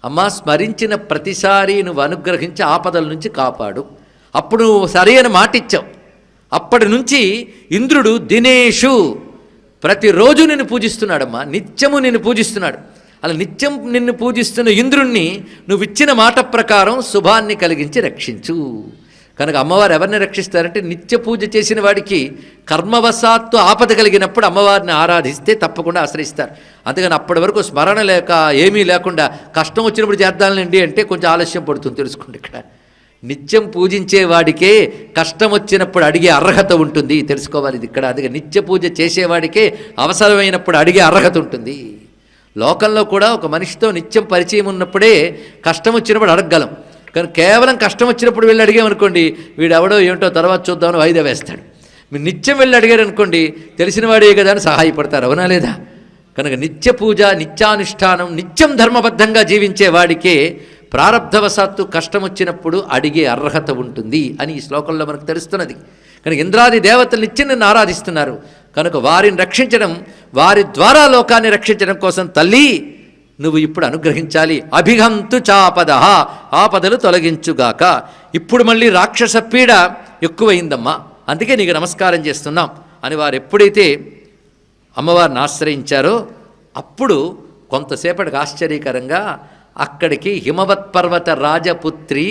అమ్మ స్మరించిన ప్రతిసారి నువ్వు అనుగ్రహించి ఆపదల నుంచి కాపాడు. అప్పుడు నువ్వు సరైన మాట ఇచ్చావు. అప్పటి నుంచి ఇంద్రుడు దినేషు ప్రతిరోజు నిన్ను పూజిస్తున్నాడమ్మా, నిత్యము నిన్ను పూజిస్తున్నాడు. అలా నిత్యం నిన్ను పూజిస్తున్న ఇంద్రుణ్ణి నువ్వు ఇచ్చిన మాట ప్రకారం శుభాన్ని కలిగించి రక్షించు. కనుక అమ్మవారు ఎవరిని రక్షిస్తారంటే నిత్య పూజ చేసిన వాడికి కర్మవశాత్తు ఆపద కలిగినప్పుడు అమ్మవారిని ఆరాధిస్తే తప్పకుండా ఆశ్రయిస్తారు. అందుకని అప్పటి వరకు స్మరణ లేక ఏమీ లేకుండా కష్టం వచ్చినప్పుడు చేద్దాంలేండి అంటే కొంచెం ఆలస్యం పడుతుంది. తెలుసుకోండి, ఇక్కడ నిత్యం పూజించే వాడికే కష్టం వచ్చినప్పుడు అడిగే అర్హత ఉంటుంది, తెలుసుకోవాలి ఇది ఇక్కడ. అందుకే నిత్య పూజ చేసేవాడికే అవసరమైనప్పుడు అడిగే అర్హత ఉంటుంది. లోకంలో కూడా ఒక మనిషితో నిత్యం పరిచయం ఉన్నప్పుడే కష్టం వచ్చినప్పుడు అడగగలం. కానీ కేవలం కష్టం వచ్చినప్పుడు వెళ్ళి అడిగామనుకోండి, వీడు ఎవడో ఏమిటో తర్వాత చూద్దామని వాయిదా వేస్తాడు. మీరు నిత్యం వెళ్ళి అడిగారు అనుకోండి, తెలిసిన వాడే కదా అని సహాయపడతారు, అవునా లేదా? కనుక నిత్య పూజ, నిత్యానుష్ఠానం, నిత్యం ధర్మబద్ధంగా జీవించే వాడికే ప్రారబ్ధవశాత్తు కష్టం వచ్చినప్పుడు అడిగే అర్హత ఉంటుంది అని ఈ శ్లోకంలో మనకు తెలుస్తున్నది. కనుక ఇంద్రాది దేవతలు నిత్యం నిన్ను ఆరాధిస్తున్నారు. కనుక వారిని రక్షించడం, వారి ద్వారా లోకాన్ని రక్షించడం కోసం తల్లి నువ్వు ఇప్పుడు అనుగ్రహించాలి. అభిహంతు చాపద, ఆపదలు తొలగించుగాక. ఇప్పుడు మళ్ళీ రాక్షస పీడ ఎక్కువైందమ్మా, అందుకే నీకు నమస్కారం చేస్తున్నాం అని వారు ఎప్పుడైతే అమ్మవారిని ఆశ్రయించారో అప్పుడు కొంతసేపటికి ఆశ్చర్యకరంగా అక్కడికి హిమవత్ పర్వత రాజపుత్రి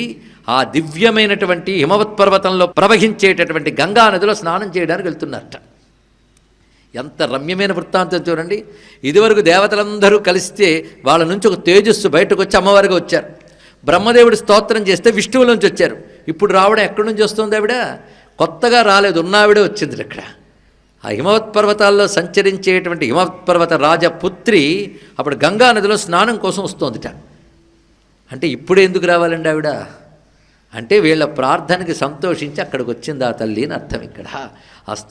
ఆ దివ్యమైనటువంటి హిమవత్ పర్వతంలో ప్రవహించేటటువంటి గంగా నదిలో స్నానం చేయడానికి వెళ్తున్నారట. ఎంత రమ్యమైన వృత్తాంతం చూడండి. ఇదివరకు దేవతలందరూ కలిస్తే వాళ్ళ నుంచి ఒక తేజస్సు బయటకు వచ్చి అమ్మవారిగా వచ్చారు. బ్రహ్మదేవుడు స్తోత్రం చేస్తే విష్ణువు నుంచి వచ్చారు. ఇప్పుడు రావడం ఎక్కడి నుంచి వస్తుంది? ఆవిడ కొత్తగా రాలేదు, ఉన్నావిడే వచ్చింది. ఇక్కడ ఆ హిమవత్ పర్వతాల్లో సంచరించేటువంటి హిమవత్ పర్వత రాజపుత్రి అప్పుడు గంగా నదిలో స్నానం కోసం వస్తోందిట. అంటే ఇప్పుడు ఎందుకు రావాలండి ఆవిడ అంటే వీళ్ళ ప్రార్థనకి సంతోషించి అక్కడికి వచ్చింది ఆ తల్లి అని అర్థం. ఇక్కడ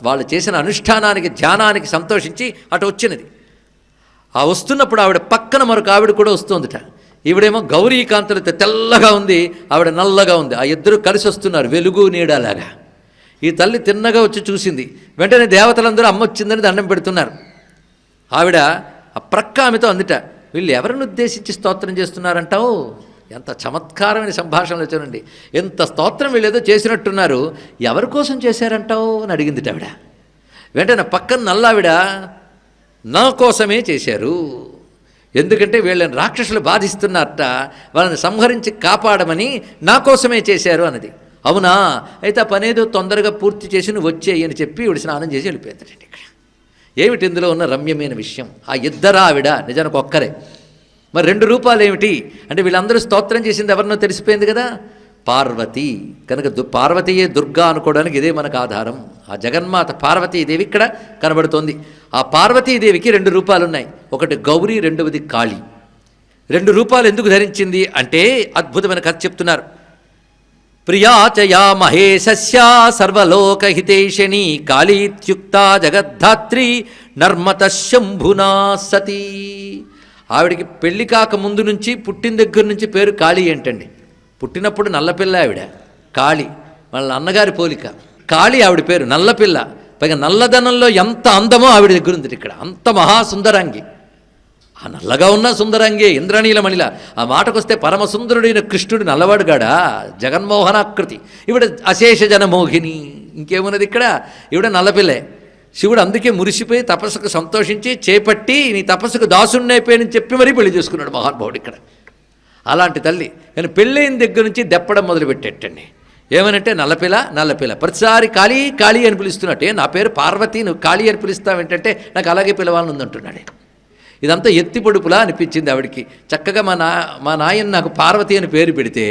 వాళ్ళు చేసిన అనుష్ఠానానికి, ధ్యానానికి సంతోషించి అటు వచ్చినది. ఆ వస్తున్నప్పుడు ఆవిడ పక్కన మరొక ఆవిడ కూడా వస్తుందిట. ఈవిడేమో గౌరీకాంతులతో తెల్లగా ఉంది, ఆవిడ నల్లగా ఉంది. ఆ ఇద్దరు కలిసి వస్తున్నారు, వెలుగు నీడలాగా. ఈ తల్లి తిన్నగా వచ్చి చూసింది. వెంటనే దేవతలందరూ అమ్మ వచ్చిందని దండం పెడుతున్నారు. ఆవిడ ఆ ప్రక్క ఆమెతో అందుట, వీళ్ళు ఎవరిని ఉద్దేశించి స్తోత్రం చేస్తున్నారంటావు? ఎంత చమత్కారమైన సంభాషణలు చూడండి. ఎంత స్తోత్రం వీళ్ళేదో చేసినట్టున్నారు, ఎవరి కోసం చేశారంటావు అని అడిగిందిట ఆవిడ. వెంటనే పక్కన నల్లావిడ, నా కోసమే చేశారు, ఎందుకంటే వీళ్ళని రాక్షసులు బాధిస్తున్నారట, వాళ్ళని సంహరించి కాపాడమని నా కోసమే చేశారు అన్నది. అవునా, అయితే ఆ పనేదో తొందరగా పూర్తి చేసి నువ్వు వచ్చేయి అని చెప్పి ఇవిడ స్నానం చేసి వెళ్ళిపోయిందండి. ఇక్కడ ఏమిటి ఇందులో ఉన్న రమ్యమైన విషయం? ఆ ఇద్దరు ఆవిడ నిజానికి ఒక్కరే. మరి రెండు రూపాలు ఏమిటి అంటే వీళ్ళందరూ స్తోత్రం చేసింది ఎవరినో తెలిసిపోయింది కదా, పార్వతి. కనుక పార్వతీయే దుర్గా అనుకోవడానికి ఇదే మనకు ఆధారం. ఆ జగన్మాత పార్వతీదేవి ఇక్కడ కనబడుతోంది. ఆ పార్వతీదేవికి రెండు రూపాలు ఉన్నాయి, ఒకటి గౌరీ, రెండవది కాళీ. రెండు రూపాలు ఎందుకు ధరించింది అంటే అద్భుతమైన కథ చెప్తున్నారు. ప్రియాచయా మహేశస్యా సర్వలోకహితేషిణి కాళీత్యుక్త జగద్ధాత్రి నర్మత శంభునా సతీ. ఆవిడికి పెళ్లి కాక ముందు నుంచి, పుట్టిన దగ్గర నుంచి పేరు కాళీ ఏంటండి. పుట్టినప్పుడు నల్లపిల్ల ఆవిడ కాళీ, వాళ్ళ అన్నగారి పోలిక. కాళీ ఆవిడ పేరు, నల్లపిల్ల. పైగా నల్లదనంలో ఎంత అందమో ఆవిడ దగ్గర ఉంది. ఇక్కడ అంత మహాసుందరాంగి. ఆ నల్లగా ఉన్న సుందరాంగే, ఇంద్రనీలమణిల. ఆ మాటకొస్తే పరమసుందరుడైన కృష్ణుడు నల్లవాడుగాడా, జగన్మోహనాకృతి. ఇవిడ అశేష జనమోహిని. ఇంకేమున్నది ఇక్కడ, ఇవిడ నల్లపిల్లే. శివుడు అందుకే మురిసిపోయి తపస్సుకు సంతోషించి చేపట్టి నీ తపస్సుకు దాసుణ్ణైపోయానని చెప్పి మరీ పెళ్లి చేసుకున్నాడు మహానుభావుడు ఇక్కడ. అలాంటి తల్లి. కానీ పెళ్ళైన దగ్గర నుంచి దెప్పడం మొదలుపెట్టేటండి. ఏమనంటే నల్లపిల్ల నల్లపిల్ల, ప్రతిసారి కాళీ కాళీ అని పిలుస్తున్నట్టే. నా పేరు పార్వతి, నువ్వు కాళీ అని పిలుస్తావేంటంటే నాకు అలాగే పిలవాలని ఉందంటున్నాడు. ఇదంతా ఎత్తి పొడుపులా అనిపించింది ఆవిడికి. చక్కగా మా నాయన నాకు పార్వతి అని పేరు పెడితే,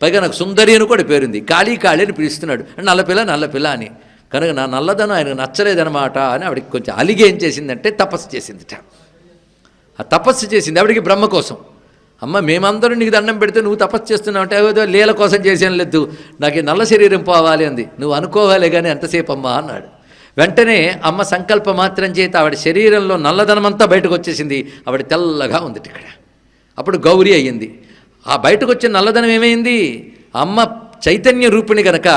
పైగా నాకు సుందరి అని కూడా పేరుంది, కాళీ కాళీ అని పిలుస్తున్నాడు, నల్లపిల్ల నల్లపిల్ల అని. కనుక నా నల్లదనం ఆయనకు నచ్చలేదనమాట అని ఆవిడికి కొంచెం అలిగి ఏం చేసిందంటే తపస్సు చేసిందిట. ఆ తపస్సు చేసింది ఆవిడికి బ్రహ్మ కోసం. అమ్మ మేమందరూ నీకు దండం పెడితే నువ్వు తపస్సు చేస్తున్నావు అంటే ఏదో లీల కోసం చేసాను, లేదు నాకు నల్ల శరీరం పోవాలి అంది. నువ్వు అనుకోవాలే కానీ ఎంతసేపు అమ్మా అన్నాడు. వెంటనే అమ్మ సంకల్ప మాత్రం చేత ఆవిడ శరీరంలో నల్లదనమంతా బయటకు వచ్చేసింది. ఆవిడ తెల్లగా ఉంది ఇక్కడ. అప్పుడు గౌరీ అయ్యింది. ఆ బయటకు వచ్చిన నల్లదనం ఏమైంది? అమ్మ చైతన్య రూపిణి గనక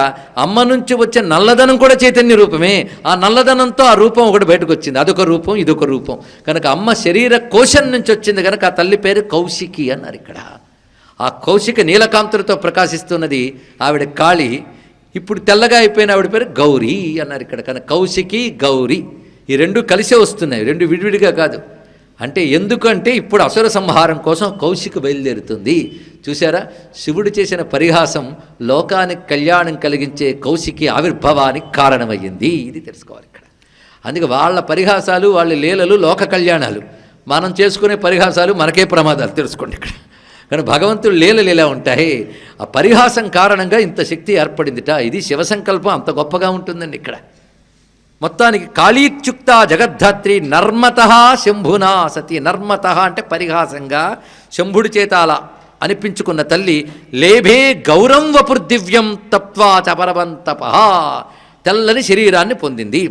అమ్మ నుంచి వచ్చే నల్లదనం కూడా చైతన్య రూపమే. ఆ నల్లదనంతో ఆ రూపం ఒకటి బయటకు వచ్చింది, అదొక రూపం ఇదొక రూపం కనుక అమ్మ శరీర కోశం నుంచి వచ్చింది కనుక ఆ తల్లి పేరు కౌశికి అన్నారు. ఇక్కడ ఆ కౌశిక నీలకాంతులతో ప్రకాశిస్తున్నది ఆవిడ కాళి. ఇప్పుడు తెల్లగా అయిపోయిన ఆవిడ పేరు గౌరీ అన్నారు ఇక్కడ. కనుక కౌశికి గౌరీ ఈ రెండు కలిసే వస్తున్నాయి, రెండు విడివిడిగా కాదు. అంటే ఎందుకంటే ఇప్పుడు అసుర సంహారం కోసం కౌశిక బయలుదేరుతుంది. చూసారా, శివుడు చేసిన పరిహాసం లోకానికి కళ్యాణం కలిగించే కౌశికి ఆవిర్భావానికి కారణమయ్యింది. ఇది తెలుసుకోవాలి ఇక్కడ. అందుకే వాళ్ళ పరిహాసాలు వాళ్ళ లీలలు లోక కళ్యాణాలు, మనం చేసుకునే పరిహాసాలు మనకే ప్రమాదాలు. తెలుసుకోండి ఇక్కడ. కానీ భగవంతుడు లీలలు ఇలా ఉంటాయి. ఆ పరిహాసం కారణంగా ఇంత శక్తి ఏర్పడిందిట. ఇది శివసంకల్పం అంత గొప్పగా ఉంటుందండి ఇక్కడ. మొత్తానికి కాళీచ్యుక్త జగద్ధాత్రి నర్మత శంభునా సతి. నర్మత అంటే పరిహాసంగా శంభుడి చేత అలా అనిపించుకున్న తల్లి లేభే గౌరం వపుర్దివ్యం తత్వా చపరవంతప తెల్లని శరీరాన్ని పొందింది.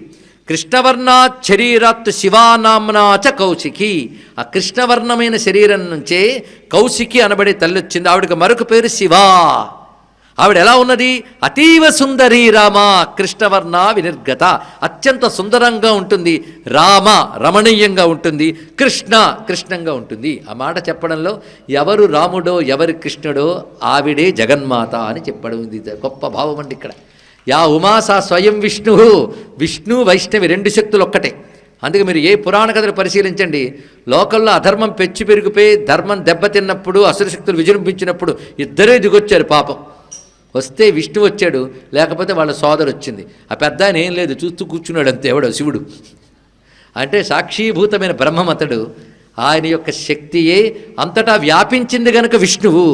కృష్ణవర్ణాత్ శరీరాత్ శివానామ్నా చ కౌశికి. ఆ కృష్ణవర్ణమైన శరీరం నుంచే కౌశికి అనబడే తల్లి వచ్చింది. ఆవిడకి మరొక పేరు శివా. ఆవిడ ఎలా ఉన్నది? అతీవ సుందరీ రామ కృష్ణవర్ణ వినిర్గత. అత్యంత సుందరంగా ఉంటుంది, రామ రమణీయంగా ఉంటుంది, కృష్ణ కృష్ణంగా ఉంటుంది. ఆ మాట చెప్పడంలో ఎవరు రాముడో ఎవరి కృష్ణుడో ఆవిడే జగన్మాత అని చెప్పడం ఇది గొప్ప భావం అండి ఇక్కడ. యా ఉమాసా స్వయం విష్ణు. విష్ణు వైష్ణవి రెండు శక్తులు ఒక్కటే. అందుకే మీరు ఏ పురాణ కథలు పరిశీలించండి, లోకల్లో అధర్మం పెంచి పెరిగిపోయి ధర్మం దెబ్బతిన్నప్పుడు అసుర శక్తులు విజృంభించినప్పుడు ఇద్దరే దిగొచ్చారు పాపం. వస్తే విష్ణు వచ్చాడు, లేకపోతే వాళ్ళ సోదరు వచ్చింది. ఆ పెద్ద ఆయన ఏం లేదు, చూస్తూ కూర్చున్నాడు అంతే. ఎవడో శివుడు అంటే సాక్షీభూతమైన బ్రహ్మమతడు. ఆయన యొక్క శక్తియే అంతటా వ్యాపించింది గనక విష్ణువు.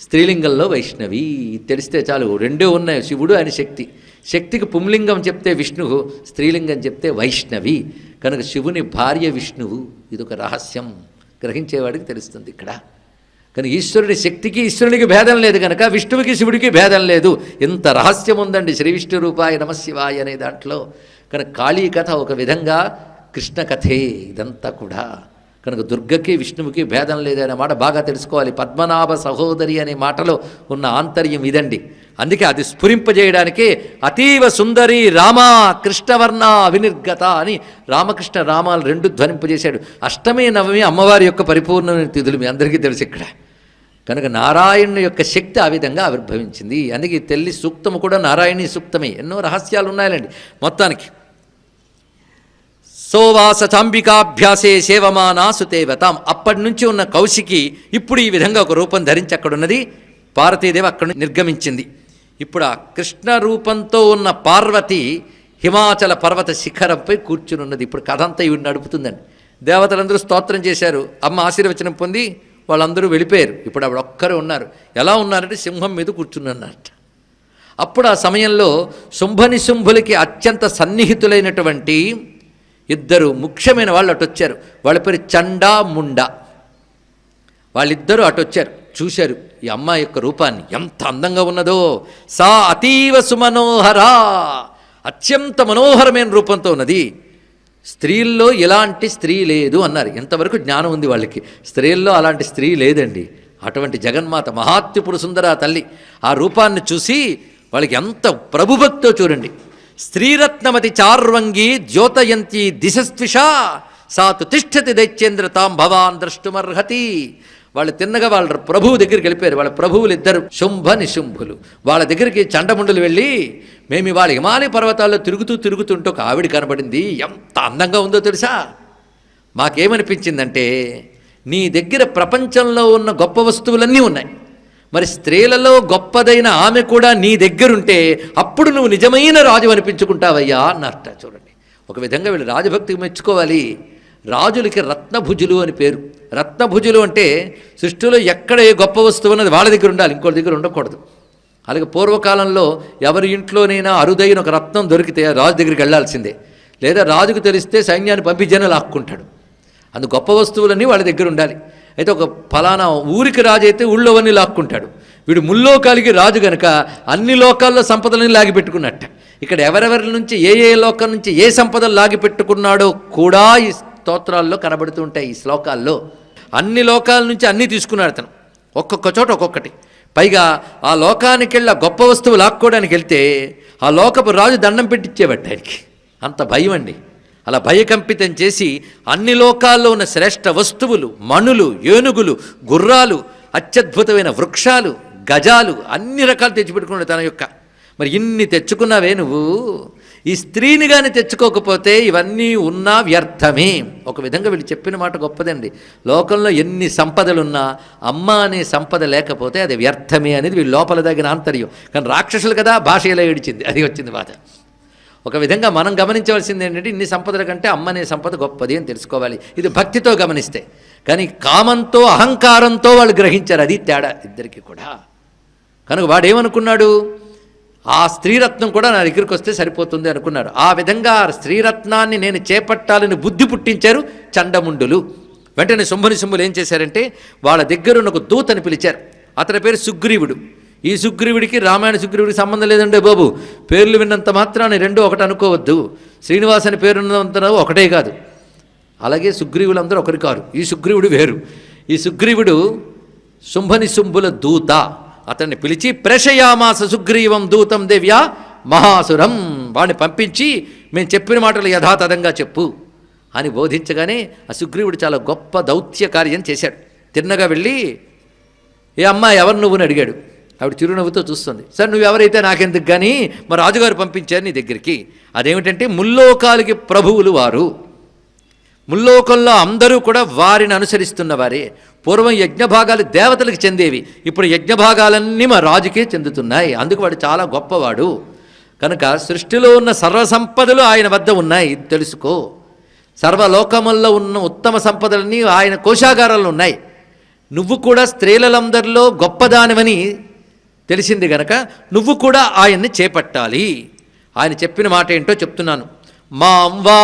స్త్రీలింగంలో వైష్ణవి తెలిస్తే చాలు, రెండూ ఉన్నాయి, శివుడు ఆయన శక్తి. శక్తికి పుంలింగం చెప్తే విష్ణువు, స్త్రీలింగం చెప్తే వైష్ణవి. కనుక శివుని భార్య విష్ణువు. ఇదొక రహస్యం గ్రహించేవాడికి తెలుస్తుంది ఇక్కడ. కానీ ఈశ్వరుడి శక్తికి ఈశ్వరునికి భేదం లేదు కనుక విష్ణువుకి శివుడికి భేదం లేదు. ఇంత రహస్యం ఉందండి శ్రీ విష్ణు రూపాయ నమశివాయ అనే దాంట్లో. కనుక కాళీ కథ ఒక విధంగా కృష్ణ కథే ఇదంతా కూడా. కనుక దుర్గకి విష్ణువుకి భేదం లేదనే మాట బాగా తెలుసుకోవాలి. పద్మనాభ సహోదరి అనే మాటలో ఉన్న ఆంతర్యం ఇదండి. అందుకే అది స్ఫురింపజేయడానికే అతీవ సుందరి రామా కృష్ణవర్ణ వినిర్గత అని రామకృష్ణ రామాలు రెండు ధ్వనింపజేశాడు. అష్టమి నవమి అమ్మవారి యొక్క పరిపూర్ణమైన తిథులు మీ అందరికీ తెలుసు ఇక్కడ. కనుక నారాయణుని యొక్క శక్తి ఆ విధంగా ఆవిర్భవించింది. అందుకే తెల్లి సూక్తము కూడా నారాయణీ సూక్తమే. ఎన్నో రహస్యాలు ఉన్నాయండి. మొత్తానికి సోవాస చాంబికాభ్యాసే సేవమానా సుతేవతాం. అప్పటి నుంచి ఉన్న కౌశికి ఇప్పుడు ఈ విధంగా ఒక రూపం ధరించి అక్కడున్నది. పార్వతీదేవి అక్కడి నిర్గమించింది. ఇప్పుడు ఆ కృష్ణ రూపంతో ఉన్న పార్వతి హిమాచల పర్వత శిఖరంపై కూర్చుని ఉన్నది. ఇప్పుడు కథ అంతా ఇవి నడుపుతుందండి. దేవతలందరూ స్తోత్రం చేశారు, అమ్మ ఆశీర్వచనం పొంది వాళ్ళందరూ వెళ్ళిపోయారు. ఇప్పుడు ఆవిడ ఒక్కరే ఉన్నారు. ఎలా ఉన్నారంటే సింహం మీద కూర్చున్నట్ట. అప్పుడు ఆ సమయంలో శుంభనిశుంభులకి అత్యంత సన్నిహితులైనటువంటి ఇద్దరు ముఖ్యమైన వాళ్ళు అటు వచ్చారు. వాళ్ళ పేరు చండా ముండా. వాళ్ళిద్దరూ అటు వచ్చారు, చూశారు ఈ అమ్మాయి యొక్క రూపాన్ని, ఎంత అందంగా ఉన్నదో. సా అతీవ సుమనోహరా, అత్యంత మనోహరమైన రూపంతో ఉన్నది. స్త్రీల్లో ఇలాంటి స్త్రీ లేదు అన్నారు. ఎంతవరకు జ్ఞానం ఉంది వాళ్ళకి. స్త్రీల్లో అలాంటి స్త్రీ లేదండి. అటువంటి జగన్మాత మహాత్యుపురు సుందర తల్లి ఆ రూపాన్ని చూసి వాళ్ళకి ఎంత ప్రభుభక్తో చూడండి. స్త్రీరత్నమతి చార్వంగి ద్యోతయంతి దిశస్విషా సాతు తిష్టతి దైత్యేంద్ర తాం భవాన్ ద్రష్టుమర్హతి. వాళ్ళు తిన్నగా వాళ్ళ ప్రభువు దగ్గరికి వెళ్ళిపోయారు. వాళ్ళ ప్రభువులు ఇద్దరు శుంభ నిశుంభులు. వాళ్ళ దగ్గరికి చండముండులు వెళ్ళి, మేము ఇవాళ హిమాలయ పర్వతాల్లో తిరుగుతుంటే ఒక ఆవిడ కనబడింది, ఎంత అందంగా ఉందో తెలుసా. మాకేమనిపించిందంటే నీ దగ్గర ప్రపంచంలో ఉన్న గొప్ప వస్తువులన్నీ ఉన్నాయి, మరి స్త్రీలలో గొప్పదైన ఆమె కూడా నీ దగ్గరుంటే అప్పుడు నువ్వు నిజమైన రాజు అనిపించుకుంటావయ్యా అన్నట్ట. చూడండి, ఒక విధంగా వీళ్ళు రాజభక్తికి మెచ్చుకోవాలి. రాజులకి రత్నభుజులు అని పేరు. రత్నభుజులు అంటే సృష్టిలో ఎక్కడ ఏ గొప్ప వస్తువు అన్నది వాళ్ళ దగ్గర ఉండాలి, ఇంకోటి దగ్గర ఉండకూడదు. అలాగే పూర్వకాలంలో ఎవరి ఇంట్లోనైనా అరుదైన ఒక రత్నం దొరికితే రాజు దగ్గరికి వెళ్లాల్సిందే, లేదా రాజుకు తెలిస్తే సైన్యాన్ని పంపి జనం లాక్కుంటాడు. అందు గొప్ప వస్తువులన్నీ వాళ్ళ దగ్గర ఉండాలి. అయితే ఒక ఫలానా ఊరికి రాజు అయితే ఊళ్ళోవన్నీ లాక్కుంటాడు. వీడు ముల్లోకాలకి రాజు గనక అన్ని లోకాల్లో సంపదలని లాగిపెట్టుకున్నట్ట. ఇక్కడ ఎవరెవరి నుంచి ఏ ఏ లోకం నుంచి ఏ సంపదలు లాగిపెట్టుకున్నాడో కూడా ఈ స్తోత్రాల్లో కనబడుతూ ఉంటాయి. ఈ శ్లోకాల్లో అన్ని లోకాల నుంచి అన్నీ తీసుకున్నాడు అతను, ఒక్కొక్క చోట ఒక్కొక్కటి. పైగా ఆ లోకానికి వెళ్ళి ఆ గొప్ప వస్తువు లాక్కోవడానికి వెళ్తే ఆ లోకపు రాజు దండం పెట్టించేవాడు ఆయనకి. అంత భయం అండి. అలా భయకంపితం చేసి అన్ని లోకాల్లో ఉన్న శ్రేష్ఠ వస్తువులు, మణులు, ఏనుగులు, గుర్రాలు, అత్యద్భుతమైన వృక్షాలు, గజాలు అన్ని రకాలు తెచ్చిపెట్టుకున్నాడు తన యొక్క. మరి ఇన్ని తెచ్చుకున్నావే నువ్వు, ఈ స్త్రీని కానీ తెచ్చుకోకపోతే ఇవన్నీ ఉన్నా వ్యర్థమే. ఒక విధంగా వీళ్ళు చెప్పిన మాట గొప్పదండి. లోకంలో ఎన్ని సంపదలున్నా అమ్మ అనే సంపద లేకపోతే అది వ్యర్థమే అనేది వీళ్ళు లోపల తగిన ఆంతర్యం. కానీ రాక్షసులు కదా భాష ఇలా ఏడిచింది, అది వచ్చింది బాధ. ఒక విధంగా మనం గమనించవలసింది ఏంటంటే ఇన్ని సంపదల కంటే అమ్మ అనే సంపద గొప్పది అని తెలుసుకోవాలి. ఇది భక్తితో గమనిస్తే. కానీ కామంతో అహంకారంతో వాళ్ళు గ్రహించారు, అది తేడా ఇద్దరికి కూడా. కనుక వాడేమనుకున్నాడు, ఆ స్త్రీరత్నం కూడా నా దగ్గరికి వస్తే సరిపోతుంది అనుకున్నాడు. ఆ విధంగా స్త్రీరత్నాన్ని నేను చేపట్టాలని బుద్ధి పుట్టించారు చండముండులు. వెంటనే శుంభులు ఏం చేశారంటే వాళ్ళ దగ్గరున్న ఒక దూతని పిలిచారు. అతని పేరు సుగ్రీవుడు. ఈ సుగ్రీవుడికి రామాయణ సుగ్రీవుడికి సంబంధం లేదండి బాబు. పేర్లు విన్నంత మాత్రాన్ని రెండు ఒకటి అనుకోవద్దు. శ్రీనివాస్ అని పేరున్నంత ఒకటే కాదు. అలాగే సుగ్రీవులందరూ ఒకరి కారు. ఈ సుగ్రీవుడు వేరు. ఈ సుగ్రీవుడు శుంభుల దూత. అతన్ని పిలిచి ప్రేషయామాస సుగ్రీవం దూతం దేవ్యా మహాసురం, వాడిని పంపించి మేము చెప్పిన మాటలు యథాతథంగా చెప్పు అని బోధించగానే ఆ సుగ్రీవుడు చాలా గొప్ప దౌత్య కార్యం చేశాడు. తిన్నగా వెళ్ళి ఏ అమ్మా ఎవరు నువ్వుని అడిగాడు. ఆవిడ చిరునవ్వుతో చూస్తుంది. సార్ నువ్వెవరైతే నాకెందుకు కానీ మా రాజుగారు పంపించారు నీ దగ్గరికి. అదేమిటంటే ముల్లోకాలకి ప్రభువులు వారు. ముల్లోకంలో అందరూ కూడా వారిని అనుసరిస్తున్నవారే. పూర్వం యజ్ఞభాగాలు దేవతలకు చెందేవి, ఇప్పుడు యజ్ఞభాగాలన్నీ మా రాజుకే చెందుతున్నాయి. అందుకు వాడు చాలా గొప్పవాడు. కనుక సృష్టిలో ఉన్న సర్వసంపదలు ఆయన వద్ద ఉన్నాయి తెలుసుకో. సర్వలోకముల్లో ఉన్న ఉత్తమ సంపదలన్నీ ఆయన కోశాగారాల్లో ఉన్నాయి. నువ్వు కూడా స్త్రీలందరిలో గొప్పదానివని తెలిసింది గనక నువ్వు కూడా ఆయన్ని చేపట్టాలి. ఆయన చెప్పిన మాట ఏంటో చెప్తున్నాను. మాం వా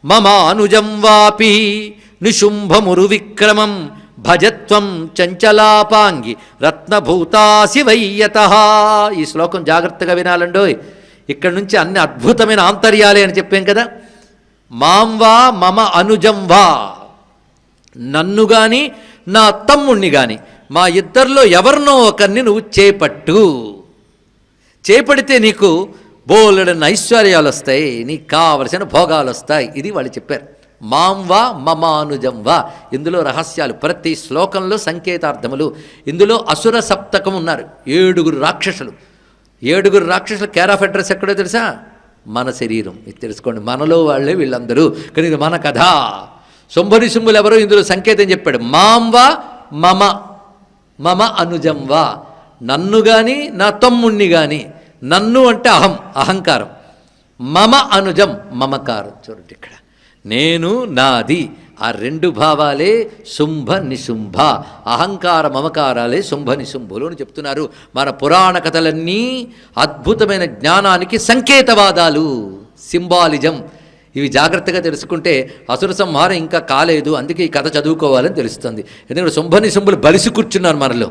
మమానుజం వాపి నిశుంభమురు విక్రమం భజత్వం చంచలాపాంగి రత్నభూతాసి వయ్యతః. ఈ శ్లోకం జాగ్రత్తగా వినాలండోయ్. ఇక్కడి నుంచి అన్ని అద్భుతమైన ఆంతర్యాలే అని చెప్పాం కదా. మాం వా మమ అనుజం వా, నన్ను గాని నా తమ్ముణ్ణి గాని మా ఇద్దరిలో ఎవరినో ఒకరిని నువ్వు చేపడితే నీకు బోలెడన్న ఐశ్వర్యాలు వస్తాయి, నీకు కావలసిన భోగాలు వస్తాయి. ఇది వాళ్ళు చెప్పారు. మాం వా మమానుజం వా. ఇందులో రహస్యాలు, ప్రతి శ్లోకంలో సంకేతార్థములు. ఇందులో అసుర సప్తకం ఉన్నారు, 7 రాక్షసులు. 7 రాక్షసులు కేర్ ఆఫ్ అడ్రస్ ఎక్కడో తెలుసా? మన శరీరం. ఇది తెలుసుకోండి, మనలో వాళ్ళే వీళ్ళందరూ. కానీ ఇది మన కథ. శుంభులు ఎవరో ఇందులో సంకేతం చెప్పాడు. మాం వా మమ అనుజం వా, నన్ను కానీ నా తమ్ముణ్ణి కానీ. నన్ను అంటే అహంకారం, మమ అనుజం మమకారం. చూడండి ఇక్కడ నేను నాది, ఆ 2 భావాలే శుంభ నిశుంభ. అహంకార మమకారాలే శుంభ నిశుంభులు అని చెప్తున్నారు. మన పురాణ కథలన్నీ అద్భుతమైన జ్ఞానానికి సంకేతవాదాలు, సింబాలిజం. ఇవి జాగ్రత్తగా తెలుసుకుంటే అసుర సంహారం ఇంకా కాలేదు, అందుకే ఈ కథ చదువుకోవాలని తెలుస్తుంది. ఎందుకంటే శుంభ నిశుంభులు బలిసి కూర్చున్నారు మనలో.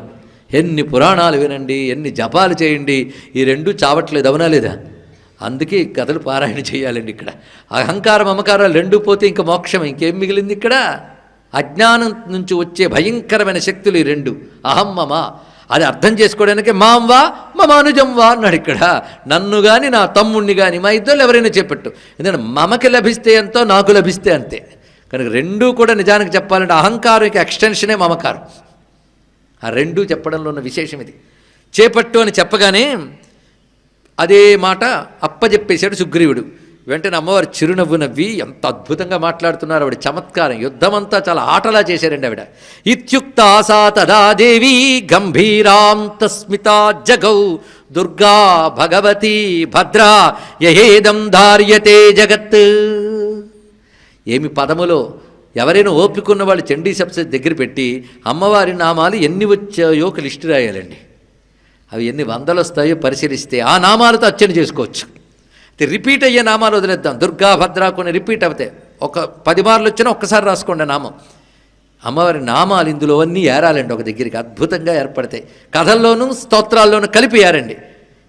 ఎన్ని పురాణాలు వినండి, ఎన్ని జపాలు చేయండి, ఈ 2 చావట్లేదు, అవునా లేదా? అందుకే కథలు పారాయణ చేయాలండి. ఇక్కడ అహంకార మమకారాలు 2 పోతే ఇంకా మోక్షం, ఇంకేం మిగిలింది ఇక్కడ? అజ్ఞానం నుంచి వచ్చే భయంకరమైన శక్తులు ఈ 2, అహం మమ. అది అర్థం చేసుకోవడానికి మాం వా మమానుజం వా అన్నాడు ఇక్కడ. నన్ను కానీ నా తమ్ముణ్ణి కానీ మా ఇద్దరు ఎవరైనా చెప్పట్టు. ఎందుకంటే మమకి లభిస్తే ఎంతో, నాకు లభిస్తే అంతే. కనుక 2 కూడా నిజానికి చెప్పాలంటే అహంకారం ఎక్స్టెన్షనే మమకారం. ఆ 2 చెప్పడంలో ఉన్న విశేషం ఇది. చేపట్టు అని చెప్పగానే అదే మాట అప్పచెప్పేశాడు సుగ్రీవుడు. వెంటనే అమ్మవారు చిరునవ్వు నవ్వి ఎంత అద్భుతంగా మాట్లాడుతున్నారు. ఆవిడ చమత్కారం, యుద్ధమంతా చాలా ఆటలా చేశారండి ఆవిడ. ఇత్యుక్త సా తదా దేవి గంభీరాం తస్మితా జగౌ దుర్గా భగవతి భద్రా యహేదం ధార్యతే జగత్. ఏమి పదములో! ఎవరైనా ఓపికన్న వాళ్ళు చండీ సప్తశతి దగ్గర పెట్టి అమ్మవారి నామాలు ఎన్ని వచ్చాయో ఒక లిస్టు రాయాలండి. అవి ఎన్ని వందలు వస్తాయో పరిశీలిస్తే ఆ నామాలతో అర్చన చేసుకోవచ్చు. అయితే రిపీట్ అయ్యే నామాలు వదిలేద్దాం. దుర్గా భద్రా కొన్ని రిపీట్ అవుతాయి. ఒక 10 మార్లు వచ్చినా ఒక్కసారి రాసుకోండి నామం. అమ్మవారి నామాలు ఇందులో అన్నీ ఏరాలండి ఒక దగ్గరికి, అద్భుతంగా ఏర్పడతాయి. కథల్లోనూ స్తోత్రాల్లోనూ కలిపి ఏరండి.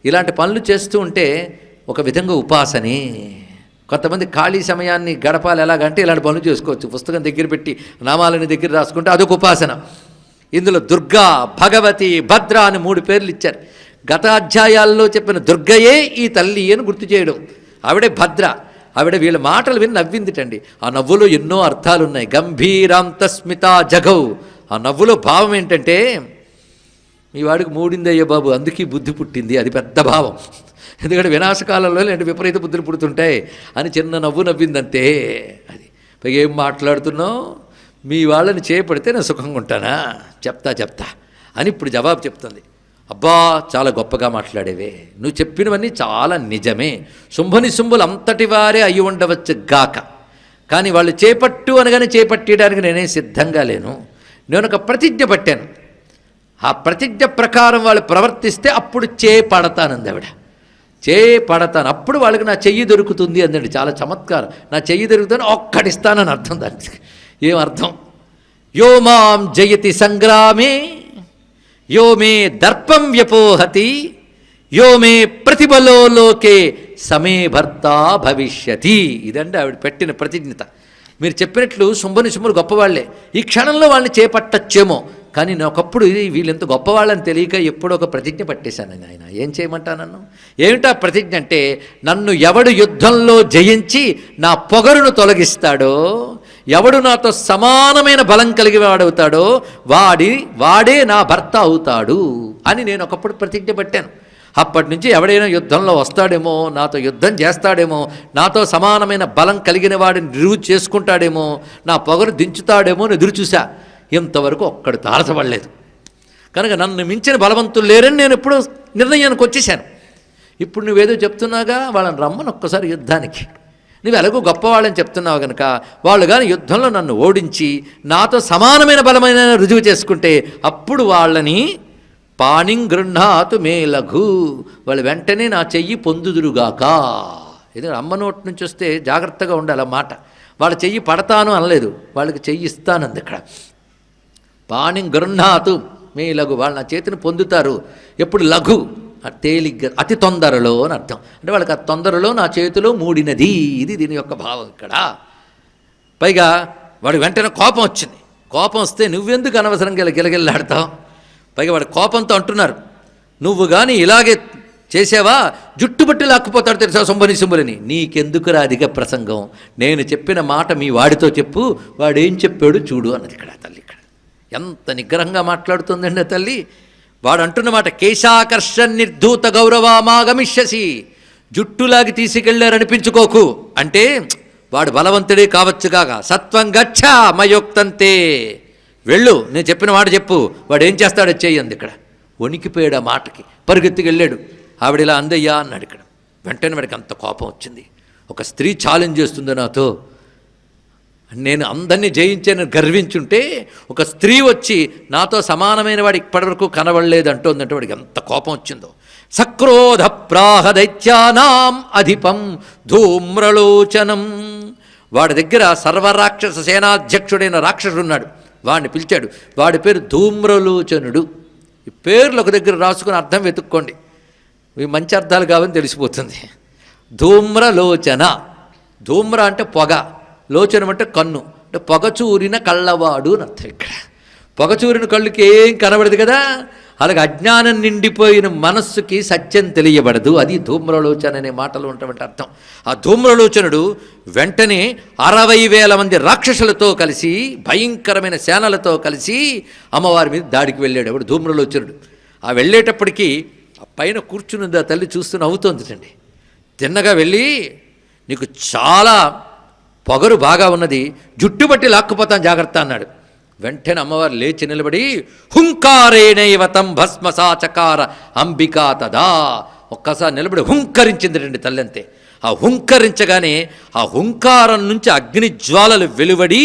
ఇలాంటి పనులు చేస్తూ ఉంటే ఒక విధంగా ఉపాసనే. కొంతమంది ఖాళీ సమయాన్ని గడపాలి ఎలాగంటే ఇలాంటి పనులు చేసుకోవచ్చు. పుస్తకం దగ్గర పెట్టి నామాలని దగ్గర రాసుకుంటే అదొక ఉపాసన. ఇందులో దుర్గా, భగవతి, భద్ర అని 3 పేర్లు ఇచ్చారు. గత అధ్యాయాల్లో చెప్పిన దుర్గయే ఈ తల్లి అని గుర్తు చేయడం. ఆవిడే భద్ర. ఆవిడ వీళ్ళ మాటలు విని నవ్విందిటండి. ఆ నవ్వులో ఎన్నో అర్థాలున్నాయి. గంభీరాంతస్మిత జగౌ. ఆ నవ్వులో భావం ఏంటంటే, మీ వాడికి మూడిందయ్యా బాబు, అందుకే బుద్ధి పుట్టింది. అది పెద్ద భావం. ఎందుకంటే వినాశకాలంలో ఇలాంటి విపరీత బుద్ధులు పుడుతుంటాయి అని చిన్న నవ్వు నవ్విందంటే అది. పైగా ఏం మాట్లాడుతున్నావు, మీ వాళ్ళని చేపడితే నేను సుఖంగా ఉంటానా, చెప్తా అని ఇప్పుడు జవాబు చెప్తుంది. అబ్బా చాలా గొప్పగా మాట్లాడేవే, నువ్వు చెప్పినవన్నీ చాలా నిజమే. శుంభులు అంతటి వారే అయి ఉండవచ్చు గాక, కానీ వాళ్ళు చేపట్టు అనగానే చేపట్టేయడానికి నేనేం సిద్ధంగా లేను. నేను ఒక ప్రతిజ్ఞ పట్టాను. ఆ ప్రతిజ్ఞ ప్రకారం వాళ్ళు ప్రవర్తిస్తే అప్పుడు చేపడతానంది ఆవిడ. చేపడతాను, అప్పుడు వాళ్ళకి నా చెయ్యి దొరుకుతుంది అందండి. చాలా చమత్కారం. నా చెయ్యి దొరుకుతుంది ఒక్కటిస్తానని అర్థం. దానికి ఏం అర్థం? యో మాం జయతి సంగ్రామే యో మే దర్పం వ్యపోహతి యో మే ప్రతిబలో లోకే సమే భర్త భవిష్యతి. ఇదండి ఆవిడ పెట్టిన ప్రతిజ్ఞత. మీరు చెప్పినట్లు శుంభులు గొప్పవాళ్లే. ఈ క్షణంలో వాళ్ళని చేపట్టచ్చేమో, కానీ నేను ఒకప్పుడు వీళ్ళెంత గొప్పవాళ్ళని తెలియక ఎప్పుడో ఒక ప్రతిజ్ఞ పట్టేశాను. ఆయన ఏం చేయమంటా నన్ను? ఏమిటా ప్రతిజ్ఞ అంటే, నన్ను ఎవడు యుద్ధంలో జయించి నా పొగరును తొలగిస్తాడో, ఎవడు నాతో సమానమైన బలం కలిగి వాడవుతాడో వాడే నా భర్త అవుతాడు అని నేను ఒకప్పుడు ప్రతిజ్ఞ పట్టాను. అప్పటి నుంచి ఎవడైనా యుద్ధంలో వస్తాడేమో, నాతో యుద్ధం చేస్తాడేమో, నాతో సమానమైన బలం కలిగిన వాడిని రుజువు చేసుకుంటాడేమో, నా పొగరు దించుతాడేమో అని ఎదురు చూశా. ఇంతవరకు ఒక్కడు తారసపడలేదు. కనుక నన్ను మించిన బలవంతులు లేరని నేను ఎప్పుడూ నిర్ణయానికి వచ్చేసాను. ఇప్పుడు నువ్వేదో చెప్తున్నాగా, వాళ్ళని రమ్మని ఒక్కసారి యుద్ధానికి. నువ్వు ఎలాగో గొప్పవాళ్ళని చెప్తున్నావు కనుక వాళ్ళు కానీ యుద్ధంలో నన్ను ఓడించి నాతో సమానమైన బలమైన రుజువు చేసుకుంటే అప్పుడు వాళ్ళని పాణిం గృహ్ణాతు మే లఘు, వాళ్ళు వెంటనే నా చెయ్యి పొందుదురుగాక. ఎందుకంటే అమ్మ నోటి నుంచి వస్తే జాగ్రత్తగా ఉండాలి ఆ మాట. వాళ్ళ చెయ్యి పడతాను అనలేదు, వాళ్ళకి చెయ్యి ఇస్తానంది ఇక్కడ. పాణిం గృహ్ణాతు మే లఘు, వాళ్ళు నా చేతిని పొందుతారు. ఎప్పుడు? లఘు, తేలిగ్గా, అతి తొందరలో అని అర్థం. అంటే వాళ్ళకి ఆ తొందరలో నా చేతిలో మూడినది. ఇది దీని యొక్క భావం ఇక్కడ. పైగా వాడు వెంటనే కోపం వచ్చింది. కోపం వస్తే నువ్వెందుకు అనవసరంగా గిలగిల్లాడతావు? పైగా వాడు కోపంతో అంటున్నారు, నువ్వు కానీ ఇలాగే చేసావా జుట్టుబట్టి లాక్కుపోతాడు తెలుసా శుంభులని. నీకెందుకురా అధిక ప్రసంగం, నేను చెప్పిన మాట మీ వాడితో చెప్పు, వాడేం చెప్పాడు చూడు అన్నది ఇక్కడ తల్లి. ఇక్కడ ఎంత నిగ్రహంగా మాట్లాడుతుందండి ఆ తల్లి. వాడు అంటున్న మాట, కేశాకర్షణ నిర్ధూత గౌరవామాగమిష్యసి, జుట్టులాగి తీసుకెళ్లారనిపించుకోకు అంటే వాడు బలవంతుడే కావచ్చుగాక. సత్వం గచ్చ మయోక్తంతే, వెళ్ళు, నేను చెప్పిన మాట చెప్పు, వాడు ఏం చేస్తాడో చెయ్యంది. ఇక్కడ వణికిపోయాడు ఆ మాటకి, పరిగెత్తుకు వెళ్ళాడు. ఆవిడిలా అందయ్యా అన్నాడు. ఇక్కడ వెంటనే వాడికి అంత కోపం వచ్చింది. ఒక స్త్రీ ఛాలెంజ్ చేస్తుంది నాతో, నేను అందరినీ జయించానని గర్వించుంటే ఒక స్త్రీ వచ్చి నాతో సమానమైన వాడు ఇప్పటివరకు కనబడలేదు అంటోందంటే వాడికి ఎంత కోపం వచ్చిందో. సక్రోధ ప్రాహ దైత్యానాం అధిపం ధూమ్రలోచనం. వాడి దగ్గర సర్వరాక్షస సేనాధ్యక్షుడైన రాక్షసుడు ఉన్నాడు. వాడిని పిలిచాడు. వాడి పేరు ధూమ్రలోచనుడు. ఈ పేర్లు ఒక దగ్గర రాసుకుని అర్థం వెతుక్కోండి, ఇవి మంచి అర్థాలు కావని తెలిసిపోతుంది. ధూమ్రలోచన, ధూమ్ర అంటే పొగ, లోచనం అంటే కన్ను, అంటే పొగచూరిన కళ్ళవాడు అని అర్థం. ఇక్కడ పొగచూరిన కళ్ళుకి ఏం కనబడదు కదా, అలాగే అజ్ఞానం నిండిపోయిన మనస్సుకి సత్యం తెలియబడదు. అది ధూమ్రలోచన అనే మాటలు ఉన్నటువంటి అర్థం. ఆ ధూమ్రలోచనుడు వెంటనే 60,000 మంది రాక్షసులతో కలిసి, భయంకరమైన సేనలతో కలిసి అమ్మవారి మీద దాడికి వెళ్ళాడు. అప్పుడు ధూమ్రలోచనుడు ఆ వెళ్ళేటప్పటికీ ఆ పైన కూర్చున్నది ఆ తల్లి చూస్తూ నవ్వుతోందిటండి. తిన్నగా వెళ్ళి, నీకు చాలా పొగరు బాగా ఉన్నది, జుట్టుబట్టి లాక్కుపోతాను జాగ్రత్త అన్నాడు. వెంటనే అమ్మవారు లేచి నిలబడి హుంకారేణైవతం భస్మసాచకార అంబికా తదా, ఒక్కసారి నిలబడి హుంకరించింది రండి తల్లి. అంతే. ఆ హుంకరించగానే ఆ హుంకారం నుంచి అగ్ని జ్వాలలు వెలువడి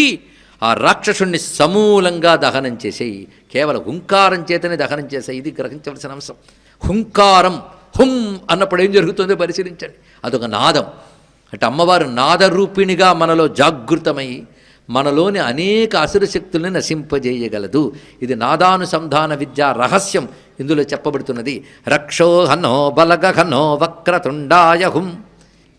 ఆ రాక్షసుణ్ణి సమూలంగా దహనం చేసేయి. కేవలం హుంకారం చేతనే దహనం చేసాయి. ఇది గ్రహించవలసిన అంశం. హుంకారం, హుం అన్నప్పుడు ఏం జరుగుతుందో పరిశీలించండి. అదొక నాదం. అంటే అమ్మవారు నాదరూపిణిగా మనలో జాగృతమై మనలోని అనేక అసుర శక్తుల్ని నశింపజేయగలదు. ఇది నాదానుసంధాన విద్యా రహస్యం ఇందులో చెప్పబడుతున్నది. రక్షో హనో బలగ హనో వక్రతుండాయ హుం.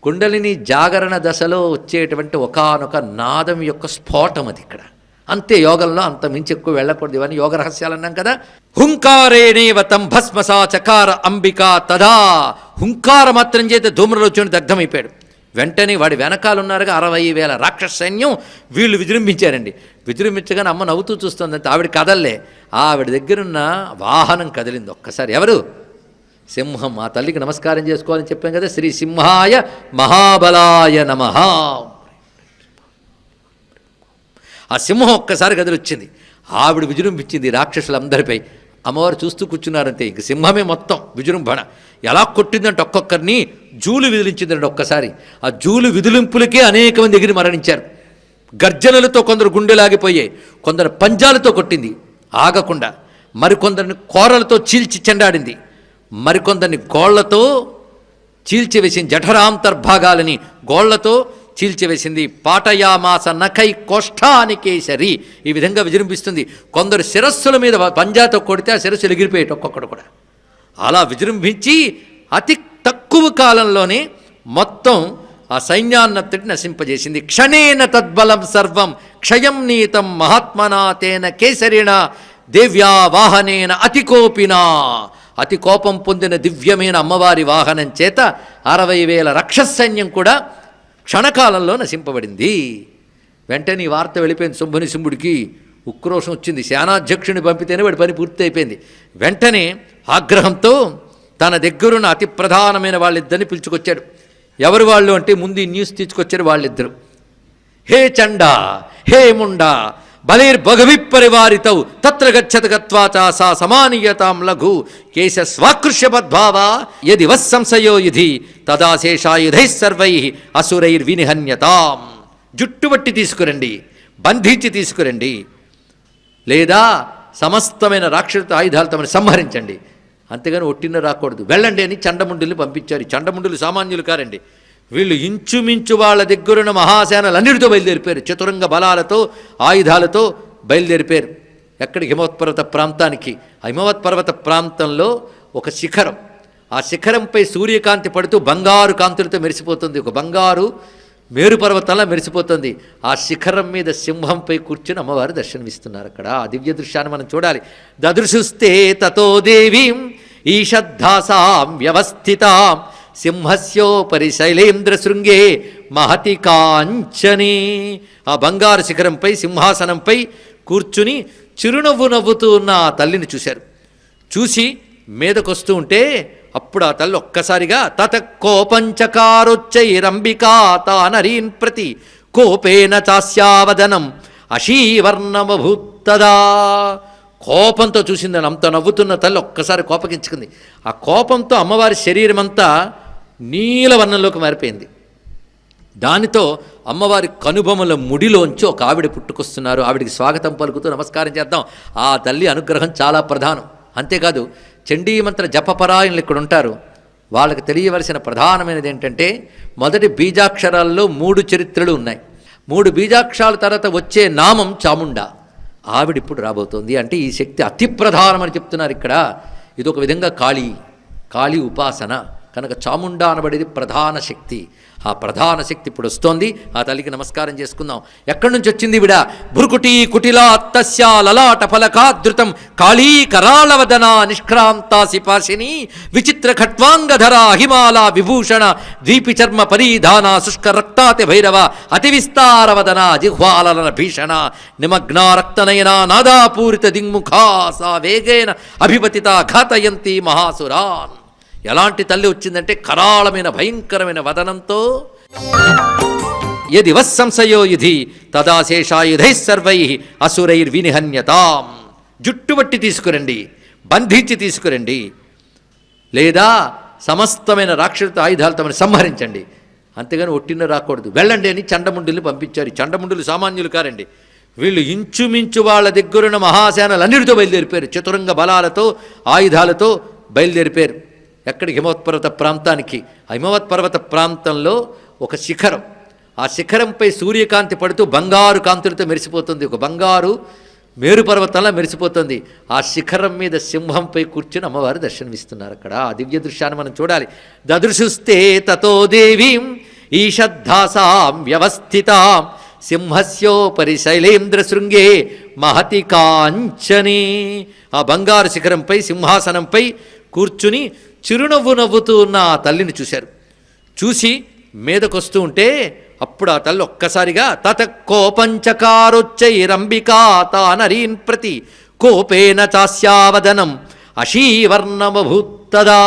కుండలిని జాగరణ దశలో వచ్చేటువంటి ఒకానొక నాదం యొక్క స్ఫోటం అది. ఇక్కడ అంతే, యోగంలో అంత మించి ఎక్కువ వెళ్ళకూడదు. ఇవన్నీ యోగ రహస్యాలు అన్నాం కదా. హుంకారేణేవతం భస్మసా చకార అంబికా తదా. హుంకార మాత్రం చేత ధూమ్రలోచనుడు దగ్ధమైపోయాడు. వెంటనే వాడి వెనకాలన్నారుగా 60,000 రాక్షస సైన్యం వీళ్ళు విజృంభించారండి. విజృంభించగానే అమ్మ నవ్వుతూ చూస్తుందంటే ఆవిడ కదల్లే, ఆవిడ దగ్గరున్న వాహనం కదిలింది ఒక్కసారి. ఎవరు? సింహం. ఆ తల్లికి నమస్కారం చేసుకోవాలని చెప్పాం కదా. శ్రీ సింహాయ మహాబలాయ నమః. ఆ సింహం ఒక్కసారి కదిలొచ్చింది. ఆవిడ విజృంభించింది రాక్షసులందరిపై. అమ్మవారు చూస్తూ కూర్చున్నారంతే. ఇంక సింహమే మొత్తం విజృంభణ. ఎలా కొట్టిందంటే ఒక్కొక్కరిని జూలు విదిలించిందంటే ఒక్కసారి. ఆ జూలు విదిలింపులకే అనేక మంది ఎగిరి మరణించారు. గర్జనలతో కొందరు గుండెలాగిపోయాయి, కొందరు పంజాలతో కొట్టింది ఆగకుండా, మరికొందరిని కోరలతో చీల్చి చెండాడింది, మరికొందరిని గోళ్లతో చీల్చివేసింది. జఠరాంతర్భాగాలని గోళ్లతో చీల్చివేసింది. పాటయామాస నఖై కోష్ఠానికేసరి. ఈ విధంగా విజృంభిస్తుంది. కొందరు శిరస్సుల మీద పంజాతో కొడితే ఆ శిరస్సులు ఎగిరిపోయేటి ఒక్కొక్కడు కూడా. అలా విజృంభించి అతి తక్కువ కాలంలోనే మొత్తం ఆ సైన్యాన్నంతటి నశింపజేసింది. క్షణేన తద్బలం సర్వం క్షయం నీతం మహాత్మనా తేన కేసరిణ దేవ్యా వాహనేన అతికోపినా. అతి కోపం పొందిన దివ్యమైన అమ్మవారి వాహనం చేత 60,000 రాక్షస సైన్యం కూడా క్షణకాలంలో నశింపబడింది. వెంటనే ఈ వార్త వెళ్ళిపోయింది శుంభుని శుంభుడికి. ఉక్రోషం వచ్చింది. సేనాధ్యక్షుని పంపితేనే వాడి పని పూర్తి అయిపోయింది. వెంటనే ఆగ్రహంతో తన దగ్గరున్న అతి ప్రధానమైన వాళ్ళిద్దరిని పిలుచుకొచ్చాడు. ఎవరు వాళ్ళు అంటే ముందు ఈ న్యూస్ తీసుకొచ్చారు వాళ్ళిద్దరు. హే చండా, హే ముండా, బలైర్భగవిపరివారితౌ తత్ర గచ్చత గత్వాచా సా సమానీయతాం లఘు కేశ స్వాకృష్యపద్భావ యది వస్సంశయో యుధి తదా శేషాయుధై సర్వై అసురైర్వినిహన్యతాం. జుట్టుబట్టి తీసుకురండి, బంధించి తీసుకురండి, లేదా సమస్తమైన రాక్షస ఆయుధాలు తమని సంహరించండి. అంతేగాని ఒట్టిన రాకూడదు. వెళ్ళండి అని చండముండుల్ని పంపించారు. చండముండులు సామాన్యులు కారండి. వీళ్ళు ఇంచుమించు వాళ్ళ దగ్గరున్న మహాసేనలన్నిటితో బయలుదేరిపోయారు. చతురంగ బలాలతో ఆయుధాలతో బయలుదేరిపోయారు. ఎక్కడికి? హిమవత్పర్వత ప్రాంతానికి. ఆ హిమవత్పర్వత ప్రాంతంలో ఒక శిఖరం. ఆ శిఖరంపై సూర్యకాంతి పడుతూ బంగారు కాంతులతో మెరిసిపోతుంది. ఒక బంగారు మేరు పర్వతంలా మెరిసిపోతుంది. ఆ శిఖరం మీద సింహంపై కూర్చుని అమ్మవారు దర్శనమిస్తున్నారు. అక్కడ ఆ దివ్య దృశ్యాన్ని మనం చూడాలి. దదృశుస్తే తతో దేవీం ఈషద్ధాసాం వ్యవస్థితాం సింహస్యోపరి శైలేంద్ర శృంగే మహతి కాంచనే. ఆ బంగారు శిఖరంపై సింహాసనంపై కూర్చుని చిరునవ్వు నవ్వుతూ ఉన్న ఆ తల్లిని చూశారు. చూసి మీదకొస్తూ ఉంటే అప్పుడు ఆ తల్లి ఒక్కసారిగా తత కోపంచకారొచ్చైరంబికా తానరీన్ ప్రతి కోపేన చాస్యావదనం అశీవర్ణమభూత్తదా. కోపంతో చూసిందని అంత నవ్వుతున్న తల్లి ఒక్కసారి కోపగించుకుంది. ఆ కోపంతో అమ్మవారి శరీరం అంతా నీలవర్ణంలోకి మారిపోయింది. దానితో అమ్మవారి కనుబొమల ముడిలోంచి ఒక ఆవిడ పుట్టుకొస్తున్నారు. ఆవిడికి స్వాగతం పలుకుతూ నమస్కారం చేద్దాం. ఆ తల్లి అనుగ్రహం చాలా ప్రధానం. అంతేకాదు చండీమంత్ర జపపరాయణులు ఇక్కడ ఉంటారు. వాళ్ళకి తెలియవలసిన ప్రధానమైనది ఏంటంటే మొదటి బీజాక్షరాల్లో 3 చరిత్రలు ఉన్నాయి. 3 బీజాక్షరాల తర్వాత వచ్చే నామం చాముండా. ఆవిడిప్పుడు రాబోతోంది. అంటే ఈ శక్తి అతి ప్రధానమని చెప్తున్నారు ఇక్కడ. ఇదొక విధంగా కాళీ ఉపాసన కనుక చాముండా అనబడేది ప్రధాన శక్తి. ఆ ప్రధాన శక్తి ఇప్పుడు వస్తోంది. ఆ తల్లికి నమస్కారం చేసుకుందాం. ఎక్కడి నుంచి వచ్చింది విడ? భృకుటీ కుటిలా తస్యా లలాట ఫలకాదృతం కాళీ కరాళవదన నిష్క్రాంతాసి పాశిని విచిత్ర ఖట్వాంగధర హిమాల విభూషణ ద్వీపి చర్మ పరిధాన శుష్క రక్తాతి భైరవ అతి విస్తారవదన జిహ్వాలన భీషణ నిమగ్నా రక్తనయన నాదాపూరిత దిగ్ముఖా సా వేగేన అభిపతిత ఘాతయంతి మహాసురాన్. ఎలాంటి తల్లి వచ్చిందంటే కరాళమైన భయంకరమైన వదనంతో యది వస్సంశయో యుధి తదా శేషాయుధై సర్వై అసురైర్వినిహన్యతాం. జుట్టుబట్టి తీసుకురండి, బంధించి తీసుకురండి, లేదా సమస్తమైన రాక్షస ఆయుధాలు తమని సంహరించండి. అంతేగాని ఒట్టిన రాకూడదు. వెళ్ళండి అని చండముండుల్ని పంపించారు. చండముండులు సామాన్యులు కారండి. వీళ్ళు ఇంచుమించు వాళ్ళ దగ్గరున్న మహాసేనలన్నిటితో బయలుదేరిపోయారు. చతురంగ బలాలతో ఆయుధాలతో బయలుదేరిపోయారు. ఎక్కడికి? హిమవత్పర్వత ప్రాంతానికి. ఆ హిమవత్పర్వత ప్రాంతంలో ఒక శిఖరం. ఆ శిఖరంపై సూర్యకాంతి పడుతూ బంగారు కాంతులతో మెరిసిపోతుంది. ఒక బంగారు మేరు పర్వతంలా మెరిసిపోతుంది. ఆ శిఖరం మీద సింహంపై కూర్చుని అమ్మవారు దర్శనమిస్తున్నారు. అక్కడ ఆ దివ్య దృశ్యాన్ని మనం చూడాలి. దదృశుస్తే తతో దేవీం ఈషద్ధాసాం వ్యవస్థితాం సింహస్యోపరి శైలేంద్ర శృంగే మహతి కాంచనే. ఆ బంగారు శిఖరంపై సింహాసనంపై కూర్చుని చిరునవ్వు నవ్వుతూ ఉన్న ఆ తల్లిని చూశారు. చూసి మీదకొస్తూ ఉంటే అప్పుడు ఆ తల్లి ఒక్కసారిగా తత కోపంచకారొచ్చైరంబికా తానరీన్ ప్రతి కోపేన చాస్యావదనం అశీవర్ణమభూత్తదా.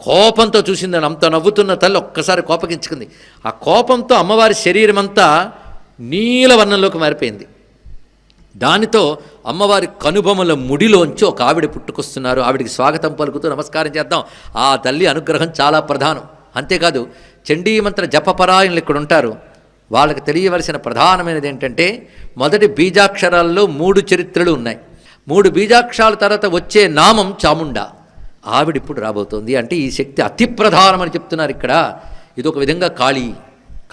కోపంతో చూసిందని అంత నవ్వుతున్న తల్లి ఒక్కసారి కోపగించుకుంది. ఆ కోపంతో అమ్మవారి శరీరం అంతా నీలవర్ణంలోకి మారిపోయింది. దానితో అమ్మవారి కనుబొమల ముడిలోంచి ఒక ఆవిడ పుట్టుకొస్తున్నారు. ఆవిడికి స్వాగతం పలుకుతూ నమస్కారం చేద్దాం. ఆ తల్లి అనుగ్రహం చాలా ప్రధానం. అంతేకాదు చండీమంత్ర జపపరాయణులు ఇక్కడ ఉంటారు. వాళ్ళకి తెలియవలసిన ప్రధానమైనది ఏంటంటే మొదటి బీజాక్షరాల్లో 3 చరిత్రలు ఉన్నాయి. 3 బీజాక్షరాల తర్వాత వచ్చే నామం చాముండా. ఆవిడిప్పుడు రాబోతోంది. అంటే ఈ శక్తి అతి ప్రధానమని చెప్తున్నారు ఇక్కడ. ఇదొక విధంగా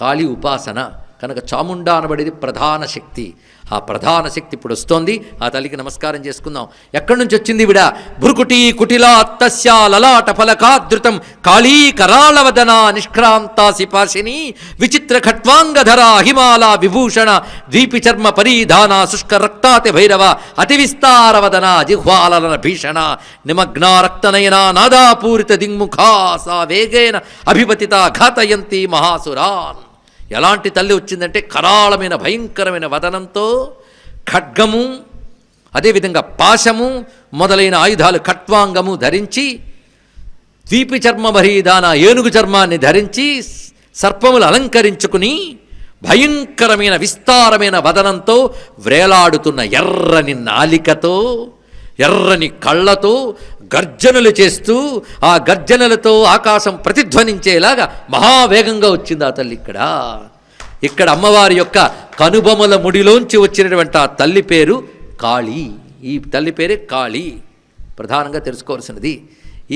కాళీ ఉపాసన కనుక చాముండా అనబడేది ప్రధాన శక్తి. ఆ ప్రధాన శక్తి ఇప్పుడు వస్తోంది. ఆ తల్లికి నమస్కారం చేసుకుందాం. ఎక్కడి నుంచి వచ్చింది విడ? భృకుటీ కుటిలా తస్యా లలాట ఫలకాదృతం కాళీ కరాళవదన నిష్క్రాంతాసి పాశిని విచిత్ర ఖట్వాంగధర హిమాల విభూషణ ద్వీపి చర్మ పరిధాన శుష్క రక్తాతి భైరవ అతి విస్తారవదన జిహ్వాలన భీషణ నిమగ్నా రక్తనయన నాదాపూరిత దిగ్ముఖా సా వేగేన అభిపతిత ఘాతయంతి మహాసురాన్. ఎలాంటి తల్లి వచ్చిందంటే కరాళమైన భయంకరమైన వదనంతో ఖడ్గము అదేవిధంగా పాశము మొదలైన ఆయుధాలు ఖట్వాంగము ధరించి ద్వీపి చర్మ భరీదాన ఏనుగు చర్మాన్ని ధరించి సర్పములు అలంకరించుకుని భయంకరమైన విస్తారమైన వదనంతో వ్రేలాడుతున్న ఎర్రని నాలికతో ఎర్రని కళ్ళతో గర్జనలు చేస్తూ ఆ గర్జనలతో ఆకాశం ప్రతిధ్వనించేలాగా మహావేగంగా వచ్చింది ఆ తల్లి. ఇక్కడ అమ్మవారి యొక్క కనుబొమల ముడిలోంచి వచ్చినటువంటి ఆ తల్లి పేరు కాళీ. ఈ తల్లి పేరే కాళీ. ప్రధానంగా తెలుసుకోవాల్సినది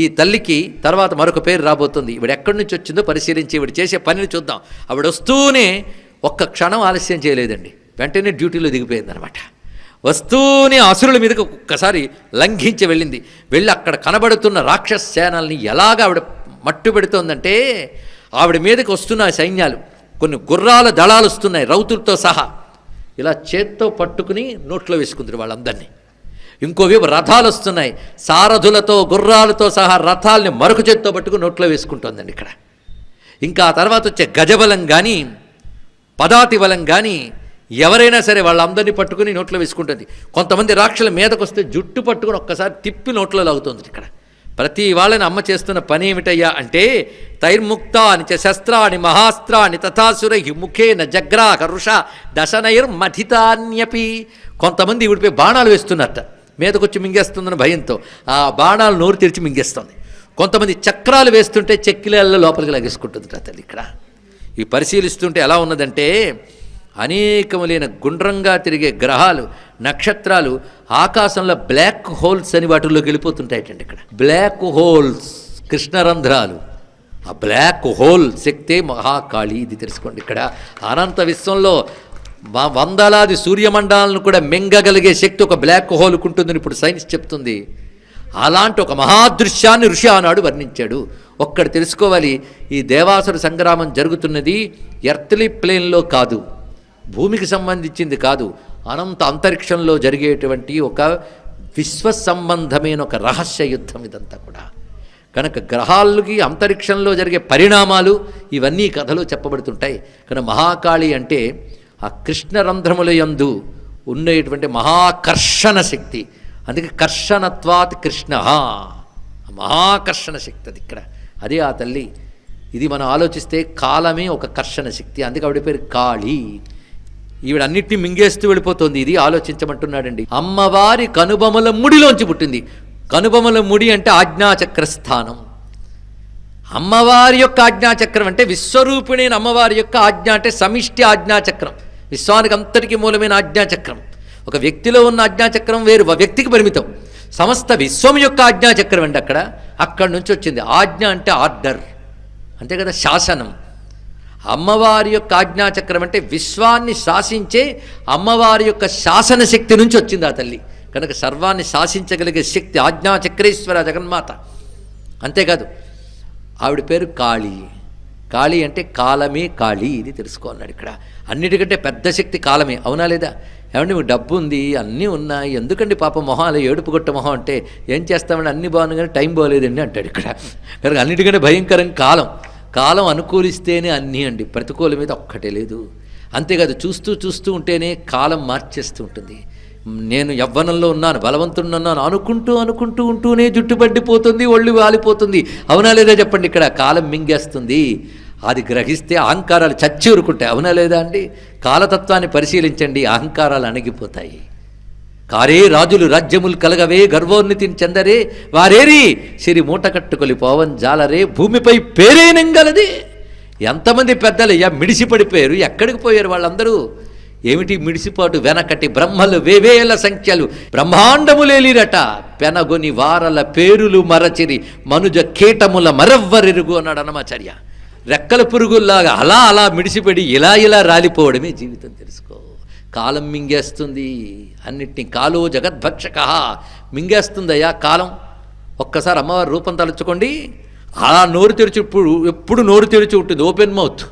ఈ తల్లికి తర్వాత మరొక పేరు రాబోతుంది. ఈవిడ ఎక్కడి నుంచి వచ్చిందో పరిశీలించి ఈవిడ చేసే పనిని చూద్దాం. ఆవిడ వస్తూనే ఒక్క క్షణం ఆలస్యం చేయలేదండి. వెంటనే డ్యూటీలో దిగిపోయిందనమాట. వస్తూనే అసురుల మీదకి ఒక్కసారి లంఘించి వెళ్ళింది. వెళ్ళి అక్కడ కనబడుతున్న రాక్షస సేనల్ని ఎలాగ ఆవిడ మట్టు పెడుతోందంటే ఆవిడ మీదకి వస్తున్న సైన్యాలు కొన్ని గుర్రాల దళాలు వస్తున్నాయి రౌతులతో సహా. ఇలా చేత్తో పట్టుకుని నోట్లో వేసుకుంటారు వాళ్ళందరినీ. ఇంకోవేపు రథాలు వస్తున్నాయి సారథులతో గుర్రాలతో సహా రథాలని మరొక చేత్తో పట్టుకుని నోట్లో వేసుకుంటోందండి ఇక్కడ. ఇంకా ఆ తర్వాత వచ్చే గజబలం కానీ పదాతి బలం కానీ ఎవరైనా సరే వాళ్ళందరినీ పట్టుకుని నోట్లో వేసుకుంటుంది. కొంతమంది రాక్షసుల మీదకు వస్తే జుట్టు పట్టుకుని ఒక్కసారి తిప్పి నోట్లో లాగుతుంది. ఇక్కడ ప్రతి వాళ్ళని అమ్మ చేస్తున్న పని ఏమిటయ్యా అంటే తైర్ముక్తాని చ శస్త్రాన్ని మహాస్త్రాన్ని తథాసురై ముఖేన జగ్రాహ రుష దశనైర్మథితాన్యపి. కొంతమంది ఇవిడిపై బాణాలు వేస్తున్నట్ట మీదకొచ్చి మింగేస్తుందని భయంతో ఆ బాణాలు నోరు తెరిచి మింగేస్తుంది. కొంతమంది చక్రాలు వేస్తుంటే చెక్కిలేళ్ళ లోపలికి లాగేసుకుంటుంది తల్లి. ఇక్కడ ఈ పరిశీలిస్తుంటే ఎలా ఉన్నదంటే అనేకములైన గుండ్రంగా తిరిగే గ్రహాలు నక్షత్రాలు ఆకాశంలో బ్లాక్ హోల్స్ అని వాటిల్లోకి వెళ్ళిపోతుంటాయటండి. ఇక్కడ బ్లాక్ హోల్స్ కృష్ణరంధ్రాలు. ఆ బ్లాక్ హోల్ శక్తే మహాకాళి. ఇది తెలుసుకోండి. ఇక్కడ అనంత విశ్వంలో వందలాది సూర్యమండలాలను కూడా మింగగలిగే శక్తి ఒక బ్లాక్ హోల్కు ఉంటుందని ఇప్పుడు సైన్స్ చెప్తుంది. అలాంటి ఒక మహాదృశ్యాన్ని ఋషి ఆనాడు వర్ణించాడు. ఒక్కడు తెలుసుకోవాలి, ఈ దేవాసుర సంగ్రామం జరుగుతున్నది ఎర్త్లీ ప్లేన్లో కాదు, భూమికి సంబంధించింది కాదు, అనంత అంతరిక్షంలో జరిగేటువంటి ఒక విశ్వ సంబంధమైన ఒక రహస్య యుద్ధం ఇదంతా కూడా. కనుక గ్రహాలకి అంతరిక్షంలో జరిగే పరిణామాలు ఇవన్నీ కథలో చెప్పబడుతుంటాయి. కనుక మహాకాళి అంటే ఆ కృష్ణరంధ్రముల యందు ఉండేటువంటి మహాకర్షణ శక్తి. అందుకే కర్షణత్వాత్ కృష్ణ, మహాకర్షణ శక్తి అది. ఇక్కడ అదే ఆ తల్లి. ఇది మనం ఆలోచిస్తే కాలమే ఒక కర్షణ శక్తి. అందుకే ఆవిడ పేరు కాళీ. ఈవిడ అన్నిటినీ మింగేస్తూ వెళ్ళిపోతుంది. ఇది ఆలోచించమంటున్నాడండి. అమ్మవారి కనుబొమల ముడిలోంచి పుట్టింది. కనుబొమల ముడి అంటే ఆజ్ఞాచక్ర స్థానం. అమ్మవారి యొక్క ఆజ్ఞాచక్రం అంటే విశ్వరూపిణైన అమ్మవారి యొక్క ఆజ్ఞ అంటే సమిష్టి ఆజ్ఞాచక్రం, విశ్వానికి అంతటికీ మూలమైన ఆజ్ఞాచక్రం. ఒక వ్యక్తిలో ఉన్న ఆజ్ఞాచక్రం వేరు, వ్యక్తికి పరిమితం. సమస్త విశ్వం యొక్క ఆజ్ఞాచక్రం అండి అక్కడి నుంచి వచ్చింది. ఆజ్ఞ అంటే ఆర్డర్, అంతే కదా, శాసనం. అమ్మవారి యొక్క ఆజ్ఞాచక్రం అంటే విశ్వాన్ని శాసించే అమ్మవారి యొక్క శాసన శక్తి నుంచి వచ్చింది ఆ తల్లి. కనుక సర్వాన్ని శాసించగలిగే శక్తి ఆజ్ఞాచక్రేశ్వర జగన్మాత. అంతేకాదు ఆవిడ పేరు కాళీ. కాళీ అంటే కాలమే కాళీ, ఇది తెలుసుకోవాలన్నాడు ఇక్కడ. అన్నిటికంటే పెద్ద శక్తి కాలమే, అవునా లేదా? ఏమంటే మీకు డబ్బు ఉంది, అన్నీ ఉన్నాయి, ఎందుకండి పాప మొహం అలా ఏడుపు కొట్ట మొహం అంటే ఏం చేస్తామంటే అన్నీ బాగుంది కానీ టైం బాగోలేదండి అంటాడు ఇక్కడ. కనుక అన్నిటికంటే భయంకరం కాలం. కాలం అనుకూలిస్తేనే అన్నీ అండి, ప్రతికూల మీద ఒక్కటే లేదు. అంతేకాదు చూస్తూ చూస్తూ ఉంటేనే కాలం మార్చేస్తూ ఉంటుంది. నేను యవ్వనంలో ఉన్నాను, బలవంతుడున్నాను అనుకుంటూ అనుకుంటూ ఉంటూనే జుట్టు పట్టిపోతుంది, ఒళ్ళు వాలిపోతుంది, అవునా లేదా చెప్పండి? ఇక్కడ కాలం మింగేస్తుంది. అది గ్రహిస్తే అహంకారాలు చచ్చి ఊరుకుంటాయి, అవునా లేదా అండి? కాలతత్వాన్ని పరిశీలించండి, అహంకారాలు అణగిపోతాయి. కారే రాజులు రాజ్యములు కలగవే, గర్వోన్నతిని చెందరే వారేరి సిరి మూట కట్టుకొలి పోవన్ జాలరే, భూమిపై పేరేనంగలది. ఎంతమంది పెద్దలయ్యా మిడిసిపడిపోయారు, ఎక్కడికి పోయారు వాళ్ళందరూ? ఏమిటి మిడిసిపాటు? వెనకటి బ్రహ్మలు వేవేల సంఖ్యలు బ్రహ్మాండములేలిరట, పెనగొని వారల పేరులు మరచిరి మనుజ కీటముల మరెవ్వరెరుగు అన్నాడు అన్నమాచార్య. రెక్కల పురుగుల్లాగా అలా అలా మిడిసిపడి ఇలా ఇలా రాలిపోవడమే జీవితం. తెలుసుకో, కాలం మింగేస్తుంది అన్నిటినీ. కాలో జగద్భక్షక, మింగేస్తుందయ్యా కాలం. ఒక్కసారి అమ్మవారి రూపం తలుచుకోండి, అలా నోరు తెరిచి ఎప్పుడు నోరు తెరిచి ఉంటుంది, ఓపెన్ మౌత్.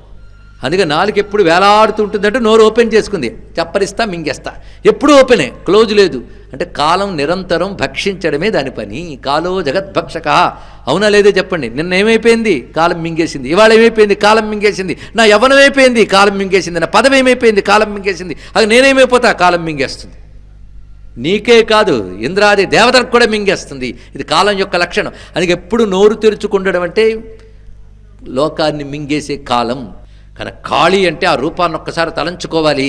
అందుకే నాలుగు ఎప్పుడు వేలాడుతూ ఉంటుందంటే నోరు ఓపెన్ చేసుకుంది, చెప్పరిస్తా మింగేస్తా, ఎప్పుడు ఓపెనే, క్లోజ్ లేదు. అంటే కాలం నిరంతరం భక్షించడమే దాని పని. కాలో జగద్భక్షక, అవునా లేదే చెప్పండి? నిన్న ఏమైపోయింది? కాలం మింగేసింది. ఇవాళ ఏమైపోయింది? కాలం మింగేసింది. నా యవ్వనం అయిపోయింది, కాలం మింగేసింది. నా పదవి ఏమైపోయింది? కాలం మింగేసింది. అది నేనేమైపోతా? కాలం మింగేస్తుంది. నీకే కాదు, ఇంద్రాది దేవతలకు కూడా మింగేస్తుంది. ఇది కాలం యొక్క లక్షణం. అందుకే ఎప్పుడు నోరు తెరుచుకుండడం అంటే లోకాన్ని మింగేసే కాలం. కానీ కాళీ అంటే ఆ రూపాన్ని ఒక్కసారి తలంచుకోవాలి.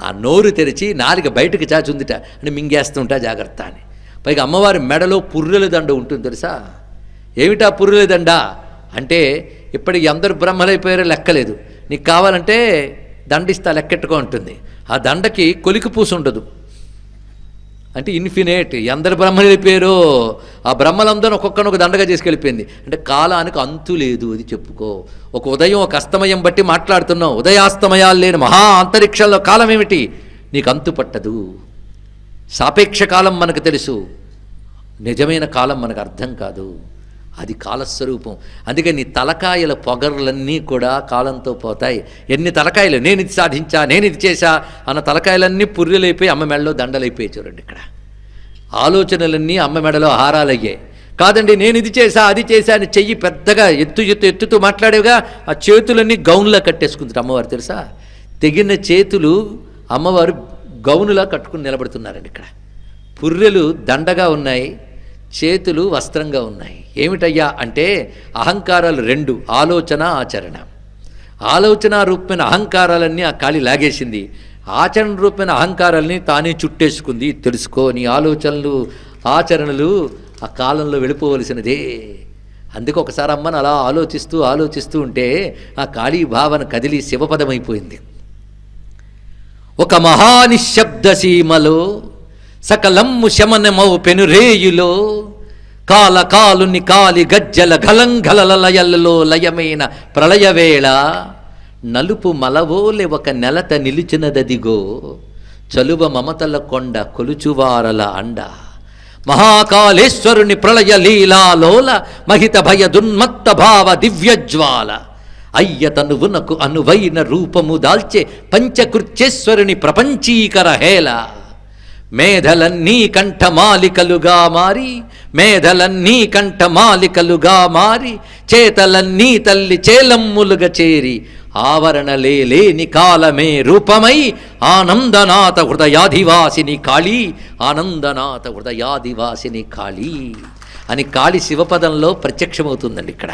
ఆ నోరు తెరిచి నాలుక బయటకు చాచుందిట అని మింగేస్తుంటా జాగ్రత్త అని. పైగా అమ్మవారి మెడలో పుర్రెల దండ ఉంటుంది తెలుసా? ఏమిటా పుర్రెల దండ అంటే, ఇప్పటికి అందరు బ్రహ్మలైపోయారో లెక్కలేదు, నీకు కావాలంటే దండిస్తా లెక్కెట్టుకో ఉంటుంది. ఆ దండకి కొలికి పూసు ఉండదు, అంటే ఇన్ఫినేట్. ఎందరు బ్రహ్మలైపోయారో ఆ బ్రహ్మలందరూ ఒక్కొక్కరిని ఒక దండగా చేసుకెళ్ళిపోయింది. అంటే కాలానికి అంతు లేదు, అది చెప్పుకో. ఒక ఉదయం ఒక అస్తమయం బట్టి మాట్లాడుతున్నావు, ఉదయాస్తమయాలు లేని మహా అంతరిక్షంలో కాలం ఏమిటి? నీకు అంతు పట్టదు. సాపేక్ష కాలం మనకు తెలుసు, నిజమైన కాలం మనకు అర్థం కాదు. అది కాలస్వరూపం. అందుకే నీ తలకాయల పొగర్లన్నీ కూడా కాలంతో పోతాయి. ఎన్ని తలకాయలు, నేను ఇది సాధించా, నేను ఇది చేశా అన్న తలకాయలన్నీ పుర్రెలైపోయి అమ్మ మెడలో దండలైపోయి. చూడండి ఇక్కడ ఆలోచనలన్నీ అమ్మ మెడలో హారాలయ్యాయి. కాదండి నేను ఇది చేశా అది చేశా అని చెయ్యి పెద్దగా ఎత్తుతూ మాట్లాడేవిగా ఆ చేతులన్నీ గౌన్లా కట్టేసుకుంటారు అమ్మవారు తెలుసా? తెగిన చేతులు అమ్మవారు గౌనులా కట్టుకుని నిలబడుతున్నారండి. ఇక్కడ పుర్రెలు దండగా ఉన్నాయి, చేతులు వస్త్రంగా ఉన్నాయి. ఏమిటయ్యా అంటే అహంకారాలు రెండు, ఆలోచన ఆచరణ. ఆలోచన రూపమైన అహంకారాలన్నీ ఆ కాళీ లాగేసింది, ఆచరణ రూపమైన అహంకారాలని తానే చుట్టేసుకుంది. తెలుసుకో, నీ ఆలోచనలు ఆచరణలు ఆ కాలంలో వెళ్ళిపోవలసినదే. అందుకే ఒకసారి అమ్మను అలా ఆలోచిస్తూ ఉంటే ఆ కాళీ భావన కదిలి శివపదమైపోయింది. ఒక మహానిశ్శబ్ద సీమలో సకలమ్ము శమనమౌ పెనురేయులో కాలుని కాలి గజ్జల గలంగలలయల్లో లయమైన ప్రళయవేళ నలుపు మలవోలె ఒక నెలత నిలిచినదదిగో చలువ మమతల కొండ కొలుచువారల అండ మహాకాళేశ్వరుని ప్రళయ లీలాలోల మహిత భయ దున్మత్త భావ దివ్యజ్వాల అయ్య తనువునకు అనువైన రూపము దాల్చే పంచకృత్యేశ్వరుని ప్రపంచీకర హేళ మేధలన్నీ కంఠమాలికలుగా మారి చేతలన్నీ తల్లి చేలమ్ములుగా చేరి ఆవరణలేని కాలమే రూపమై ఆనందనాథ హృదయాధివాసిని కాళీ అని కాళీ శివపదంలో ప్రత్యక్షమవుతుందండి ఇక్కడ.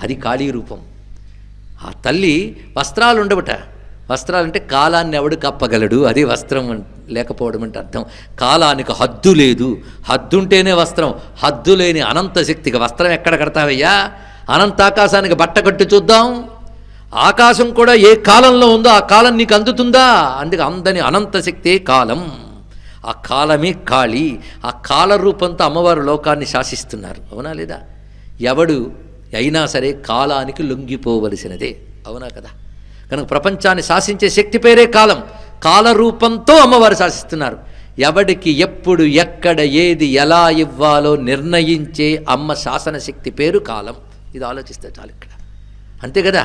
అది కాళీ రూపం. ఆ తల్లి వస్త్రాలు ఉండబట. వస్త్రాలంటే కాలాన్ని ఎవడు కప్పగలడు, అది వస్త్రం లేకపోవడం అంటే అర్థం. కాలానికి హద్దు లేదు, హద్దుంటేనే వస్త్రం. హద్దు లేని అనంత శక్తికి వస్త్రం ఎక్కడ కడతావయ్యా? అనంతాకాశానికి బట్ట కట్టి చూద్దాం. ఆకాశం కూడా ఏ కాలంలో ఉందో ఆ కాలం నీకు అందుతుందా? అందుకే అందని అనంత శక్తే కాలం. ఆ కాలమే కాళీ. ఆ కాల రూపంతో అమ్మవారు లోకాన్ని శాసిస్తున్నారు, అవునా లేదా? ఎవడు అయినా సరే కాలానికి లొంగిపోవలసినదే, అవునా కదా? కనుక ప్రపంచాన్ని శాసించే శక్తి పేరే కాలం. కాలరూపంతో అమ్మవారు శాసిస్తున్నారు. ఎవడికి ఎప్పుడు ఎక్కడ ఏది ఎలా ఇవ్వాలో నిర్ణయించే అమ్మ శాసన శక్తి పేరు కాలం. ఇది ఆలోచిస్తే చాలు. ఇక్కడ అంతే కదా.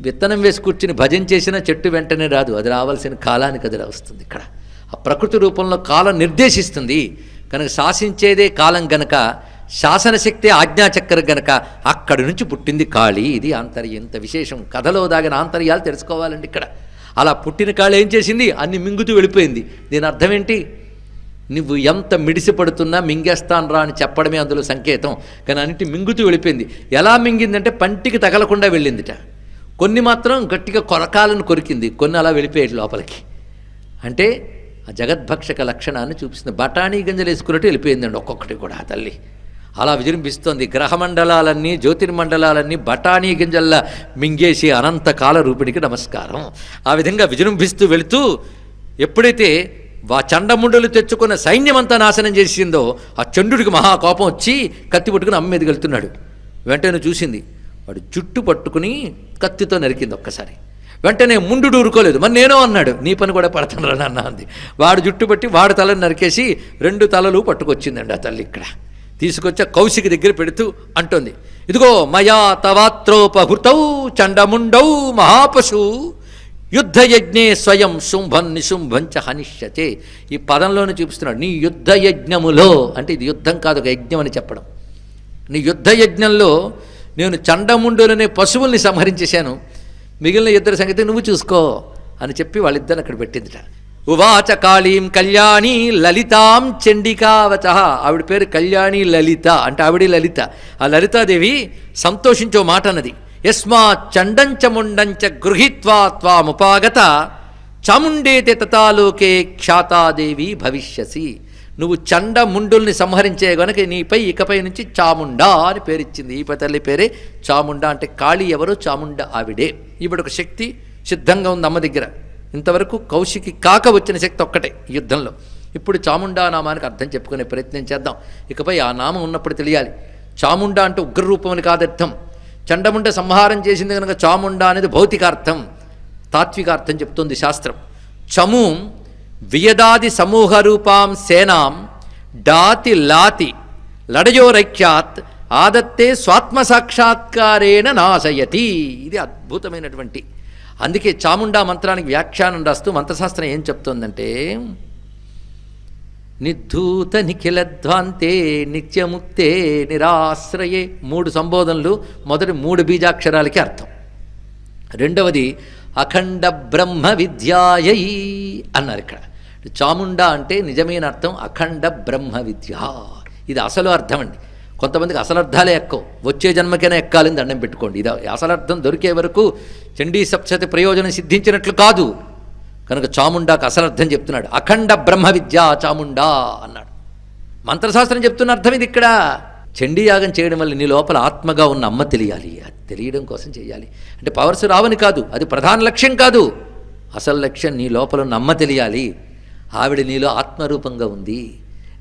విత్తనం వేసి కూర్చుని భజన చేసిన చెట్టు వెంటనే రాదు, అది రావాల్సిన కాలానికి అది వస్తుంది. ఇక్కడ ఆ ప్రకృతి రూపంలో కాలం నిర్దేశిస్తుంది కనుక, శాసించేదే కాలం గనక, శాసనశక్తి ఆజ్ఞాచక్రం గనక అక్కడి నుంచి పుట్టింది కాళీ. ఇది ఆంతర్యం. ఇంత విశేషం, కథలో దాగిన ఆంతర్యాలు తెలుసుకోవాలండి ఇక్కడ. అలా పుట్టిన కాళీ ఏం చేసింది? అన్ని మింగుతూ వెళ్ళిపోయింది. దీని అర్థం ఏంటి? నువ్వు ఎంత మిడిసిపడుతున్నా మింగేస్తాను రా అని చెప్పడమే అందులో సంకేతం. కానీ అన్నిటి మింగుతూ వెళ్ళిపోయింది. ఎలా మింగిందంటే పంటికి తగలకుండా వెళ్ళిందిట. కొన్ని మాత్రం గట్టిగా కొరకాలను కొరికింది, కొన్ని అలా వెళ్ళిపోయాయి లోపలికి. అంటే ఆ జగద్భక్షక లక్షణాన్ని చూపిస్తుంది. బఠానీ గింజలు వేసుకున్నట్టు వెళ్ళిపోయిందండి ఒక్కొక్కటి కూడా ఆ తల్లి. అలా విజృంభిస్తోంది. గ్రహమండలాలన్నీ, జ్యోతిర్మండలాలన్నీ బఠానీ గింజల్లా మింగేసి అనంతకాల రూపిణికి నమస్కారం. ఆ విధంగా విజృంభిస్తూ వెళుతూ ఎప్పుడైతే చండముండలు తెచ్చుకున్న సైన్యమంతా నాశనం చేసిందో ఆ చండుడికి మహాకోపం వచ్చి కత్తి పట్టుకుని అమ్మ మీదకి వెళ్తున్నాడు. వెంటనే చూసింది, వాడు జుట్టు పట్టుకుని కత్తితో నరికింది ఒక్కసారి. వెంటనే ముండు ఊరుకోలేదు, మరి నేనో అన్నాడు, నీ పని కూడా పడతాను రా నాన్న అంది. వాడు జుట్టు పట్టి వాడు తలను నరికేసి 2 తలలు పట్టుకొచ్చిందండి ఆ తల్లి. ఇక్కడ తీసుకొచ్చా కౌశికి దగ్గర పెడుతూ అంటోంది, ఇదిగో మయా తవాత్రోపహృతౌ చండముండౌ మహాపశు యుద్ధయజ్ఞే స్వయం శుంభం నిశుంభంచ హనిష్యతే. ఈ పదంలోనే చూపిస్తున్నాడు, నీ యుద్ధయజ్ఞములో, అంటే ఇది యుద్ధం కాదు ఒక యజ్ఞం అని చెప్పడం. నీ యుద్ధయజ్ఞంలో నేను చండముండులనే పశువుల్ని సంహరించేశాను, మిగిలిన 2 సంగతి నువ్వు చూసుకో అని చెప్పి వాళ్ళిద్దరిని అక్కడ పెట్టిందిట. ఉవాచ కాళీం కళ్యాణి లలితాం చండికావచ. ఆవిడ పేరు కళ్యాణి లలిత, అంటే ఆవిడ లలిత. ఆ లలితాదేవి సంతోషించో మాట అన్నది, యస్మాత్ చండంచ ముండంచ గృహీత్వా త్వాముపాగత చాముండేతే తథాలోకే ఖ్యాతాదేవి భవిష్యసి. నువ్వు చండముండుల్ని సంహరించే గనుక నీపై ఇకపై నుంచి చాముండా అని పేరిచ్చింది. ఈ తల్లి పేరే చాముండా. అంటే కాళీ ఎవరు? చాముండ ఆవిడే. ఈవిడొక శక్తి సిద్ధంగా ఉంది అమ్మ దగ్గర. ఇంతవరకు కౌశికి కాక వచ్చిన శక్తి ఒక్కటే యుద్ధంలో. ఇప్పుడు చాముండా నామానికి అర్థం చెప్పుకునే ప్రయత్నం చేద్దాం. ఇకపై ఆ నామం ఉన్నప్పుడు తెలియాలి. చాముండా అంటే ఉగ్రరూపం అని కాదర్థం. చండముండ సంహారం చేసింది కనుక చాముండా అనేది భౌతికార్థం, తాత్వికార్థం చెప్తుంది శాస్త్రం. చము వియదాది సమూహ రూపాం సేనాం డాతి లాతి లడయోరైక్యాత్ ఆదత్తే స్వాత్మసాక్షాత్కారేణ నాశయతి. ఇది అద్భుతమైనటువంటి. అందుకే చాముండా మంత్రానికి వ్యాఖ్యానం రాస్తూ మంత్రశాస్త్రం ఏం చెప్తోందంటే, నిర్ధూత నిఖిలధ్వాంతే నిత్యముక్తే నిరాశ్రయే. 3 సంబోధనలు. మొదటి 3 బీజాక్షరాలకి అర్థం. రెండవది అఖండ బ్రహ్మ విద్యాయై అన్నారు ఇక్కడ. చాముండా అంటే నిజమైన అర్థం అఖండ బ్రహ్మ విద్య. ఇది అసలు అర్థం అండి. కొంతమందికి అసలు అర్థాలే ఎక్కవు, వచ్చే జన్మకైనా ఎక్కాలని దండం పెట్టుకోండి. ఇది అసలు అర్థం దొరికే వరకు చండీ సప్తశతి ప్రయోజనం సిద్ధించినట్లు కాదు. కనుక చాముండాకు అసలు అర్థం చెప్తున్నాడు. అఖండ బ్రహ్మ విద్య చాముండా అన్నాడు. మంత్రశాస్త్రం చెప్తున్న అర్థం ఇది. ఇక్కడ చండీయాగం చేయడం వల్ల నీ లోపల ఆత్మగా ఉన్న అమ్మ తెలియాలి. అది తెలియడం కోసం చేయాలి. అంటే పవర్స్ రావని కాదు, అది ప్రధాన లక్ష్యం కాదు. అసలు లక్ష్యం నీ లోపల ఉన్న అమ్మ తెలియాలి. ఆవిడ నీలో ఆత్మరూపంగా ఉంది.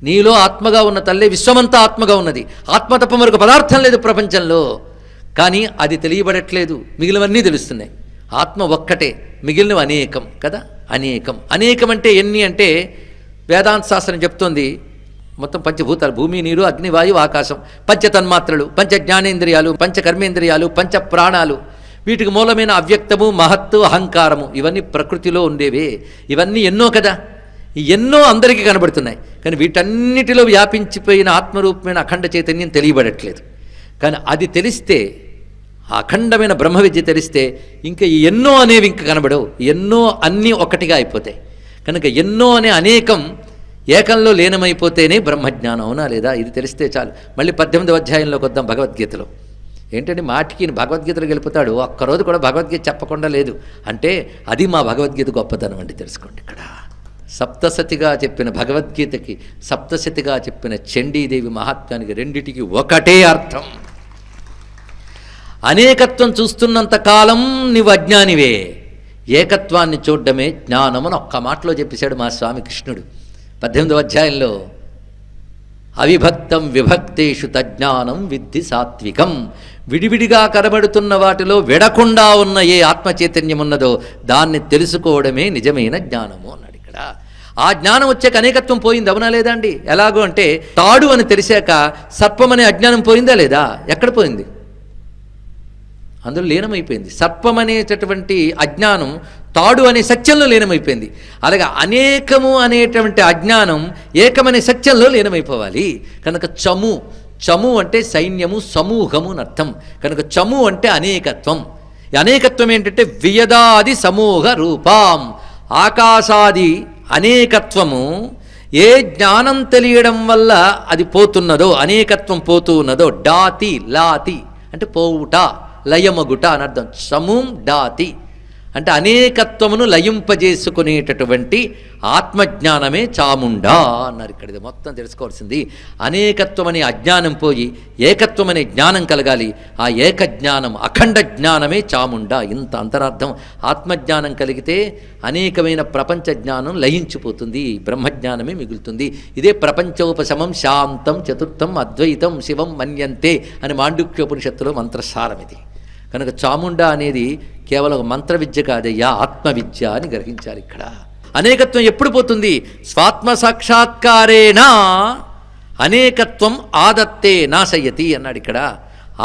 నీలో ఆత్మగా ఉన్న తల్లే విశ్వమంతా ఆత్మగా ఉన్నది. ఆత్మ తప్ప మరొక పదార్థం లేదు ప్రపంచంలో. కానీ అది తెలియబడట్లేదు, మిగిలినవన్నీ తెలుస్తున్నాయి. ఆత్మ ఒక్కటే, మిగిలినవి అనేకం కదా. అనేకం. అనేకం అంటే ఎన్ని అంటే వేదాంత శాస్త్రం చెప్తోంది, మొత్తం పంచభూతాలు, భూమి, నీరు, అగ్ని, వాయువు, ఆకాశం, పంచతన్మాత్రలు, పంచ జ్ఞానేంద్రియాలు, పంచ కర్మేంద్రియాలు, పంచ ప్రాణాలు, వీటికి మూలమైన అవ్యక్తము, మహత్తు, అహంకారము, ఇవన్నీ ప్రకృతిలో ఉండేవే. ఇవన్నీ ఎన్నో కదా. ఈ ఎన్నో అందరికీ కనబడుతున్నాయి. కానీ వీటన్నిటిలో వ్యాపించిపోయిన ఆత్మరూపమైన అఖండ చైతన్యం తెలియబడట్లేదు. కానీ అది తెలిస్తే, ఆ అఖండమైన బ్రహ్మ విద్య తెలిస్తే ఇంకా ఈ ఎన్నో అనేవి ఇంకా కనబడవు. ఎన్నో అన్నీ ఒకటిగా అయిపోతాయి. కనుక ఎన్నో అనే అనేకం ఏకంలో లీనమైపోతేనే బ్రహ్మజ్ఞానం. అవునా లేదా? ఇది తెలిస్తే చాలు. మళ్ళీ 18వ అధ్యాయంలోకి వద్దాం. భగవద్గీతలో ఏంటంటే మాటికి భగవద్గీతలోకి వెళ్ళిపోతాడు, ఒక్కరోజు కూడా భగవద్గీత చెప్పకుండా లేదు అంటే అది మా భగవద్గీత గొప్పతనం అండి. తెలుసుకోండి. ఇక్కడ సప్తసతిగా చెప్పిన భగవద్గీతకి, సప్తశతిగా చెప్పిన చండీదేవి మహాత్మ్యానికి రెండిటికి ఒకటే అర్థం. అనేకత్వం చూస్తున్నంత కాలం నీవు అజ్ఞానివే, ఏకత్వాన్ని చూడడమే జ్ఞానం అని ఒక్క మాటలో చెప్పేశాడు మా స్వామి కృష్ణుడు 18వ అధ్యాయంలో. అవిభక్తం విభక్తేషు తజ్ఞానం విద్ధి సాత్వికం. విడివిడిగా కనబడుతున్న వాటిలో విడకుండా ఉన్న ఏ ఆత్మచైతన్యం ఉన్నదో దాన్ని తెలుసుకోవడమే నిజమైన జ్ఞానము అన్నాడు ఇక్కడ. ఆ జ్ఞానం వచ్చాక అనేకత్వం పోయింది. అవునా లేదా అండి? ఎలాగో అంటే తాడు అని తెలిసాక సర్పం అనే అజ్ఞానం పోయిందా లేదా? ఎక్కడ పోయింది? అందులో లీనమైపోయింది. సర్పం అనేటటువంటి అజ్ఞానం తాడు అనే సత్యంలో లీనమైపోయింది. అలాగే అనేకము అనేటువంటి అజ్ఞానం ఏకమనే సత్యంలో లీనమైపోవాలి. కనుక చము అంటే సైన్యము, సమూహము అని అర్థం. కనుక చము అంటే అనేకత్వం. ఈ అనేకత్వం ఏంటంటే వియదాది సమూహ రూపం. ఆకాశాది అనేకత్వము ఏ జ్ఞానం తెలియడం వల్ల అది పోతున్నదో, అనేకత్వం పోతూ ఉన్నదో, డాతి లాతి అంటే పోవుట, లయమగుట అని అర్థం. సమూం డాతి అంటే అనేకత్వమును లయింపజేసుకునేటటువంటి ఆత్మజ్ఞానమే చాముండా అన్నారు. ఇక్కడ ఇది మొత్తం తెలుసుకోవాల్సింది. అనేకత్వం అనే అజ్ఞానం పోయి ఏకత్వం అనే జ్ఞానం కలగాలి. ఆ ఏకజ్ఞానం, అఖండ జ్ఞానమే చాముండా. ఇంత అంతరార్థం. ఆత్మజ్ఞానం కలిగితే అనేకమైన ప్రపంచ జ్ఞానం లయించిపోతుంది, బ్రహ్మజ్ఞానమే మిగులుతుంది. ఇదే ప్రపంచోపశమం శాంతం చతుర్థం అద్వైతం శివం మన్యంతే అని మాండుక్యోపనిషత్తులో మంత్రసారం ఇది. కనుక చాముండా అనేది కేవలం మంత్ర విద్య కాదయ్యా, ఆత్మవిద్య అని గ్రహించాలి. ఇక్కడ అనేకత్వం ఎప్పుడు పోతుంది? స్వాత్మ సాక్షాత్కారేనా అనేకత్వం ఆదత్తే నాశయతి అన్నాడు. ఇక్కడ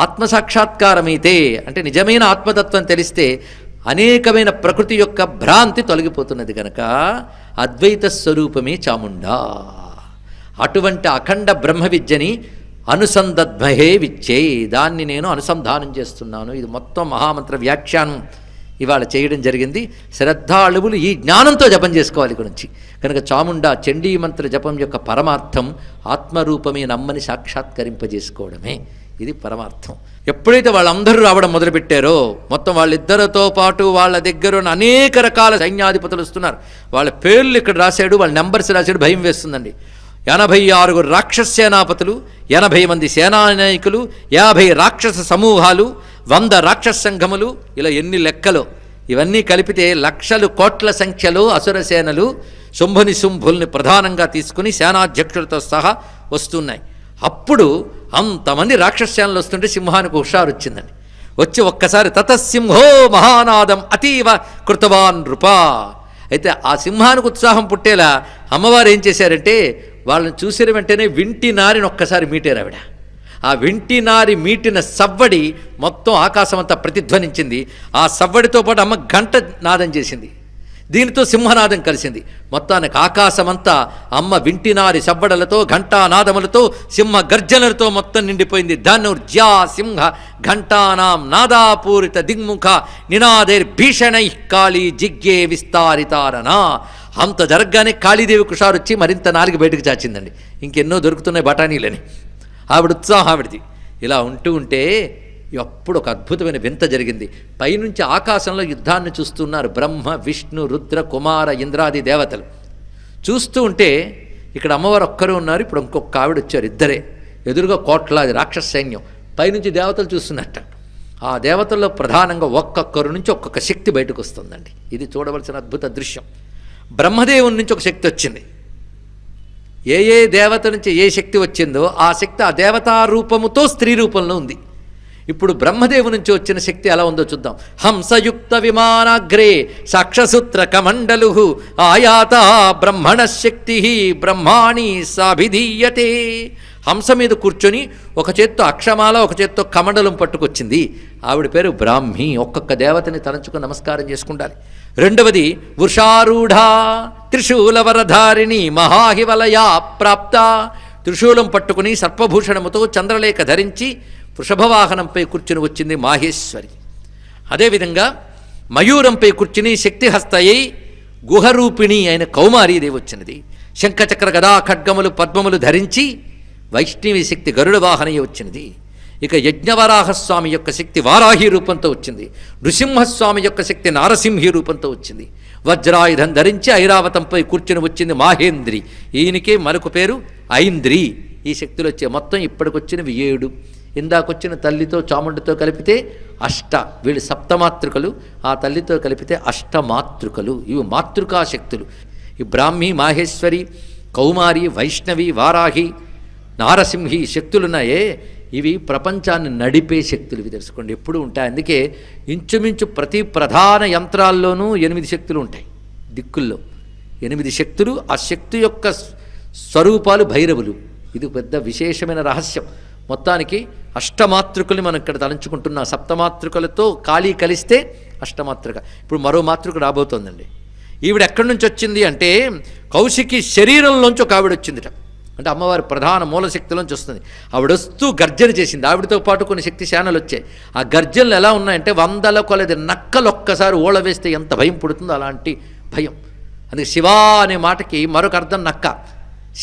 ఆత్మసాక్షాత్కారమైతే అంటే నిజమైన ఆత్మతత్వం తెలిస్తే అనేకమైన ప్రకృతి యొక్క భ్రాంతి తొలగిపోతున్నది. కనుక అద్వైత స్వరూపమే చాముండా. అటువంటి అఖండ బ్రహ్మ విద్యని అనుసంధద్మహే విచ్చే, దాన్ని నేను అనుసంధానం చేస్తున్నాను. ఇది మొత్తం మహామంత్ర వ్యాఖ్యానం ఇవాళ చేయడం జరిగింది. శ్రద్ధాళువులు ఈ జ్ఞానంతో జపం చేసుకోవాలి గురించి. కనుక చాముండా చండీ మంత్ర జపం యొక్క పరమార్థం ఆత్మరూపమే నమ్మని సాక్షాత్కరింపజేసుకోవడమే. ఇది పరమార్థం. ఎప్పుడైతే వాళ్ళందరూ రావడం మొదలుపెట్టారో మొత్తం వాళ్ళిద్దరితో పాటు వాళ్ళ దగ్గర అనేక రకాల సైన్యాధిపతులు వస్తున్నారు. వాళ్ళ పేర్లు ఇక్కడ రాశాడు, వాళ్ళ నెంబర్స్ రాశాడు. భయం వేస్తుందండి. 86 రాక్షస సేనాపతులు, 80 మంది సేనానాయకులు, 50 రాక్షస సమూహాలు, 100 రాక్షస సంఘములు, ఇలా ఎన్ని లెక్కలో. ఇవన్నీ కలిపితే లక్షలు కోట్ల సంఖ్యలో అసుర సేనలు శుంభుని శుంభుల్ని ప్రధానంగా తీసుకుని సేనాధ్యక్షులతో సహా వస్తున్నాయి. అప్పుడు అంతమంది రాక్షస సేనలు వస్తుంటే సింహానికి హుషారు వచ్చిందండి. వచ్చి ఒక్కసారి తతసింహో మహానాదం అతీవ కృతవాన్ నృపా. అయితే ఆ సింహానికి ఉత్సాహం పుట్టేలా అమ్మవారు ఏం చేశారంటే వాళ్ళని చూసిన వెంటనే వింటి నారిని ఒక్కసారి మీటారు ఆవిడ. ఆ వింటి నారి మీటిన సవ్వడి మొత్తం ఆకాశం అంతా ప్రతిధ్వనించింది. ఆ సవ్వడితో పాటు అమ్మ గంట నాదం చేసింది. దీనితో సింహనాదం కలిసింది. మొత్తానికి ఆకాశమంతా అమ్మ వింటినారి సవ్వడలతో, ఘంటానాదములతో, సింహ గర్జనలతో మొత్తం నిండిపోయింది. ధనుర్జ్యా సింహ ఘంటానాం నాదాపూరిత దిగ్ముఖ నినాదైర్భీషణై కాళీ జిగ్గే విస్తారితారనా. అంత జరగగానే కాళీదేవి కుషారొచ్చి మరింత నాలుగు బయటకు చాచిందండి. ఇంకెన్నో దొరుకుతున్నాయి బఠానీలని. ఆవిడ ఉత్సాహం ఆవిడది. ఇలా ఉంటూ ఉంటే అప్పుడు ఒక అద్భుతమైన వింత జరిగింది. పైనుంచి ఆకాశంలో యుద్ధాన్ని చూస్తున్నారు బ్రహ్మ, విష్ణు, రుద్ర, కుమార, ఇంద్రాది దేవతలు. చూస్తూ ఉంటే ఇక్కడ అమ్మవారు ఒక్కరు ఉన్నారు. ఇప్పుడు ఇంకొక ఆవిడ వచ్చారు, ఇద్దరే. ఎదురుగా కోట్లాది రాక్షస సైన్యం. పైనుంచి దేవతలు చూస్తున్నట్ట. ఆ దేవతల్లో ప్రధానంగా ఒక్కొక్కరు నుంచి ఒక్కొక్క శక్తి బయటకు వస్తుందండి. ఇది చూడవలసిన అద్భుత దృశ్యం. బ్రహ్మదేవుని నుంచి ఒక శక్తి వచ్చింది. ఏ ఏ దేవత నుంచి ఏ శక్తి వచ్చిందో ఆ శక్తి ఆ దేవతా రూపముతో స్త్రీ రూపంలో ఉంది. ఇప్పుడు బ్రహ్మదేవు నుంచి వచ్చిన శక్తి ఎలా ఉందో చూద్దాం. హంసయుక్త విమానాగ్రే సాక్షసూత్ర కమండలు ఆయాత బ్రహ్మణ శక్తి బ్రహ్మాణి సాభిధీయతే. హంస మీద కూర్చొని ఒక చేత్తో అక్షమాల, ఒక చేత్తో కమండలం పట్టుకొచ్చింది. ఆవిడ పేరు బ్రాహ్మి. ఒక్కొక్క దేవతని తలంచుకుని నమస్కారం చేసుకుంటారు. రెండవది వృషారూఢ త్రిశూలవరధారిణి మహాహివలయా ప్రాప్త. త్రిశూలం పట్టుకుని సర్పభూషణముతో చంద్రలేఖ ధరించి వృషభవాహనంపై కూర్చుని వచ్చింది మాహేశ్వరి. అదేవిధంగా మయూరంపై కూర్చుని శక్తిహస్తయై గుహరూపిణి అయిన కౌమారీదేవి వచ్చినది. శంఖచక్ర గదా ఖడ్గములు పద్మములు ధరించి వైష్ణవి శక్తి గరుడ వాహనయ్య వచ్చినది. ఇక యజ్ఞవరాహస్వామి యొక్క శక్తి వారాహి రూపంతో వచ్చింది. నృసింహస్వామి యొక్క శక్తి నారసింహి రూపంతో వచ్చింది. వజ్రాయుధం ధరించి ఐరావతంపై కూర్చుని వచ్చింది మాహేంద్రి. ఈయనకే మరొక పేరు ఐంద్రి. ఈ శక్తులు వచ్చే మొత్తం ఇప్పటికొచ్చినవి 7. ఇందాకొచ్చిన తల్లితో చాముండితో కలిపితే 8. వీళ్ళు సప్తమాతృకలు. ఆ తల్లితో కలిపితే అష్టమాతృకలు. ఇవి మాతృకా శక్తులు. ఈ బ్రాహ్మి, మాహేశ్వరి, కౌమారి, వైష్ణవి, వారాహి, నారసింహి శక్తులున్నాయే ఇవి ప్రపంచాన్ని నడిపే శక్తులు. ఇవి తెలుసుకోండి, ఎప్పుడు ఉంటాయి. అందుకే ఇంచుమించు ప్రతి ప్రధాన యంత్రాల్లోనూ 8 శక్తులు ఉంటాయి. దిక్కుల్లో 8 శక్తులు. ఆ శక్తి యొక్క స్వరూపాలు భైరవులు. ఇది పెద్ద విశేషమైన రహస్యం. మొత్తానికి అష్టమాతృకల్ని మనం ఇక్కడ తలంచుకుంటున్నాం. సప్తమాతృకలతో కాళీ కలిస్తే అష్టమాతృక. ఇప్పుడు మరో మాతృక రాబోతోందండి. ఈవిడ ఎక్కడి నుంచి వచ్చింది అంటే కౌశికి శరీరంలోంచి ఒక ఆవిడ వచ్చిందిట. అంటే అమ్మవారి ప్రధాన మూలశక్తిలోంచి వస్తుంది. ఆవిడ వస్తూ గర్జన చేసింది. ఆవిడతో పాటు కొన్ని శక్తి శానలు వచ్చాయి. ఆ గర్జనలు ఎలా ఉన్నాయంటే 100 కొలది నక్కలు ఒక్కసారి ఓళ వేస్తే ఎంత భయం పుడుతుందో అలాంటి భయం. అందుకే శివా అనే మాటకి మరొక అర్థం నక్క.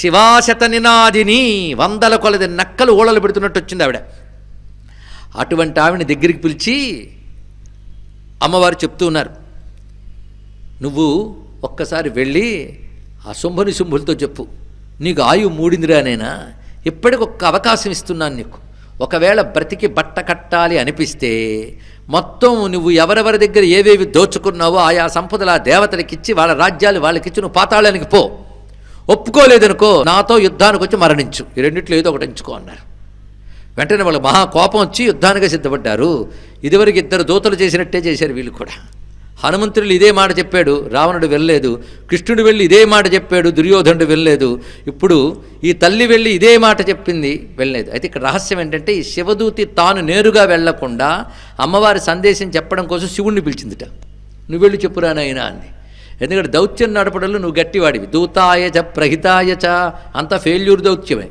శివాశత నినాదిని, 100 కొలది నక్కలు ఓళలు పెడుతున్నట్టు వచ్చింది ఆవిడ. అటువంటి ఆవిడని దగ్గరికి పిలిచి అమ్మవారు చెప్తూ ఉన్నారు, నువ్వు ఒక్కసారి వెళ్ళి ఆ శుంభని శుంభులతో చెప్పు, నీకు ఆయువు మూడిందిరానైనా, ఇప్పటికొక్క అవకాశం ఇస్తున్నాను నీకు. ఒకవేళ బ్రతికి బట్ట కట్టాలి అనిపిస్తే మొత్తం నువ్వు ఎవరెవరి దగ్గర ఏవేవి దోచుకున్నావో ఆయా సంపదలు ఆ దేవతలకిచ్చి వాళ్ళ రాజ్యాలు వాళ్ళకిచ్చి నువ్వు పాతాళానికి పో. ఒప్పుకోలేదనుకో నాతో యుద్ధానికి వచ్చి మరణించు. ఈ రెండిట్లో ఏదో ఒకటి ఎంచుకో అన్నారు. వెంటనే వాళ్ళు మహా కోపం వచ్చి యుద్ధానికి సిద్ధపడ్డారు. ఇదివరకు 2 దూతలు చేసినట్టే చేశారు వీళ్ళు కూడా. హనుమంతుడు ఇదే మాట చెప్పాడు, రావణుడు వెళ్ళలేదు. కృష్ణుడు వెళ్ళి ఇదే మాట చెప్పాడు, దుర్యోధనుడు వెళ్ళలేదు. ఇప్పుడు ఈ తల్లి వెళ్ళి ఇదే మాట చెప్పింది, వెళ్ళలేదు. అయితే ఇక్కడ రహస్యం ఏంటంటే ఈ శివదూతి తాను నేరుగా వెళ్లకుండా అమ్మవారి సందేశం చెప్పడం కోసం శివుణ్ణి పిలిచిందిట. నువ్వు వెళ్ళి చెప్పురానైనా అంది. ఎందుకంటే దౌత్యం నడపడంలో నువ్వు గట్టివాడివి. దూతాయచ ప్రహితాయచ అంతా ఫెయిల్యూర్ దౌత్యమే.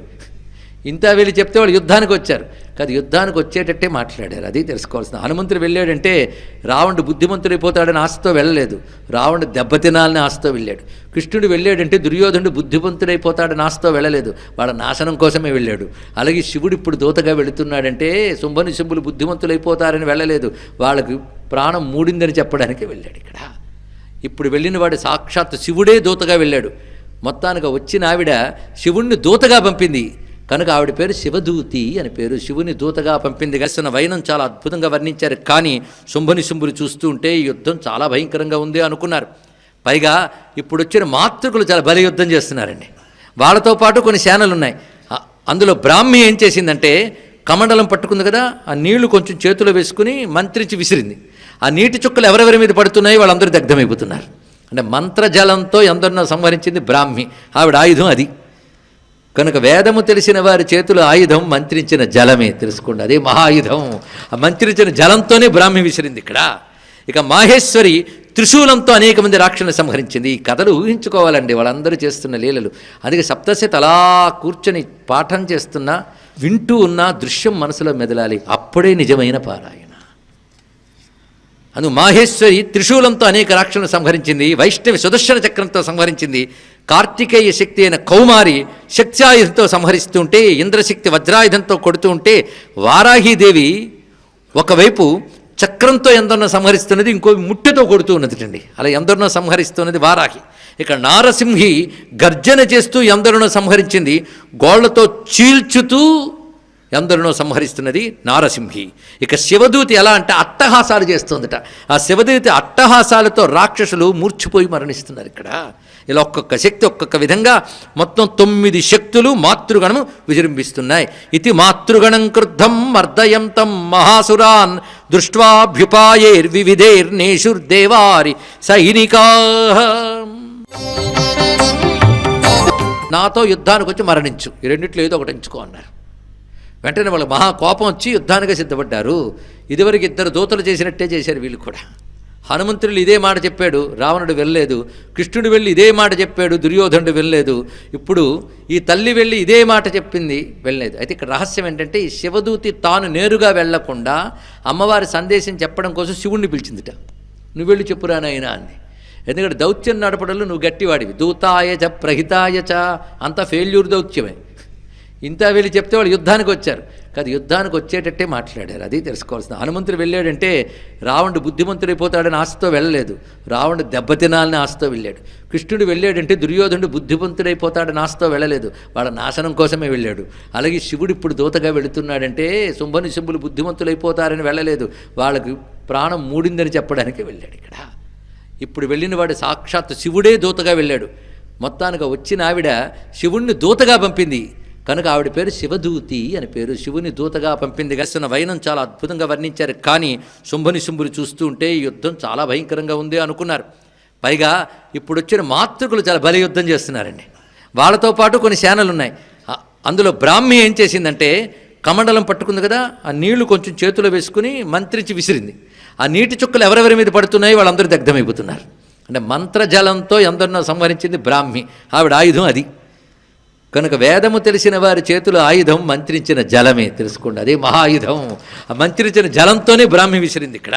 ఇంత వెళ్ళి చెప్తే వాళ్ళు యుద్ధానికి వచ్చారు. కాదు, యుద్ధానికి వచ్చేటట్టే మాట్లాడారు. అది తెలుసుకోవాల్సిన. హనుమంతుడు వెళ్ళాడంటే రావణుడు బుద్ధిమంతుడైపోతాడని ఆశతో వెళ్ళలేదు, రావణుడు దెబ్బతినాలని ఆశతో వెళ్ళాడు. కృష్ణుడు వెళ్ళాడంటే దుర్యోధనుడు బుద్ధిమంతుడైపోతాడని ఆశతో వెళ్ళలేదు, వాళ్ళ నాశనం కోసమే వెళ్ళాడు. అలాగే శివుడు ఇప్పుడు దూతగా వెళుతున్నాడంటే శుంభని శుంభులు బుద్ధిమంతులైపోతారని వెళ్ళలేదు, వాళ్ళకి ప్రాణం మూడిందని చెప్పడానికి వెళ్ళాడు. ఇక్కడ ఇప్పుడు వెళ్ళిన వాడు సాక్షాత్ శివుడే దూతగా వెళ్ళాడు. మొత్తానికి వచ్చిన ఆవిడ శివుణ్ణి దూతగా పంపింది కనుక ఆవిడ పేరు శివదూతి అని పేరు. శివుని దూతగా పంపింది. కలిసిన వైనం చాలా అద్భుతంగా వర్ణించారు. కానీ శుంభని శుంభులు చూస్తూ ఉంటే ఈ యుద్ధం చాలా భయంకరంగా ఉంది అనుకున్నారు. పైగా ఇప్పుడు వచ్చిన మాతృకులు చాలా బలి యుద్ధం చేస్తున్నారండి. వాళ్ళతో పాటు కొన్ని సేనలు ఉన్నాయి. అందులో బ్రాహ్మి ఏం చేసిందంటే కమండలం పట్టుకుంది కదా, ఆ నీళ్లు కొంచెం చేతిలో వేసుకుని మంత్రించి విసిరింది. ఆ నీటి చుక్కలు ఎవరెవరి మీద పడుతున్నాయి వాళ్ళందరూ దగ్ధమైపోతున్నారు. అంటే మంత్రజలంతో ఎందరినో సంహరించింది బ్రాహ్మి. ఆవిడ ఆయుధం అది. కనుక వేదము తెలిసిన వారి చేతుల ఆయుధం మంత్రించిన జలమే. తెలుసుకోండి, అదే మహాయుధం. ఆ మంత్రించిన జలంతోనే బ్రాహ్మి విసిరింది ఇక్కడ. ఇక మాహేశ్వరి త్రిశూలంతో అనేక మంది రాక్షసులను సంహరించింది. ఈ కథలు ఊహించుకోవాలండి, వాళ్ళందరూ చేస్తున్న లీలలు. అందుకే సప్తశతి అలా కూర్చొని పాఠం చేస్తున్నా, వింటూ ఉన్న దృశ్యం మనసులో మెదలాలి. అప్పుడే నిజమైన పారాయణ. అను మాహేశ్వరి త్రిశూలంతో అనేక రాక్షసులను సంహరించింది. వైష్ణవి సుదర్శన చక్రంతో సంహరించింది. కార్తికేయ శక్తి అయిన కౌమారి శక్త్యాయుధంతో సంహరిస్తూ ఉంటే, ఇంద్రశక్తి వజ్రాయుధంతో కొడుతూ ఉంటే, వారాహీదేవి ఒకవైపు చక్రంతో ఎందరినో సంహరిస్తున్నది, ఇంకో ముట్టెతో కొడుతూ ఉన్నదిటండి. అలా ఎందరినో సంహరిస్తున్నది వారాహి. ఇక నారసింహి గర్జన చేస్తూ ఎందరినో సంహరించింది. గోళ్లతో చీల్చుతూ ఎందరినో సంహరిస్తున్నది నారసింహి. ఇక శివదూతి ఎలా అంటే అట్టహాసాలు చేస్తుందట. ఆ శివదూతి అట్టహాసాలతో రాక్షసులు మూర్ఛిపోయి మరణిస్తున్నారు. ఇక్కడ ఇలా ఒక్కొక్క శక్తి ఒక్కొక్క విధంగా మొత్తం 9 శక్తులు మాతృగణము విజృంభిస్తున్నాయి. ఇది మాతృగణం క్రుద్ధం మర్దయంతం మహాసురాన్ దృష్ట్వాభ్యుపాయైర్వివిధైర్నేషుర్దేవారి సైనికా. నాతో యుద్ధానికి వచ్చి మరణించు. ఈ రెండిట్లో ఏదో ఒకటి ఎంచుకో అన్నారు. వెంటనే వాళ్ళు మహా కోపం వచ్చి యుద్ధానికి సిద్ధపడ్డారు. ఇదివరకు 2 దూతలు చేసినట్టే చేశారు వీళ్ళు కూడా. హనుమంతుడు ఇదే మాట చెప్పాడు, రావణుడు వెళ్ళలేదు. కృష్ణుడు వెళ్ళి ఇదే మాట చెప్పాడు, దుర్యోధనుడు వెళ్ళలేదు. ఇప్పుడు ఈ తల్లి వెళ్ళి ఇదే మాట చెప్పింది, వెళ్ళలేదు. అయితే ఇక్కడ రహస్యం ఏంటంటే ఈ శివదూతి తాను నేరుగా వెళ్లకుండా అమ్మవారి సందేశం చెప్పడం కోసం శివుణ్ణి పిలిచిందిట. నువ్వు వెళ్ళి చెప్పురానైనా అంది. ఎందుకంటే దౌత్యం నడపడంలో నువ్వు గట్టివాడివి. దూతాయచ ప్రహితాయచ అంతా ఫెయిల్యూర్ దౌత్యమే. ఇంత వెళ్ళి చెప్తే వాళ్ళు యుద్ధానికి వచ్చారు. కాదు, యుద్ధానికి వచ్చేటట్టే మాట్లాడారు. అది తెలుసుకోవాల్సిన. హనుమంతుడు వెళ్ళాడంటే రావణుడు బుద్ధిమంతుడైపోతాడని ఆశతో వెళ్ళలేదు, రావణుడు దెబ్బతినాలని ఆశతో వెళ్ళాడు. కృష్ణుడు వెళ్ళాడంటే దుర్యోధనుడు బుద్ధిమంతుడైపోతాడని ఆశతో వెళ్ళలేదు, వాళ్ళ నాశనం కోసమే వెళ్ళాడు. అలాగే శివుడు ఇప్పుడు దూతగా వెళుతున్నాడంటే శుంభని శుంభులు బుద్ధిమంతులైపోతారని వెళ్ళలేదు, వాళ్ళకి ప్రాణం మూడిందని చెప్పడానికి వెళ్ళాడు. ఇక్కడ ఇప్పుడు వెళ్ళిన వాడు సాక్షాత్ శివుడే దూతగా వెళ్ళాడు. మొత్తానికి వచ్చిన ఆవిడ శివుణ్ణి దూతగా పంపింది కనుక ఆవిడ పేరు శివదూతి అని పేరు. శివుని దూతగా పంపింది. కలిసిన వైనం చాలా అద్భుతంగా వర్ణించారు. కానీ శుంభని శుంభులు చూస్తూ ఉంటే ఈ యుద్ధం చాలా భయంకరంగా ఉంది అనుకున్నారు. పైగా ఇప్పుడు వచ్చిన మాతృకులు చాలా బలి యుద్ధం చేస్తున్నారండి. వాళ్ళతో పాటు కొన్ని సేనలు ఉన్నాయి. అందులో బ్రాహ్మి ఏం చేసిందంటే కమండలం పట్టుకుంది కదా, ఆ నీళ్లు కొంచెం చేతిలో వేసుకుని మంత్రించి విసిరింది. ఆ నీటి చుక్కలు ఎవరెవరి మీద పడుతున్నాయి వాళ్ళందరూ దగ్ధమైపోతున్నారు. అంటే మంత్రజలంతో ఎందరినో సంహరించింది బ్రాహ్మి, ఆవిడ ఆయుధం అది. కనుక వేదము తెలిసిన వారి చేతుల ఆయుధం మంత్రించిన జలమే, తెలుసుకోండి, అదే మహాయుధం. ఆ మంత్రించిన జలంతోనే బ్రాహ్మి విసిరింది ఇక్కడ.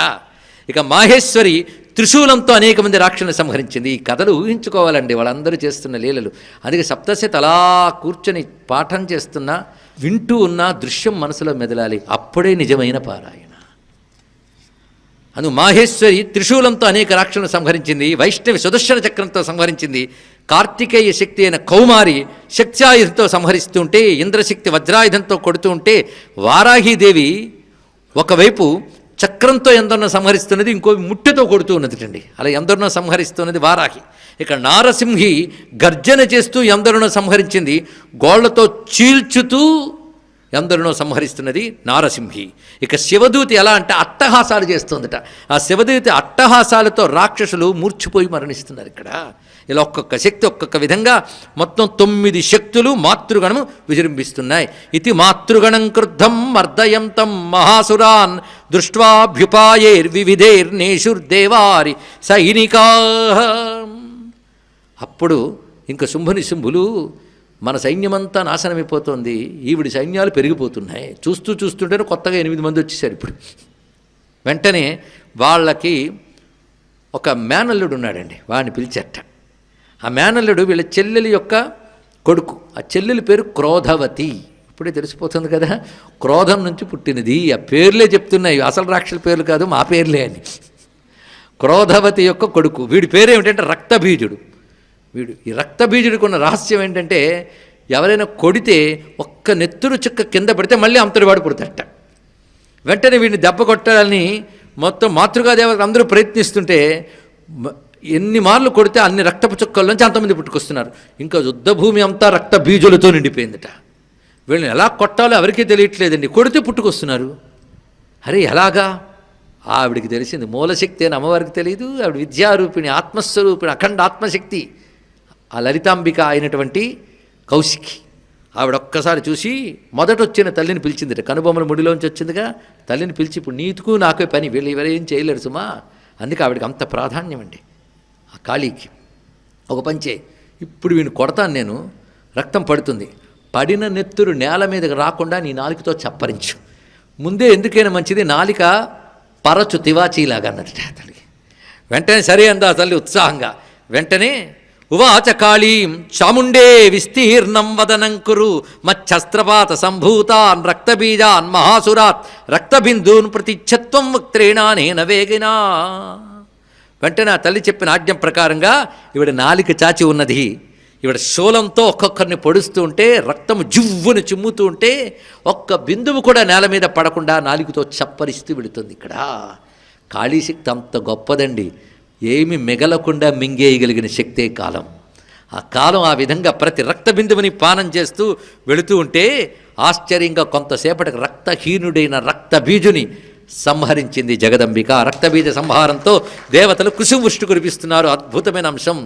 ఇక మాహేశ్వరి త్రిశూలంతో అనేక మంది రాక్షసులను సంహరించింది. ఈ కథలు ఊహించుకోవాలండి, వాళ్ళందరూ చేస్తున్న లీలలు. అందుకే సప్తశతి అలా కూర్చొని పాఠం చేస్తున్నా, వింటూ ఉన్న దృశ్యం మనసులో మెదలాలి, అప్పుడే నిజమైన పారాయణ. అను మాహేశ్వరి త్రిశూలంతో అనేక రాక్షసులను సంహరించింది, వైష్ణవి సుదర్శన చక్రంతో సంహరించింది, కార్తికేయ శక్తి అయిన కౌమారి శక్త్యాయుధంతో సంహరిస్తుంటే, ఇంద్రశక్తి వజ్రాయుధంతో కొడుతూ ఉంటే, వారాహీదేవి ఒకవైపు చక్రంతో ఎందరినో సంహరిస్తున్నది, ఇంకో ముట్టెతో కొడుతూ ఉన్నదిటండి. అలా ఎందరినో సంహరిస్తున్నది వారాహి. ఇక నారసింహి గర్జన చేస్తూ ఎందరినో సంహరించింది, గోళ్లతో చీల్చుతూ ఎందరినో సంహరిస్తున్నది నారసింహి. ఇక శివదూతి ఎలా అంటే అట్టహాసాలు చేస్తుందట. ఆ శివదూతి అట్టహాసాలతో రాక్షసులు మూర్ఛిపోయి మరణిస్తున్నారు ఇక్కడ. ఇలా ఒక్కొక్క శక్తి ఒక్కొక్క విధంగా మొత్తం 9 శక్తులు మాతృగణము విజృంభిస్తున్నాయి. ఇది మాతృగణం క్రుద్ధం మర్దయంతం మహాసురాన్ దృష్ట్వాభ్యుపాయేర్వివిధేర్నేషుర్దేవారి సైనికా. అప్పుడు ఇంక శుంభుని శుంభులు, మన సైన్యమంతా నాశనమైపోతుంది, ఈవిడి సైన్యాలు పెరిగిపోతున్నాయి, చూస్తుంటేనే కొత్తగా 8 మంది వచ్చేసారు ఇప్పుడు. వెంటనే వాళ్ళకి ఒక మేనల్లుడు ఉన్నాడండి, వాడిని పిలిచేట. ఆ మేనల్లుడు వీళ్ళ చెల్లెలి యొక్క కొడుకు. ఆ చెల్లెలి పేరు క్రోధవతి. ఇప్పుడే తెలిసిపోతుంది కదా, క్రోధం నుంచి పుట్టినది. ఆ పేర్లే చెప్తున్నాయి, అసలు రాక్షసుల పేర్లు కాదు, మా పేర్లే అని. క్రోధవతి యొక్క కొడుకు. వీడి పేరు ఏమిటంటే రక్తబీజుడు. వీడు ఈ రక్తబీజుడికి ఉన్న రహస్యం ఏంటంటే, ఎవరైనా కొడితే ఒక్క నెత్తురు చుక్క కింద పడితే మళ్ళీ అంతటి వాడు పుడతాడట. వెంటనే వీడిని దెబ్బ కొట్టాలని మొత్తం మాతృకాదేవతలు అందరూ ప్రయత్నిస్తుంటే, ఎన్ని మార్లు కొడితే అన్ని రక్తపు చుక్కల్లోంచి అంతమంది పుట్టుకొస్తున్నారు. ఇంకా యుద్ధభూమి అంతా రక్త బీజులతో నిండిపోయిందట. వీళ్ళని ఎలా కొట్టాలో ఎవరికీ తెలియట్లేదండి, కొడితే పుట్టుకొస్తున్నారు. అరే ఎలాగా? ఆవిడికి తెలిసింది, మూలశక్తి అని అమ్మవారికి తెలియదు. ఆవిడ విద్యారూపిణి, ఆత్మస్వరూపిణి, అఖండ ఆత్మశక్తి, ఆ లలితాంబిక అయినటువంటి కౌశికి. ఆవిడ ఒక్కసారి చూసి మొదట వచ్చిన తల్లిని పిలిచిందిట, కనుబొమ్మల ముడిలోంచి వచ్చిందిగా, తల్లిని పిలిచి, ఇప్పుడు నీతుకు నాకే పని, వీళ్ళు ఎవరేం చేయలేరు సుమా. అందుకే ఆవిడకి అంత ప్రాధాన్యం అండి ఆ కాళీకి. ఒక పంచే, ఇప్పుడు వీడిని కొడతాను నేను, రక్తం పడుతుంది, పడిన నెత్తురు నేల మీదకి రాకుండా నీ నాలికతో చప్పరించు. ముందే ఎందుకైనా మంచిది, నాలిక పరచు తివాచీలాగా అన్నది తల్లి. వెంటనే సరే అందా తల్లి ఉత్సాహంగా. వెంటనే ఉవాచ కాళీం చాముండే విస్తీర్ణం వదనం కురు మచ్చస్త్రపాత సంభూతాన్ రక్తబీజాన్ మహాసురాత్ రక్తబిందూన్ ప్రతిచ్ఛత్వం వక్త్రేణానేన వేగినా. వెంటనే ఆ తల్లి చెప్పిన ఆజ్ఞ ప్రకారంగా ఈవిడ నాలిక చాచి ఉన్నది. ఈవిడ శూలంతో ఒక్కొక్కరిని పొడుస్తూ ఉంటే, రక్తము జువ్వును చిమ్ముతూ ఉంటే, ఒక్క బిందువు కూడా నేల మీద పడకుండా నాలుగుతో చప్పరిస్తూ వెళుతుంది. ఇక్కడ కాళీశక్తి అంత గొప్పదండి, ఏమి మిగలకుండా మింగేయగలిగిన శక్తే కాలం. ఆ కాలం ఆ విధంగా ప్రతి రక్త బిందువుని పానం చేస్తూ వెళుతూ ఉంటే, ఆశ్చర్యంగా కొంతసేపటికి రక్తహీనుడైన రక్తబీజుని సంహరించింది జగదంబిక. రక్తబీజ సంహారంతో దేవతలు కుసుమవృష్టి కురిపిస్తున్నారు. అద్భుతమైన అంశం.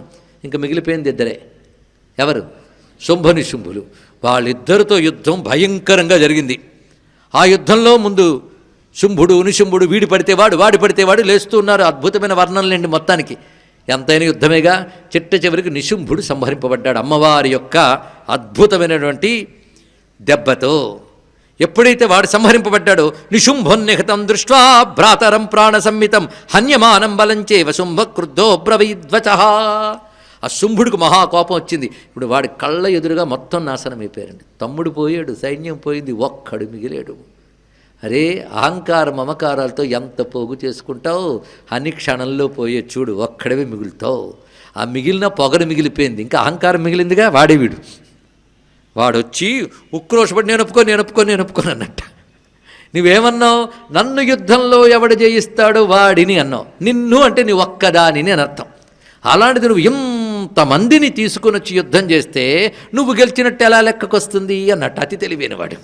ఇంకా మిగిలిపోయింది ఇద్దరే. ఎవరు? శుంభని శుంభులు. వాళ్ళిద్దరితో యుద్ధం భయంకరంగా జరిగింది. ఆ యుద్ధంలో ముందు శుంభుడు నిశుంభుడు, వీడి పడితే వాడు, వాడి పడితే వాడు లేస్తూ ఉన్నారు. అద్భుతమైన వర్ణనలేండి మొత్తానికి. ఎంతైనా యుద్ధమేగా. చిట్ట చివరికి నిశుంభుడు సంహరింపబడ్డాడు అమ్మవారి యొక్క అద్భుతమైనటువంటి దెబ్బతో. ఎప్పుడైతే వాడు సంహరింపబడ్డాడో, నిశుంభోన్నిహతం దృష్ట్వా భ్రాతరం ప్రాణ సంహితం హన్యమానం బలంచేవ శుంభ క్రుద్ధో బ్రవీద్వచః. ఆ శుంభుడికి మహాకోపం వచ్చింది. ఇప్పుడు వాడి కళ్ళ ఎదురుగా మొత్తం నాశనం అయిపోయారండి. తమ్ముడు పోయాడు, సైన్యం పోయింది, ఒక్కడు మిగిలాడు. అరే, అహంకార మమకారాలతో ఎంత పోగు చేసుకుంటావు, అన్ని క్షణంలో పోయే చూడు, ఒక్కడవే మిగులుతావు. ఆ మిగిలిన పొగరు మిగిలిపోయింది, ఇంకా అహంకారం మిగిలిందిగా. వాడే వీడు. వాడొచ్చి ఉక్రోషపడి నేను ఒప్పుకోను అన్నట్ట. నువ్వేమన్నావు? నన్ను యుద్ధంలో ఎవడు జయిస్తాడో వాడిని అన్నావు. నిన్ను అంటే నీ ఒక్కదానిని అని అర్థం. అలాంటిది నువ్వు ఇంతమందిని తీసుకుని వచ్చి యుద్ధం చేస్తే నువ్వు గెలిచినట్టు ఎలా లెక్కకొస్తుంది అన్నట్టు. అతి తెలివైన వాడు.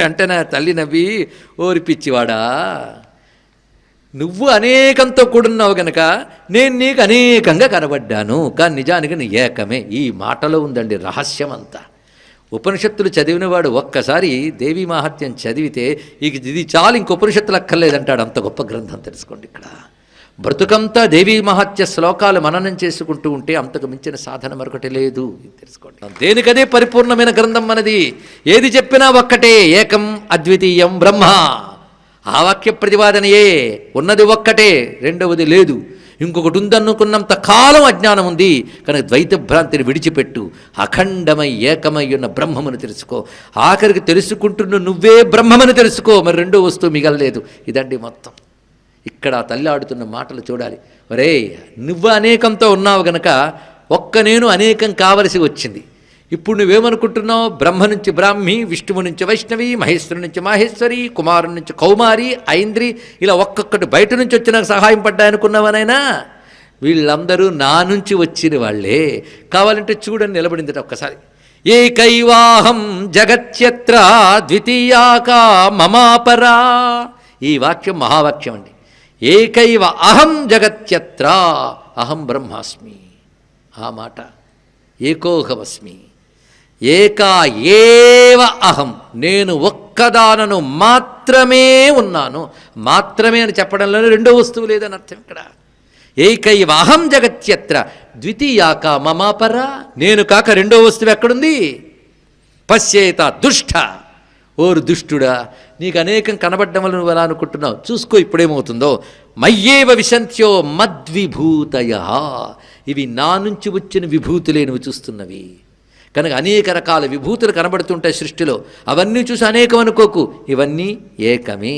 అంటే నా తల్లి నవ్వి, ఓరి పిచ్చివాడా, నువ్వు అనేకంతో కూడున్నావు గనక నేను నీకు అనేకంగా కనబడ్డాను, కానీ నిజానికి నీ ఏకమే. ఈ మాటలో ఉందండి రహస్యం అంతా. ఉపనిషత్తులు చదివినవాడు ఒక్కసారి దేవీ మాహాత్మ్యం చదివితే ఇది చాలు ఇంక ఉపనిషత్తులు అక్కర్లేదంటాడు. అంత గొప్ప గ్రంథం తెలుసుకోండి. ఇక్కడ బ్రతుకంతా దేవీ మహాత్య శ్లోకాలు మననం చేసుకుంటూ ఉంటే అంతకు మించిన సాధన మరొకటి లేదు. ఇది తెలుసుకోండి. దేనికదే పరిపూర్ణమైన గ్రంథం మనది. ఏది చెప్పినా ఒక్కటే, ఏకం అద్వితీయం బ్రహ్మ. ఆ వాక్య ప్రతిపాదనయే ఉన్నది ఒక్కటే, రెండవది లేదు. ఇంకొకటి ఉందనుకున్నంత కాలం అజ్ఞానం ఉంది. కనుక ద్వైత భ్రాంతిని విడిచిపెట్టు, అఖండమై ఏకమై ఉన్న బ్రహ్మమును తెలుసుకో. ఆఖరికి తెలుసుకుంటున్న నువ్వే బ్రహ్మమని తెలుసుకో, మరి రెండో వస్తువు మిగలలేదు. ఇదండి మొత్తం. ఇక్కడ తల్లి ఆడుతున్న మాటలు చూడాలి. ఒరే, నువ్వు అనేకంతో ఉన్నావు గనక ఒక్క నేను అనేకం కావలసి వచ్చింది. ఇప్పుడు నువ్వేమనుకుంటున్నావు? బ్రహ్మ నుంచి బ్రాహ్మి, విష్ణువు నుంచి వైష్ణవి, మహేశ్వరు నుంచి మాహేశ్వరి, కుమారు నుంచి కౌమారి, ఐంద్రి, ఇలా ఒక్కొక్కటి బయట నుంచి వచ్చి నాకు సహాయం పడ్డాయనుకున్నావనైనా? వీళ్ళందరూ నా నుంచి వచ్చిన వాళ్ళే. కావాలంటే చూడని నిలబడింది ఒక్కసారి. ఏకైవాహం జగత్యత్ర ద్వితీయాకా మమాపరా. ఈ వాక్యం మహావాక్యం అండి. ఏకైవ అహం జగత్యత్ర, అహం బ్రహ్మాస్మి. ఆ మాట ఏకోహమస్మి, ఏకా ఏవ అహం, నేను ఒక్కదానను మాత్రమే ఉన్నాను. మాత్రమే అని చెప్పడంలోనే రెండో వస్తువు లేదని అర్థం. ఇక్కడ ఏకైవ అహం జగత్యత్ర ద్వితీయాక మమాపర, నేను కాక రెండో వస్తువు ఎక్కడుంది? పశ్యేత దుష్ట, ఓరు దుష్టుడా, నీకు అనేకం కనబడ్డం వల్ల నువ్వు ఎలా అనుకుంటున్నావు? చూసుకో ఇప్పుడేమవుతుందో. మయ్యేవ విశంత్యో మద్విభూతయ, ఇవి నా నుంచి వచ్చిన విభూతులే నువ్వు చూస్తున్నవి. కనుక అనేక రకాల విభూతులు కనబడుతుంటాయి సృష్టిలో. అవన్నీ చూసి అనేకం అనుకోకు, ఇవన్నీ ఏకమే.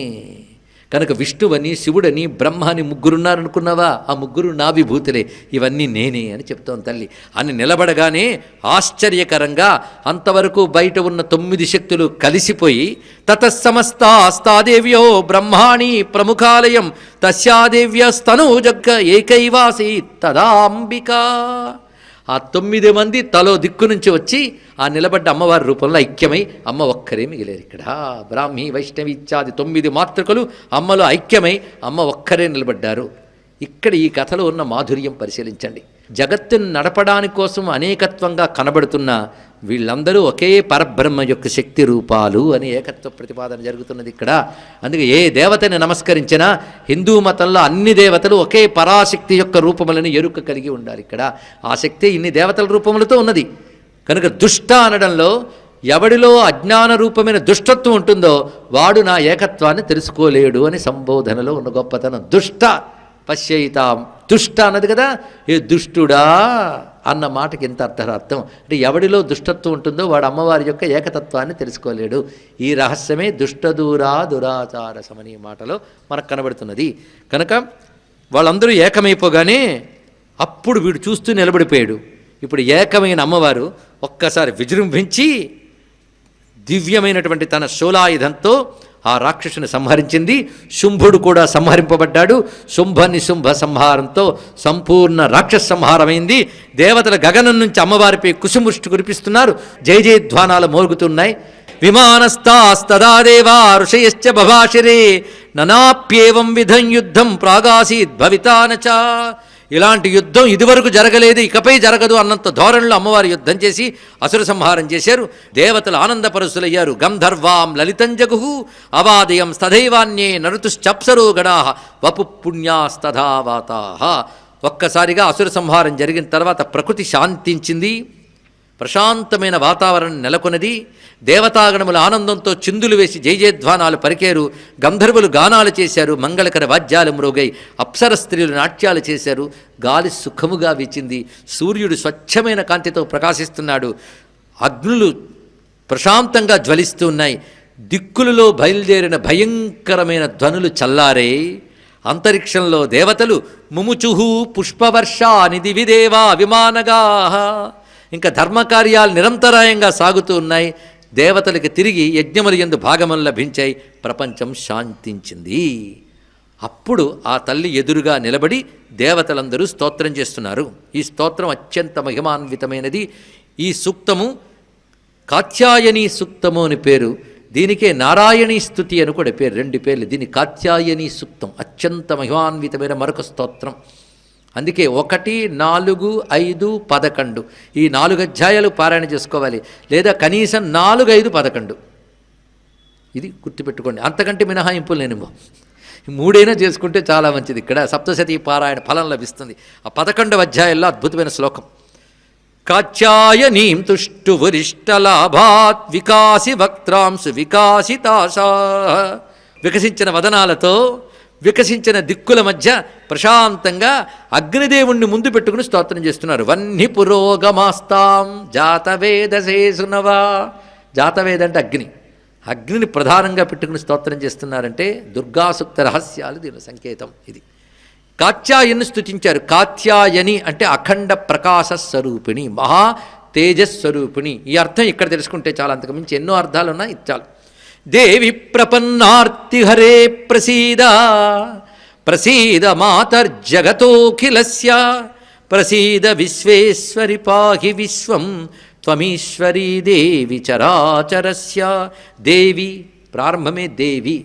కనుక విష్ణువని, శివుడని, బ్రహ్మ అని ముగ్గురున్నారనుకున్నావా? ఆ ముగ్గురు నా విభూతులే, ఇవన్నీ నేనే అని చెప్తోంది తల్లి. అని నిలబడగానే ఆశ్చర్యకరంగా అంతవరకు బయట ఉన్న 9 శక్తులు కలిసిపోయి తతస్సమస్తాస్తాదేవ్యో బ్రహ్మాణి ప్రముఖాలయం తస్యాదేవ్యస్తనూ జగ్గ ఏకైవాసి తదాంబికా. ఆ 9 మంది తలో దిక్కు నుంచి వచ్చి ఆ నిలబడ్డ అమ్మవారి రూపంలో ఐక్యమై అమ్మ ఒక్కరే మిగిలేరు. ఇక్కడ బ్రాహ్మీ, వైష్ణవి ఇత్యాది 9 మాతృకలు అమ్మలో ఐక్యమై అమ్మ ఒక్కరే నిలబడ్డారు. ఇక్కడ ఈ కథలో ఉన్న మాధుర్యం పరిశీలించండి. జగత్తును నడపడానికి కోసం అనేకత్వంగా కనబడుతున్న వీళ్ళందరూ ఒకే పరబ్రహ్మ యొక్క శక్తి రూపాలు అని ఏకత్వ ప్రతిపాదన జరుగుతున్నది ఇక్కడ. అందుకే ఏ దేవతని నమస్కరించినా హిందూ మతంలో అన్ని దేవతలు ఒకే పరాశక్తి యొక్క రూపములను ఎరుక కలిగి ఉండాలి. ఇక్కడ ఆ శక్తి ఇన్ని దేవతల రూపములతో ఉన్నది. కనుక దుష్ట అనడంలో ఎవడిలో అజ్ఞాన రూపమైన దుష్టత్వం ఉంటుందో వాడు నా ఏకత్వాన్ని తెలుసుకోలేడు అని సంబోధనలో ఉన్న గొప్పతనం. దుష్ట పశ్యయితాం, దుష్ట అన్నది కదా, ఏ దుష్టుడా అన్న మాటకి ఎంత అర్థం. అంటే ఎవడిలో దుష్టత్వం ఉంటుందో వాడు అమ్మవారి యొక్క ఏకతత్వాన్ని తెలుసుకోలేడు. ఈ రహస్యమే దుష్టదూరా దురాచార సమని మాటలో మనకు కనబడుతున్నది. కనుక వాళ్ళందరూ ఏకమైపోగానే అప్పుడు వీడు చూస్తూ నిలబడిపోయాడు. ఇప్పుడు ఏకమైన అమ్మవారు ఒక్కసారి విజృంభించి దివ్యమైనటువంటి తన శూలాయుధంతో ఆ రాక్షసుని సంహరించింది. శుంభుడు కూడా సంహరింపబడ్డాడు. శుంభ నిశుంభ సంహారంతో సంపూర్ణ రాక్షస సంహారమైంది. దేవతల గగనం నుంచి అమ్మవారిపై కుసుముష్టి కురిపిస్తున్నారు. జయ జయధ్వానాలు మోగుతున్నాయి. విమానస్తాస్తదా దేవా ఋషయశ్చ బభాషిరే ననాప్యేవం విధం యుద్ధం ప్రాగాసీద్ భవితానచ. ఇలాంటి యుద్ధం ఇదివరకు జరగలేదు, ఇకపై జరగదు అన్నంత ధోరణిలో అమ్మవారి యుద్ధం చేసి అసుర సంహారం చేశారు. దేవతలు ఆనందపరసులయ్యారు. గంధర్వాం లలితం జగుహు అవాదయం స్తథైవాన్యే నరుతుశ్చప్సరో గణా వపు పుణ్యాస్తథావాతాః. ఒక్కసారిగా అసుర సంహారం జరిగిన తర్వాత ప్రకృతి శాంతించింది. ప్రశాంతమైన వాతావరణం నెలకొన్నది. దేవతాగణముల ఆనందంతో చిందులు వేసి జయజయధ్వానాలు పరికేరు. గంధర్వులు గానాలు చేశారు. మంగళకర వాద్యాలు మ్రోగై అప్సర స్త్రీలు నాట్యాలు చేశారు. గాలి సుఖముగా వీచింది. సూర్యుడు స్వచ్ఛమైన కాంతితో ప్రకాశిస్తున్నాడు. అగ్నులు ప్రశాంతంగా జ్వలిస్తూ ఉన్నాయి. దిక్కులలో బయలుదేరిన భయంకరమైన ధ్వనులు చల్లారే. అంతరిక్షంలో దేవతలు ముముచుహు పుష్పవర్షా నిధివిదేవా విమానగా. ఇంకా ధర్మకార్యాలు నిరంతరాయంగా సాగుతూ ఉన్నాయి. దేవతలకి తిరిగి యజ్ఞముల యందు భాగములు లభించాయి. ప్రపంచం శాంతించింది. అప్పుడు ఆ తల్లి ఎదురుగా నిలబడి దేవతలందరూ స్తోత్రం చేస్తున్నారు. ఈ స్తోత్రం అత్యంత మహిమాన్వితమైనది. ఈ సూక్తము కాత్యాయని సూక్తము అని పేరు. దీనికే నారాయణీ స్తుతి అని కూడా పేరు. 2 పేర్లు. దీని కాత్యాయని సూక్తం. అత్యంత మహిమాన్వితమైన మరొక స్తోత్రం. అందుకే 1, 4, 5, 11 ఈ 4 అధ్యాయాలు పారాయణ చేసుకోవాలి. లేదా కనీసం 4, 5, 11 ఇది గుర్తుపెట్టుకోండి. అంతకంటే మినహాయింపులు నేనేమో 3 చేసుకుంటే చాలా మంచిది. ఇక్కడ సప్తశతీ పారాయణ ఫలం లభిస్తుంది. ఆ 11వ అధ్యాయంలో అద్భుతమైన శ్లోకం. కాచ్యాయనీం తుష్టు వరిష్టలాభాత్ వికాసి వక్త్రాంశు వికాసితాశా. వికసించిన వదనాలతో వికసించిన దిక్కుల మధ్య ప్రశాంతంగా అగ్నిదేవుణ్ణి ముందు పెట్టుకుని స్తోత్రం చేస్తున్నారు. వహ్ని పురోగమాస్తాం జాతవేదసేసునవా. జాతవేద అంటే అగ్ని. అగ్నిని ప్రధానంగా పెట్టుకుని స్తోత్రం చేస్తున్నారంటే దుర్గాసుక్త రహస్యాలు దీని సంకేతం. ఇది కాత్యాయని స్తుతించారు. కాత్యాయని అంటే అఖండ ప్రకాశ స్వరూపిణి, మహా తేజస్వరూపిణి. ఈ అర్థం ఇక్కడ తెలుసుకుంటే చాలా, అంతకుమించి ఎన్నో అర్థాలు ఉన్నాయి. ఇది చాలు. దేవి ప్రపన్నార్తిహరే ప్రసీద ప్రసీద మాతర్జగతోఖిలస్య ప్రసీద విశ్వేశ్వరి పాహి విశ్వం త్వమీశ్వరీ దేవి చరాచరస్య. దేవి ప్రారంభమే దేవి.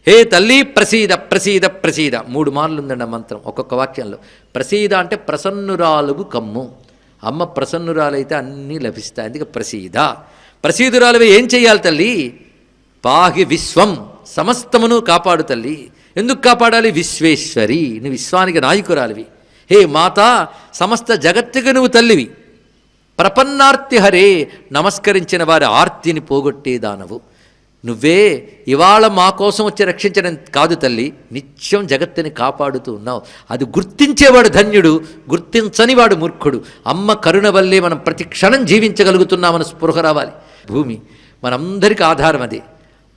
హే తల్లి ప్రసీద ప్రసీద ప్రసీద 3 మార్లు ఉందండి ఆ మంత్రం ఒక్కొక్క వాక్యంలో. ప్రసీద అంటే ప్రసన్నురాలుగు కమ్ము. అమ్మ ప్రసన్నురాలైతే అన్నీ లభిస్తాయి. అందుకే ప్రసీద. ప్రసీదురాలువి ఏం చెయ్యాలి తల్లి? పాహి విశ్వం, సమస్తమును కాపాడు తల్లి. ఎందుకు కాపాడాలి? విశ్వేశ్వరి, నువ్వు విశ్వానికి నాయకురాలివి. హే మాత, సమస్త జగత్తుకి నువ్వు తల్లివి. ప్రపన్నార్తి హరే, నమస్కరించిన వారి ఆర్తిని పోగొట్టే దానవు నువ్వే. ఇవాళ మా కోసం వచ్చి రక్షించడం కాదు తల్లి, నిత్యం జగత్తుని కాపాడుతూ ఉన్నావు. అది గుర్తించేవాడు ధన్యుడు, గుర్తించని వాడు మూర్ఖుడు. అమ్మ కరుణ వల్లే మనం ప్రతి క్షణం జీవించగలుగుతున్నామని స్పృహ రావాలి. భూమి మనందరికీ ఆధారం. అది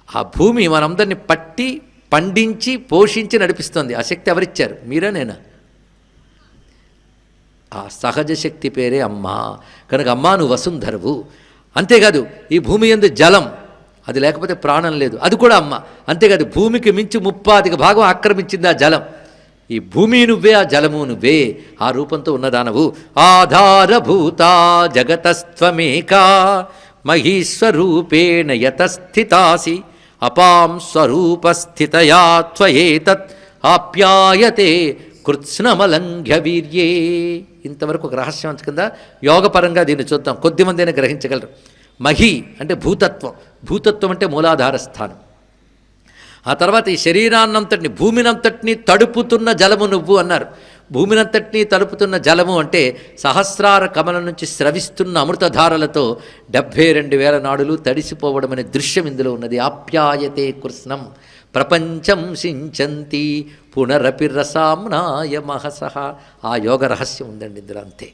ఆ భూమి మనందరినీ పట్టి పండించి పోషించి నడిపిస్తుంది. ఆ శక్తి ఎవరిచ్చారు? మీరా నేనా? ఆ సహజ శక్తి పేరే అమ్మ. కనుక అమ్మా నువ్వు వసుంధరవు. అంతేకాదు ఈ భూమి యందు జలం, అది లేకపోతే ప్రాణం లేదు, అది కూడా అమ్మ. అంతేకాదు భూమికి మించి 30% ఆక్రమించింది ఆ జలం. ఈ భూమి నువ్వే, ఆ జలము నువ్వే. ఆ రూపంతో ఉన్నదానవు. ఆధారభూత జగతస్త్వమేకా మహీస్వరూపేణ యతస్థితాసి అపాం స్వరూపస్థితయా త్వయేతత్ ఆప్యాయతే కృత్స్నమలంఘ్య వీర్యే. ఇంతవరకు ఒక రహస్యం కింద యోగపరంగా దీన్ని చూద్దాం, కొద్దిమంది అయినా గ్రహించగలరు. మహి అంటే భూతత్వం. భూతత్వం అంటే మూలాధార స్థానం. ఆ తర్వాత ఈ శరీరాన్నంతటిని, భూమినంతటినీ తడుపుతున్న జలము నువ్వు అన్నారు. భూమినంతటినీ తడుపుతున్న జలము అంటే సహస్రార కమలం నుంచి స్రవిస్తున్న అమృతధారలతో 72,000 నాడులు తడిసిపోవడం అనే దృశ్యం ఇందులో ఉన్నది. ఆప్యాయతే కృష్ణం ప్రపంచం సించంతి పునరపి రసామ్నాయ మహసహ. ఆ యోగ రహస్యం ఉందండి ఇందులో. అంతే.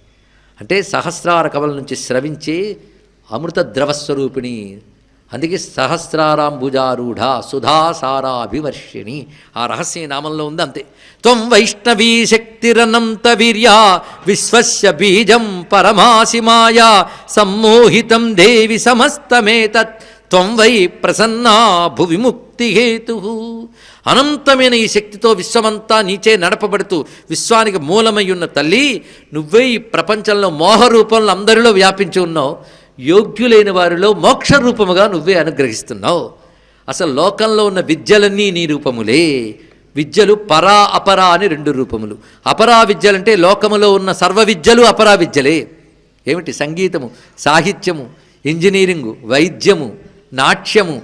అంటే సహస్రార కమలం నుంచి స్రవించే అమృత ద్రవస్వరూపిణి. అందుకే సహస్రారాంబుజారూఢ సుధాసారాభివర్షిణి. ఆ రహస్య నామంలో ఉంది. అంతే. త్వం వైష్ణవీ శక్తిరనంత వీర్యా విశ్వస్య బీజం పరమాసి మాయా సమ్మోహితం దేవి సమస్తమేతత్ త్వం వై ప్రసన్నా భువి ముక్తిహేతు. అనంతమైన ఈ శక్తితో విశ్వమంతా నీచే నడపబడుతూ విశ్వానికి మూలమై ఉన్న తల్లి నువ్వే ఈ ప్రపంచంలో మోహ రూపంలో అందరిలో వ్యాపించి ఉన్నావు. యోగ్యులైన వారిలో మోక్ష రూపముగా నువ్వే అనుగ్రహిస్తున్నావు. అసలు లోకంలో ఉన్న విద్యలన్నీ నీ రూపములే. విద్యలు పరా అపరా అని 2 రూపములు. అపరా విద్యలంటే లోకములో ఉన్న సర్వ విద్యలు అపరా విద్యలే. ఏమిటి? సంగీతము, సాహిత్యము, ఇంజనీరింగు, వైద్యము, నాట్యము,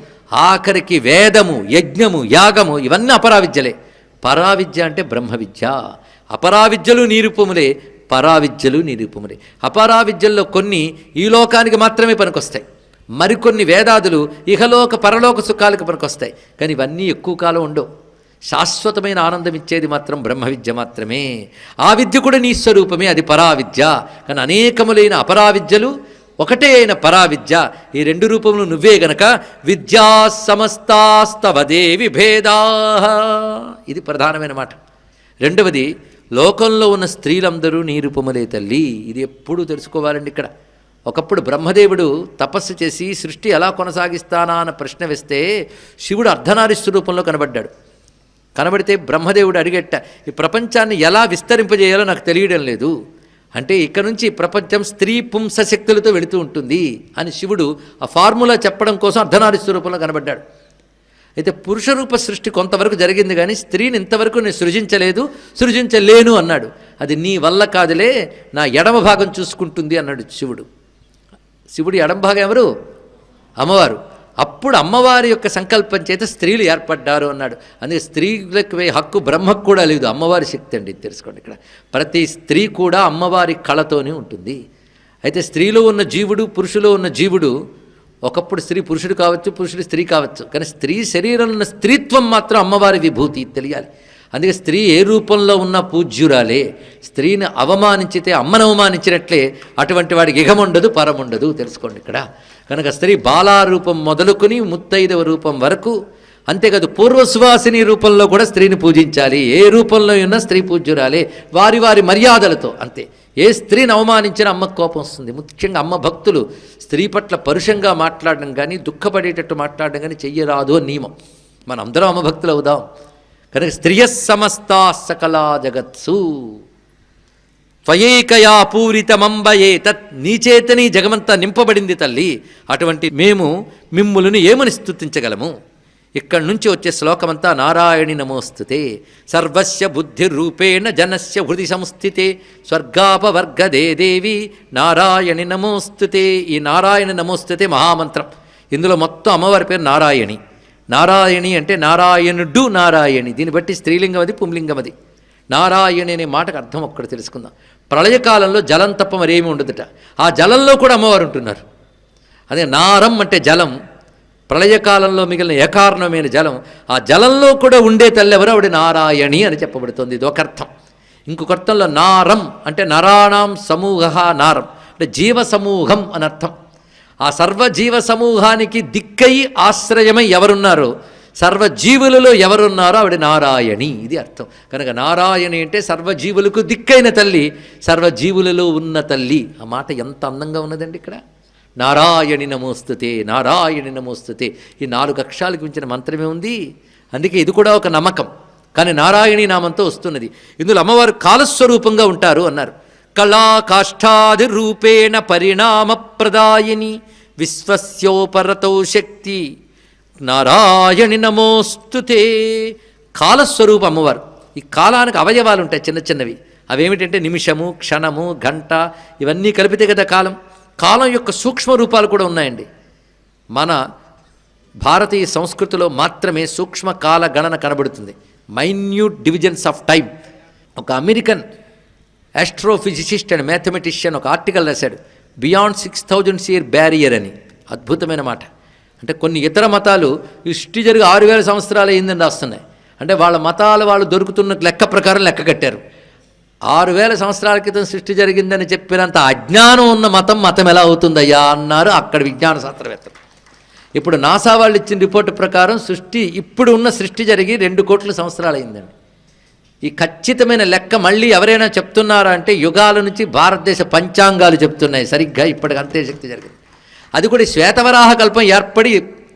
ఆఖరికి వేదము, యజ్ఞము, యాగము, ఇవన్నీ అపరా విద్యలే. పరావిద్య అంటే బ్రహ్మ విద్య. అపరా విద్యలు నీ రూపములే, పరావిద్యలు నీ రూపములే. అపరావిద్యల్లో కొన్ని ఈ లోకానికి మాత్రమే పనికొస్తాయి, మరికొన్ని వేదాదులు ఇహలోక పరలోక సుఖాలకు పనికొస్తాయి. కానీ ఇవన్నీ ఎక్కువ కాలం ఉండవు. శాశ్వతమైన ఆనందం ఇచ్చేది మాత్రం బ్రహ్మ విద్య మాత్రమే. ఆ విద్య కూడా నీ స్వరూపమే, అది పరావిద్య. కానీ అనేకములైన అపరావిద్యలు, ఒకటే అయిన పరావిద్య. ఈ 2 రూపములు నువ్వే గనక విద్యా సమస్తాస్తవదేవి భేదా. ఇది ప్రధానమైన మాట. రెండవది, లోకంలో ఉన్న స్త్రీలందరూ నీ రూపములే తల్లి. ఇది ఎప్పుడూ తెలుసుకోవాలండి. ఇక్కడ ఒకప్పుడు బ్రహ్మదేవుడు తపస్సు చేసి సృష్టి ఎలా కొనసాగిస్తానా అన్న ప్రశ్న వేస్తే శివుడు అర్ధనారీశ్వర రూపంలో కనబడ్డాడు. కనబడితే బ్రహ్మదేవుడు అడిగేట, ఈ ప్రపంచాన్ని ఎలా విస్తరింపజేయాలో నాకు తెలియడం లేదు. అంటే ఇక్కడ నుంచి ప్రపంచం స్త్రీ పుంస శక్తులతో వెళుతూ ఉంటుంది అని శివుడు ఆ ఫార్ములా చెప్పడం కోసం అర్ధనారీశ్వర రూపంలో కనబడ్డాడు. అయితే పురుష రూప సృష్టి కొంతవరకు జరిగింది, కానీ స్త్రీని ఇంతవరకు నేను సృజించలేదు, సృజించలేను అన్నాడు. అది నీ వల్ల కాదులే, నా ఎడమ భాగం చూసుకుంటుంది అన్నాడు శివుడు. శివుడి ఎడమ భాగం ఎవరు? అమ్మవారు. అప్పుడు అమ్మవారి యొక్క సంకల్పం చేత స్త్రీలు ఏర్పడ్డారు అన్నాడు. అందుకే స్త్రీలకు హక్కు బ్రహ్మకు కూడా లేదు, అమ్మవారి శక్తి అండి. తెలుసుకోండి, ఇక్కడ ప్రతి స్త్రీ కూడా అమ్మవారి కళతోనే ఉంటుంది. అయితే స్త్రీలో ఉన్న జీవుడు, పురుషులో ఉన్న జీవుడు, ఒకప్పుడు స్త్రీ పురుషుడు కావచ్చు, పురుషుడు స్త్రీ కావచ్చు, కానీ స్త్రీ శరీరంలో ఉన్న స్త్రీత్వం మాత్రం అమ్మవారి విభూతి తెలియాలి. అందుకే స్త్రీ ఏ రూపంలో ఉన్న పూజ్యురాలే. స్త్రీని అవమానించితే అమ్మను అవమానించినట్లే అటువంటి వాడికి ఇహముండదు పరముండదు. తెలుసుకోండి ఇక్కడ. కనుక స్త్రీ బాలారూపం మొదలుకొని ముత్తైదవ రూపం వరకు, అంతేకాదు పూర్వసువాసిని రూపంలో కూడా స్త్రీని పూజించాలి. ఏ రూపంలో ఉన్న స్త్రీ పూజ్యురాలే, వారి వారి మర్యాదలతో. అంతే. ఏ స్త్రీని అవమానించిన అమ్మకు కోపం వస్తుంది. ముఖ్యంగా అమ్మ భక్తులు స్త్రీ పట్ల పరుషంగా మాట్లాడడం కానీ, దుఃఖపడేటట్టు మాట్లాడడం కానీ చెయ్యరాదు అని నియమం. మనం అందరం అమ్మ భక్తులు అవుదాం. కనుక స్త్రియ సమస్తా సకలా జగత్సు త్వయేకయా పూరితమంబయే తత్, నీచేతని జగమంతా నింపబడింది తల్లి. అటువంటి మేము మిమ్ములను ఏమని స్తుతించగలము? ఇక్కడి నుంచి వచ్చే శ్లోకమంతా నారాయణి నమోస్తుతే. సర్వస్య బుద్ధిరూపేణ జనస్య హృది సంస్థితే స్వర్గాపవర్గదే దేవి నారాయణి నమోస్తుతే. ఈ నారాయణి నమోస్తుతే మహామంత్రం. ఇందులో మొత్తం అమ్మవారి పేరు నారాయణి. నారాయణి అంటే నారాయణుడు నారాయణి. దీన్ని బట్టి స్త్రీలింగం అది, పుంలింగం అది. నారాయణి అనే మాటకు అర్థం ఒక్కటి తెలుసుకుందాం. ప్రళయకాలంలో జలం తప్ప మరేమీ ఉండదుట. ఆ జలంలో కూడా అమ్మవారు ఉంటున్నారు. అదే నారం అంటే జలం, ప్రళయకాలంలో మిగిలిన ఏకారణమైన జలం. ఆ జలంలో కూడా ఉండే తల్లి ఎవరు? ఆవిడ నారాయణి అని చెప్పబడుతుంది. ఇది ఒక అర్థం. ఇంకొక అర్థంలో నారం అంటే నరాణం సమూహ, నారం అంటే జీవ సమూహం అని అర్థం. ఆ సర్వజీవ సమూహానికి దిక్కై ఆశ్రయమై ఎవరున్నారో, సర్వజీవులలో ఎవరున్నారో ఆవిడ నారాయణి. ఇది అర్థం. కనుక నారాయణి అంటే సర్వజీవులకు దిక్కైన తల్లి, సర్వజీవులలో ఉన్న తల్లి. ఆ మాట ఎంత అందంగా ఉన్నదండి ఇక్కడ. నారాయణి నమోస్తుతే, నారాయణి నమోస్తుతే. ఈ 4 అక్షరాలకు మించిన మంత్రమే ఉంది. అందుకే ఇది కూడా ఒక నమ్మకం. కానీ నారాయణి నామంతో వస్తున్నది. ఇందులో అమ్మవారు కాలస్వరూపంగా ఉంటారు అన్నారు. కళా కాష్టాది రూపేణ పరిణామ ప్రదాయిని విశ్వస్యోపరతో శక్తి నారాయణి నమోస్తుతే. కాలస్వరూపం అమ్మవారు. ఈ కాలానికి అవయవాలు ఉంటాయి చిన్న చిన్నవి. అవేమిటంటే నిమిషము, క్షణము, గంట, ఇవన్నీ కలిపితే కదా కాలం. కాలం యొక్క సూక్ష్మ రూపాలు కూడా ఉన్నాయండి. మన భారతీయ సంస్కృతిలో మాత్రమే సూక్ష్మ కాల గణన కనబడుతుంది. Minute divisions of time. ఒక అమెరికన్ ఆస్ట్రోఫిజిసిస్ట్ అండ్ మ్యాథమెటిషియన్ ఒక ఆర్టికల్ రాశాడు, బియాండ్ 6000 ఇయర్ బ్యారియర్ అని. అద్భుతమైన మాట. అంటే కొన్ని ఇతర మతాలు ఈ సృష్టి జరిగి 6000 సంవత్సరాలు అయిందని రాస్తున్నాయి. అంటే వాళ్ళ మతాలు వాళ్ళు దొరుకుతున్న లెక్క ప్రకారం లెక్క కట్టారు. 6000 సంవత్సరాల క్రితం సృష్టి జరిగిందని చెప్పినంత అజ్ఞానం ఉన్న మతం ఎలా అవుతుందయ్యా అన్నారు అక్కడ విజ్ఞాన శాస్త్రవేత్తలు. ఇప్పుడు నాసా వాళ్ళు ఇచ్చిన రిపోర్టు ప్రకారం ఇప్పుడు ఉన్న సృష్టి జరిగి 2 కోట్ల సంవత్సరాలు అయిందండి. ఈ ఖచ్చితమైన లెక్క మళ్ళీ ఎవరైనా చెప్తున్నారా అంటే యుగాల నుంచి భారతదేశ పంచాంగాలు చెప్తున్నాయి. సరిగ్గా ఇప్పటికి అంతే శక్తి జరిగింది. అది కూడా శ్వేతవరాహ కల్పం ఏర్పడి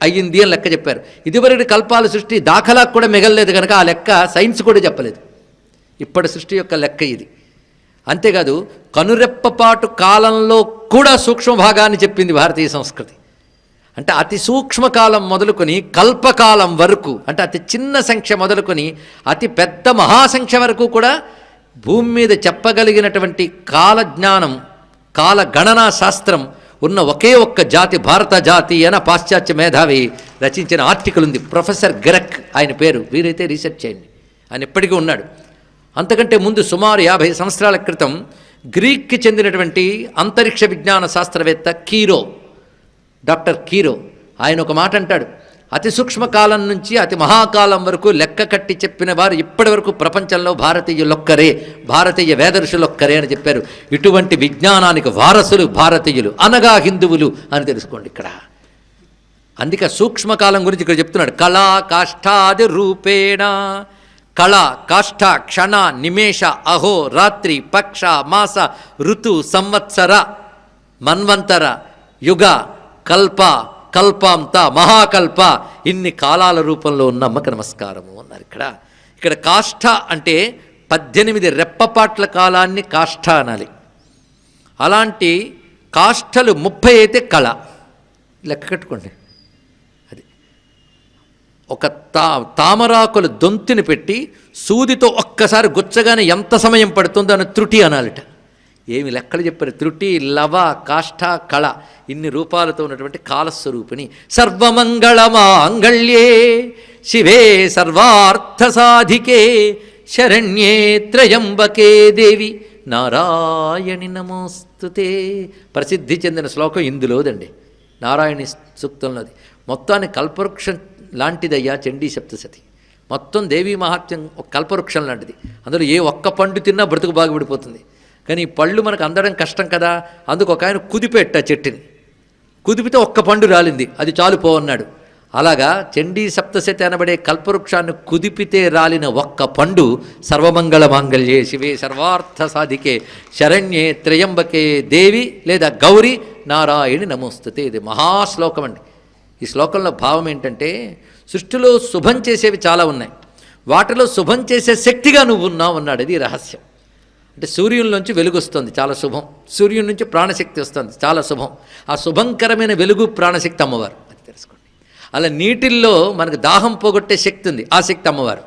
అయ్యింది అని లెక్క చెప్పారు. ఇదివరకు కల్పాల సృష్టి దాఖలాకు కూడా మిగలలేదు కనుక ఆ లెక్క సైన్స్ కూడా చెప్పలేదు. ఇప్పటి సృష్టి యొక్క లెక్క ఇది. అంతేకాదు కనురెప్పపాటు కాలంలో కూడా సూక్ష్మ భాగాన్ని చెప్పింది భారతీయ సంస్కృతి. అంటే అతి సూక్ష్మకాలం మొదలుకొని కల్పకాలం వరకు, అంటే అతి చిన్న సంఖ్య మొదలుకొని అతి పెద్ద మహాసంఖ్య వరకు కూడా భూమి మీద చెప్పగలిగినటువంటి కాలజ్ఞానం, కాల గణనా శాస్త్రం ఉన్న ఒకే ఒక్క జాతి భారత జాతి అని పాశ్చాత్య మేధావి రచించిన ఆర్టికల్ ఉంది. ప్రొఫెసర్ గెరక్ ఆయన పేరు. వీరైతే రీసెర్చ్ చేయండి. ఆయన ఎప్పటికీ ఉన్నాడు. అంతకంటే ముందు సుమారు 50 సంవత్సరాల క్రితం గ్రీక్కి చెందినటువంటి అంతరిక్ష విజ్ఞాన శాస్త్రవేత్త డాక్టర్ కీరో ఆయన ఒక మాట అంటాడు, అతి సూక్ష్మకాలం నుంచి అతి మహాకాలం వరకు లెక్క కట్టి చెప్పిన వారు ఇప్పటి వరకు ప్రపంచంలో భారతీయులొక్కరే, భారతీయ వేదఋషులొక్కరే అని చెప్పారు. ఇటువంటి విజ్ఞానానికి వారసులు భారతీయులు అనగా హిందువులు అని తెలుసుకోండి ఇక్కడ. అందుకే సూక్ష్మకాలం గురించి ఇక్కడ చెప్తున్నాడు. కళా కాష్టాది రూపేణ. కళ, కాష్ఠ, క్షణ, నిమేష, అహో, రాత్రి, పక్ష, మాస, ఋతు, సంవత్సర, మన్వంతర, యుగ, కల్ప, కల్పాంత, మహాకల్ప, ఇన్ని కాలాల రూపంలో ఉన్న అమ్మకి నమస్కారము అన్నారు. ఇక్కడ కాష్ఠ అంటే 18 రెప్పపాట్ల కాలాన్ని కాష్ఠ అనాలి. అలాంటి కాష్ఠలు 30 అయితే కళ. లెక్క కట్టుకోండి. అది ఒక తామరాకుల దొంతిని పెట్టి సూదితో ఒక్కసారి గుచ్చగానే ఎంత సమయం పడుతుందో అని త్రుటి అనాలిట. ఏమి లెక్కలు చెప్పారు. త్రుటి, లవ, కాష్ఠ, కళ ఇన్ని రూపాలతో ఉన్నటువంటి కాలస్వరూపిణి. సర్వమంగళమాంగళ్యే శివే సర్వార్థ సాధికే శరణ్యే త్రయంబకే దేవి నారాయణి నమోస్తుతే. ప్రసిద్ధి చెందిన శ్లోకం ఇందులోదండి, నారాయణి సూక్తంలోది. మొత్తాన్ని కల్పవృక్షం లాంటిదయ్యా చండీ సప్తశతి. మొత్తం దేవీ మహాత్మ్యం ఒక కల్పవృక్షం లాంటిది. అందులో ఏ ఒక్క పండు తిన్నా బ్రతుకు బాగుపడిపోతుంది. కానీ ఈ పళ్ళు మనకు అందడం కష్టం కదా, అందుకు ఒక ఆయన కుదిపెట్ట చెట్టుని, కుదిపితే ఒక్క పండు రాలింది, అది చాలు పోవన్నాడు. అలాగా చండీ సప్తశతి అనబడే కల్పవృక్షాన్ని కుదిపితే రాలిన ఒక్క పండు సర్వమంగళ మాంగళ్యే శివే సర్వార్థ సాధికే శరణ్యే త్రయంబకే దేవి లేదా గౌరీ నారాయణి నమోస్తుతే. ఇది మహాశ్లోకం అండి. ఈ శ్లోకంలో భావం ఏంటంటే, సృష్టిలో శుభం చేసేవి చాలా ఉన్నాయి, వాటిలో శుభం చేసే శక్తిగా నువ్వు ఉన్నావు అన్నాడు. అది రహస్యం. అంటే సూర్యునిలోంచి వెలుగు వస్తుంది, చాలా శుభం. సూర్యుని నుంచి ప్రాణశక్తి వస్తుంది, చాలా శుభం. ఆ శుభంకరమైన వెలుగు ప్రాణశక్తి అమ్మవారు, అది తెలుసుకోండి. అలా నీటిల్లో మనకు దాహం పోగొట్టే శక్తి ఉంది, ఆ శక్తి అమ్మవారు.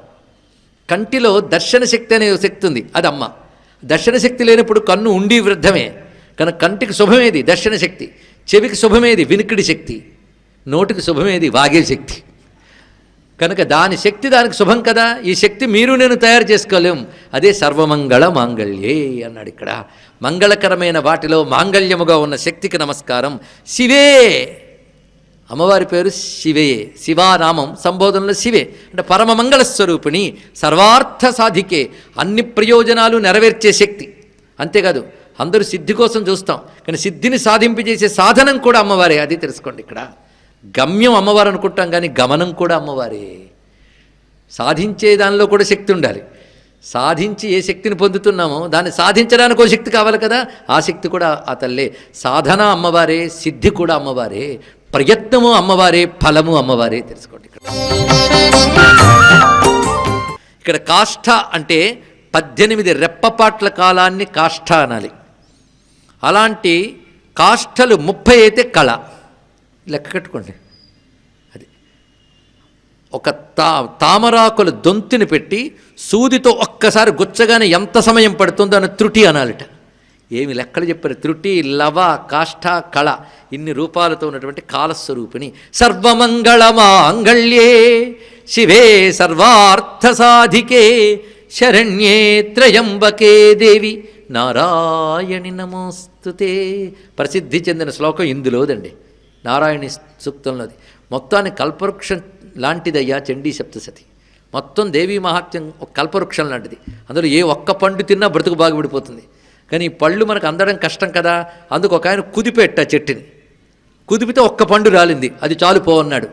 కంటిలో దర్శన శక్తి అనే శక్తి ఉంది, అది అమ్మ. దర్శన శక్తి లేనప్పుడు కన్ను ఉండి వృద్ధమే, కనుక కంటికి శుభమేది దర్శన శక్తి, చెవికి శుభమేది వినికిడి శక్తి, నోటికి శుభమేది వాగే శక్తి. కనుక దాని శక్తి దానికి శుభం కదా. ఈ శక్తి మీరు నేను తయారు చేసుకోలేం. అదే సర్వమంగళ మాంగళ్యే అన్నాడు ఇక్కడ. మంగళకరమైన వాటిలో మాంగళ్యముగా ఉన్న శక్తికి నమస్కారం. శివే, అమ్మవారి పేరు శివే, శివానామం సంబోధనలో శివే అంటే పరమ మంగళ స్వరూపిణి, సర్వార్థ సాధికే, అన్ని ప్రయోజనాలు నెరవేర్చే శక్తి. అంతేకాదు, అందరూ సిద్ధి కోసం చూస్తాం, కానీ సిద్ధిని సాధింపజేసే సాధనం కూడా అమ్మవారే, అది తెలుసుకోండి ఇక్కడ. గమ్యం అమ్మవారు అనుకుంటాం, కానీ గమనం కూడా అమ్మవారే. సాధించే దానిలో కూడా శక్తి ఉండాలి. సాధించి ఏ శక్తిని పొందుతున్నామో దాన్ని సాధించడానికి ఒక శక్తి కావాలి కదా, ఆ శక్తి కూడా ఆ తల్లే. సాధన అమ్మవారే, సిద్ధి కూడా అమ్మవారే, ప్రయత్నము అమ్మవారే, ఫలము అమ్మవారే, తెలుసుకోండి ఇక్కడ. కాష్ఠ అంటే 18 రెప్పపాట్ల కాలాన్ని కాష్ఠ అనాలి. అలాంటి కాష్ఠలు 30 అయితే కళ, లెక్క కట్టుకోండి. అది ఒక తామరాకుల దొంతిని పెట్టి సూదితో ఒక్కసారి గుచ్చగానే ఎంత సమయం పడుతుందో అని త్రుటి అనాలిట. ఏమి లెక్కలు చెప్పారు. త్రుటి, లవ, కాష్ఠ, కళ ఇన్ని రూపాలతో ఉన్నటువంటి కాలస్వరూపిణి. సర్వమంగళమాంగళ్యే శివే సర్వార్థ సాధికే శరణ్యే త్రయంబకే దేవి నారాయణి నమోస్తుతే. ప్రసిద్ధి చెందిన శ్లోకం ఇందులోదండి, నారాయణి సూక్తంలోది. మొత్తాన్ని కల్పవృక్షం లాంటిదయ్యా చండీ సప్తశతి. మొత్తం దేవీ మహాత్మ్యం ఒక కల్పవృక్షం లాంటిది. అందులో ఏ ఒక్క పండు తిన్నా బ్రతుకు బాగుపడిపోతుంది. కానీ ఈ పళ్ళు మనకు అందడం కష్టం కదా, అందుకు ఒక ఆయన కుదిపెట్ట చెట్టుని, కుదిపితే ఒక్క పండు రాలింది, అది చాలు పోవన్నాడు.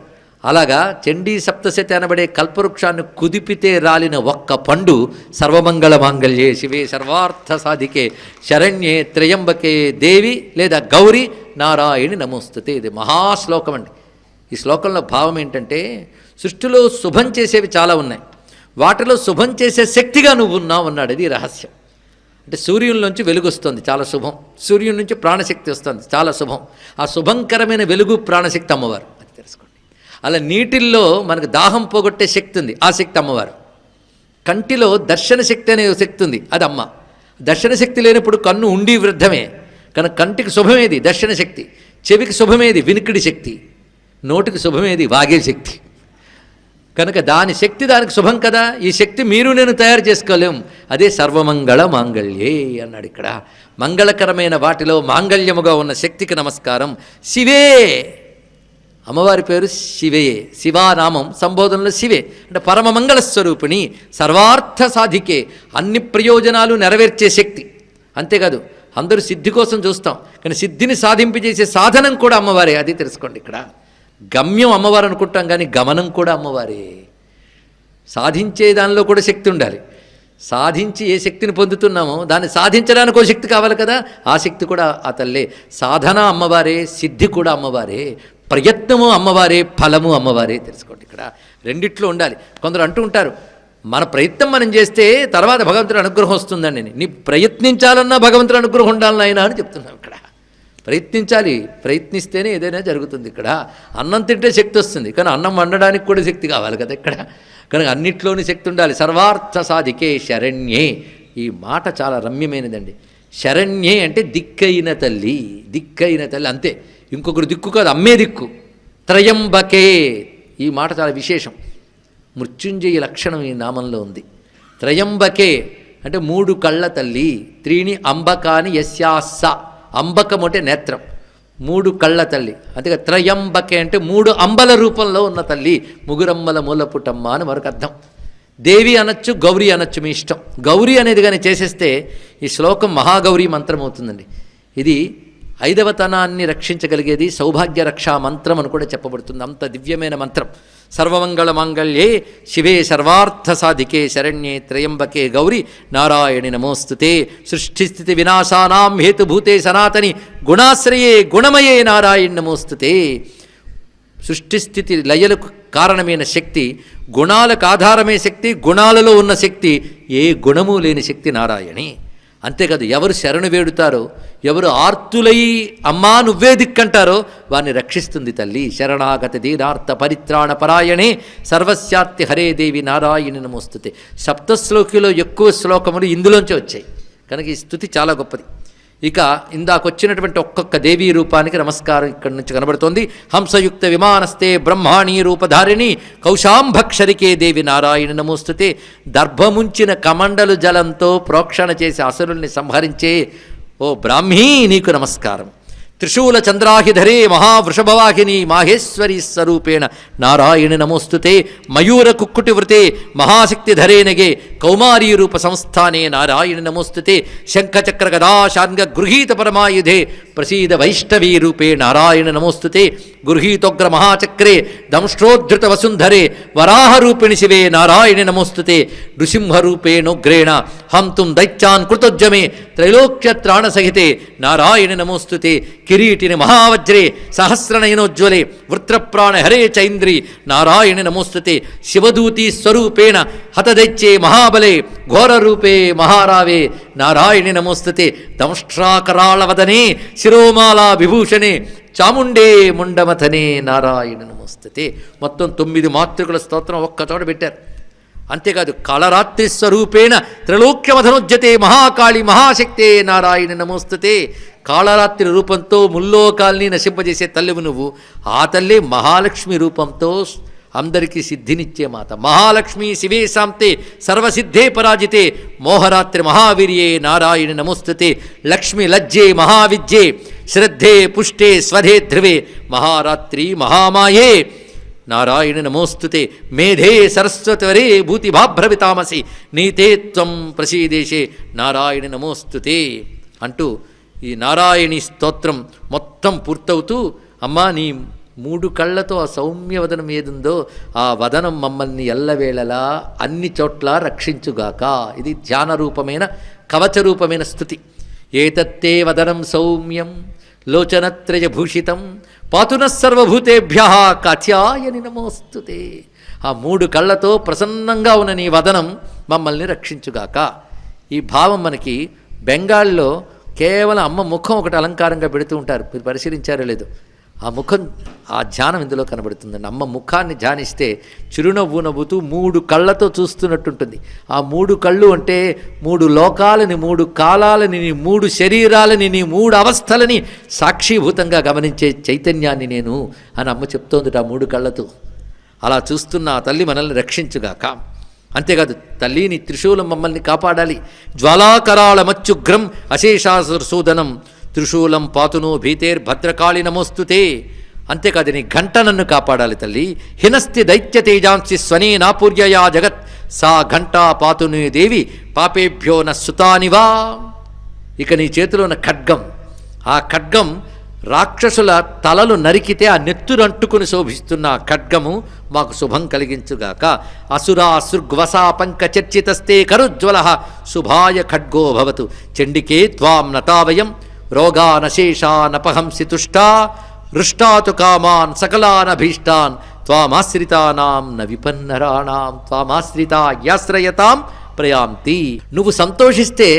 అలాగా చండీ సప్తశతి అనబడే కల్పవృక్షాన్ని కుదిపితే రాలిన ఒక్క పండు సర్వమంగళ మాంగళ్యే శివే సర్వార్థ సాధికే శరణ్యే త్రయంబకే దేవి లేదా గౌరీ నారాయణి నమోస్తుతే. ఇది మహాశ్లోకం అండి. ఈ శ్లోకంలో భావం ఏంటంటే, సృష్టిలో శుభం చేసేవి చాలా ఉన్నాయి, వాటిలో శుభం చేసే శక్తిగా నువ్వు ఉన్నావు అన్నాడు. అది రహస్యం. అంటే సూర్యునిలోంచి వెలుగు వస్తుంది, చాలా శుభం. సూర్యుని నుంచి ప్రాణశక్తి వస్తుంది, చాలా శుభం. ఆ శుభంకరమైన వెలుగు ప్రాణశక్తి అమ్మవారు, అది తెలుసుకోండి. అలా నీటిల్లో మనకు దాహం పోగొట్టే శక్తి ఉంది, ఆ శక్తి అమ్మవారు. కంటిలో దర్శన శక్తి అనే శక్తి ఉంది, అది అమ్మ. దర్శన శక్తి లేనప్పుడు కన్ను ఉండి వృద్ధమే, కనుక కంటికి శుభమేది దర్శన శక్తి, చెవికి శుభమేది వినికిడి శక్తి, నోటికి శుభమేది వాగే శక్తి. కనుక దాని శక్తి దానికి శుభం కదా. ఈ శక్తి మీరు నేను తయారు చేసుకోలేం. అదే సర్వమంగళ మాంగళ్యే అన్నాడు ఇక్కడ. మంగళకరమైన వాటిలో మాంగళ్యముగా ఉన్న శక్తికి నమస్కారం. శివే, అమ్మవారి పేరు శివే, శివానామం సంబోధనలో శివే అంటే పరమ మంగళ స్వరూపిణి, సర్వార్థ సాధికే, అన్ని ప్రయోజనాలు నెరవేర్చే శక్తి. అంతేకాదు, అందరూ సిద్ధి కోసం చూస్తాం, కానీ సిద్ధిని సాధింపజేసే సాధనం కూడా అమ్మవారే, అది తెలుసుకోండి ఇక్కడ. గమ్యం అమ్మవారు అనుకుంటాం, కానీ గమనం కూడా అమ్మవారే. సాధించే దానిలో కూడా శక్తి ఉండాలి. సాధించి ఏ శక్తిని పొందుతున్నామో దాన్ని సాధించడానికి ఒక శక్తి కావాలి కదా, ఆ శక్తి కూడా ఆ తల్లే. సాధన అమ్మవారే, సిద్ధి కూడా అమ్మవారే, ప్రయత్నము అమ్మవారే, ఫలము అమ్మవారే, తెలుసుకోండి ఇక్కడ. రెండిట్లో ఉండాలి. కొందరు అంటూ ఉంటారు, మన ప్రయత్నం మనం చేస్తే తర్వాత భగవంతుడి అనుగ్రహం వస్తుందండి. నీ ప్రయత్నించాలన్నా భగవంతుడి అనుగ్రహం ఉండాలని ఆయన అని చెప్తున్నాం ఇక్కడ. ప్రయత్నించాలి, ప్రయత్నిస్తేనే ఏదైనా జరుగుతుంది. ఇక్కడ అన్నం తింటే శక్తి వస్తుంది, కానీ అన్నం వండడానికి కూడా శక్తి కావాలి కదా ఇక్కడ. కనుక అన్నిట్లోని శక్తి ఉండాలి. సర్వార్థ సాధికే శరణ్యే, ఈ మాట చాలా రమ్యమైనదండి. శరణ్యే అంటే దిక్కైన తల్లి, దిక్కైన తల్లి అంతే, ఇంకొకరు దిక్కు కాదు, అమ్మే దిక్కు. త్రయంబకే, ఈ మాట చాలా విశేషం. మృత్యుంజయ లక్షణం ఈ నామంలో ఉంది. త్రయంబకే అంటే 3 కళ్ళ తల్లి. త్రీణి అంబకాని యస్యాస్స, అంబకం అంటే నేత్రం, 3 కళ్ళ తల్లి. అంతేగా త్రయంబకే అంటే 3 అంబల రూపంలో ఉన్న తల్లి, ముగురమ్మల మూలపుటమ్మ అని మరొక అర్థం. దేవి అనొచ్చు, గౌరీ అనొచ్చు, మీ ఇష్టం. గౌరీ అనేది కానీ చేసేస్తే ఈ శ్లోకం మహాగౌరీ మంత్రం అవుతుందండి. ఇది 5వ తనాన్ని రక్షించగలిగేది సౌభాగ్య రక్షా మంత్రం అని కూడా చెప్పబడుతుంది. అంత దివ్యమైన మంత్రం. సర్వమంగళ మాంగళ్యే శివే సర్వార్థ సాధికే శరణ్యే త్రయంబకే గౌరీ నారాయణి నమోస్తుతే. సృష్టిస్థితి వినాశానాం హేతుభూతే సనాతని గుణాశ్రయే గుణమయే నారాయణి నమోస్తుతే. సృష్టిస్థితి లయలకు కారణమైన శక్తి, గుణాలకు ఆధారమే శక్తి, గుణాలలో ఉన్న శక్తి, ఏ గుణము లేని శక్తి నారాయణి. అంతేకాదు, ఎవరు శరణు వేడుతారో, ఎవరు ఆర్తులై అమ్మా నువ్వే దిక్కంటారో వారిని రక్షిస్తుంది తల్లి. శరణాగత దీనార్థ పరిత్రాణ పరాయణే సర్వస్యార్తి హరే దేవి నారాయణి నమోస్తుతే. సప్తశ్లోకిలో ఎక్కువ శ్లోకములు ఇందులోంచి వచ్చాయి కనుక ఈ స్తుతి చాలా గొప్పది. ఇక ఇందాకొచ్చినటువంటి ఒక్కొక్క దేవీ రూపానికి నమస్కారం ఇక్కడి నుంచి కనబడుతోంది. హంసయుక్త విమానస్తే బ్రహ్మాణీ రూపధారిణి కౌశాంభక్షరికే దేవి నారాయణ నమోస్తుతే. దర్భముంచిన కమండలు జలంతో ప్రోక్షణ చేసి అసురుల్ని సంహరించే ఓ బ్రాహ్మీ నీకు నమస్కారం. త్రిశూల చంద్రాహిధరే మహావృషభవాహిని మాహేశ్వరీ స్వరూపేణ నారాయణ నమోస్తుతే. మయూర కుక్కుటి వృతే మహాశక్తిధరే నగే కౌమారీ రూప సంస్థానే నారాయణ నమోస్తుతే. శంఖచక్ర గదాశాంగ గృహీత పరమాయుధే ప్రసీద వైష్ణవీ రూపే నారాయణ నమోస్తుతే. గృహీతోగ్ర మహాచక్రే దంష్ట్రోద్ధృత వసుంధరే వరాహరూపిణి శివే నారాయణ నమోస్తుతే. నృసింహరూపేణోగ్రేణ హంతుం దైత్యాన్ కృతోద్యమే త్రైలోక్యత్రాణసహితే నారాయణ నమోస్తుతే. కిరీటిని మహావజ్రే సహస్రనయనోజ్వలే వృత్రప్రాణ హరే చైంద్రి నారాయణ నమోస్తుతే. శివదూతి స్వరూపేణ హతదైత్యే మహాబలే ఘోరరూపే మహారావే నారాయణ నమోస్తుతే. దంష్ట్రాకరాళవదనే శిరోమాలా విభూషణే చాముండే ముండమథనే నారాయణ నమోస్తుతే. మొత్తం 9 మాతృకుల స్తోత్రం ఒక్కచోట పెట్టారు. అంతేకాదు, కాళరాత్రి స్వరూపేణ త్రైలోక్యమధనోజ్యతే మహాకాళి మహాశక్తే నారాయణ నమోస్తుతే. కాళరాత్రి రూపంతో ముల్లోకాల్ని నశింపజేసే తల్లివు నువ్వు. ఆ తల్లి మహాలక్ష్మి రూపంతో అందరికీ సిద్ధినిచ్చే మాత. మహాలక్ష్మి శివే శాంతే సర్వసిద్ధే పరాజితే మోహరాత్రి మహావీర్యే నారాయణ నమోస్తుతే. లక్ష్మి లజ్జే మహావిద్యే శ్రద్ధే పుష్టే స్వధే ధ్రువే మహారాత్రి మహామాయే నారాయణ నమోస్తుతే. మేధే సరస్వతవరే భూతిభాభ్రవితామసి నీతే త్వం ప్రసీదేశే నారాయణ నమోస్తుతే అంటూ ఈ నారాయణి స్తోత్రం మొత్తం పూర్తవుతూ, అమ్మా నీ 3 కళ్ళతో ఆ సౌమ్యవదనం ఏదుందో ఆ వదనం మమ్మల్ని ఎల్లవేళలా అన్ని చోట్ల రక్షించుగాక. ఇది ధ్యానరూపమైన కవచరూపమైన స్థుతి. ఏతత్తే వదనం సౌమ్యం లోచనత్రయభూషితం పాతునఃసర్వభూతేభ్య కాత్యాయని నమోస్తుతే. ఆ 3 కళ్ళతో ప్రసన్నంగా ఉన్న నీ వదనం మమ్మల్ని రక్షించుగాక. ఈ భావం మనకి బెంగాల్లో కేవలం అమ్మ ముఖం ఒకటి అలంకారంగా పెడుతూ ఉంటారు. మీరు పరిశీలించారో లేదో, ఆ ముఖం, ఆ ధ్యానం ఇందులో కనబడుతుందండి. అమ్మ ముఖాన్ని ధ్యానిస్తే చిరునవ్వు నవ్వుతూ 3 కళ్ళతో చూస్తున్నట్టుంటుంది. ఆ 3 కళ్ళు అంటే 3 లోకాలని, 3 కాలాలని, 3 శరీరాలని, 3 అవస్థలని సాక్షిభూతంగా గమనించే చైతన్యాన్ని నేను అని అమ్మ చెప్తోంది ఆ 3 కళ్ళతో. అలా చూస్తున్న ఆ తల్లి మనల్ని రక్షించుగాక. అంతేకాదు, తల్లిని త్రిశూలం మమ్మల్ని కాపాడాలి. జ్వాలాకరాళమత్యుగ్రం అశేషాసురసూదనం త్రిశూలం పాతునో భీతేర్భద్రకాళి నమోస్తుతే. అంతేకాదు, నీ గంట నన్ను కాపాడాలి తల్లి. హినస్తి దైత్య తేజాంసి స్వనే నాపూర్యయా జగత్ సా ఘంటా పాతుని దేవి పాపేభ్యో న సుతానివా. ఇక నీ చేతిలో ఉన్న ఖడ్గం, ఆ ఖడ్గం రాక్షసుల తలలు నరికితే ఆ నెత్తురంటుకుని శోభిస్తున్న ఆ ఖడ్గము మాకు శుభం కలిగించుగాక. అసురా సృగ్వసా పంక చర్చితస్తే కరుజ్వల శుభాయ ఖడ్గో భవతు. చండికే త్వాం నతావయం రోగానశేషానపహంసి తుష్టా హృష్టాతు కామాన్ సకలానభీష్టాన్ త్వామాశ్రితానాం న విపన్నరాణాం త్వామాశ్రితా యాశ్రయతాం ప్రయాంతి. నువ్వు సంతోషిస్తే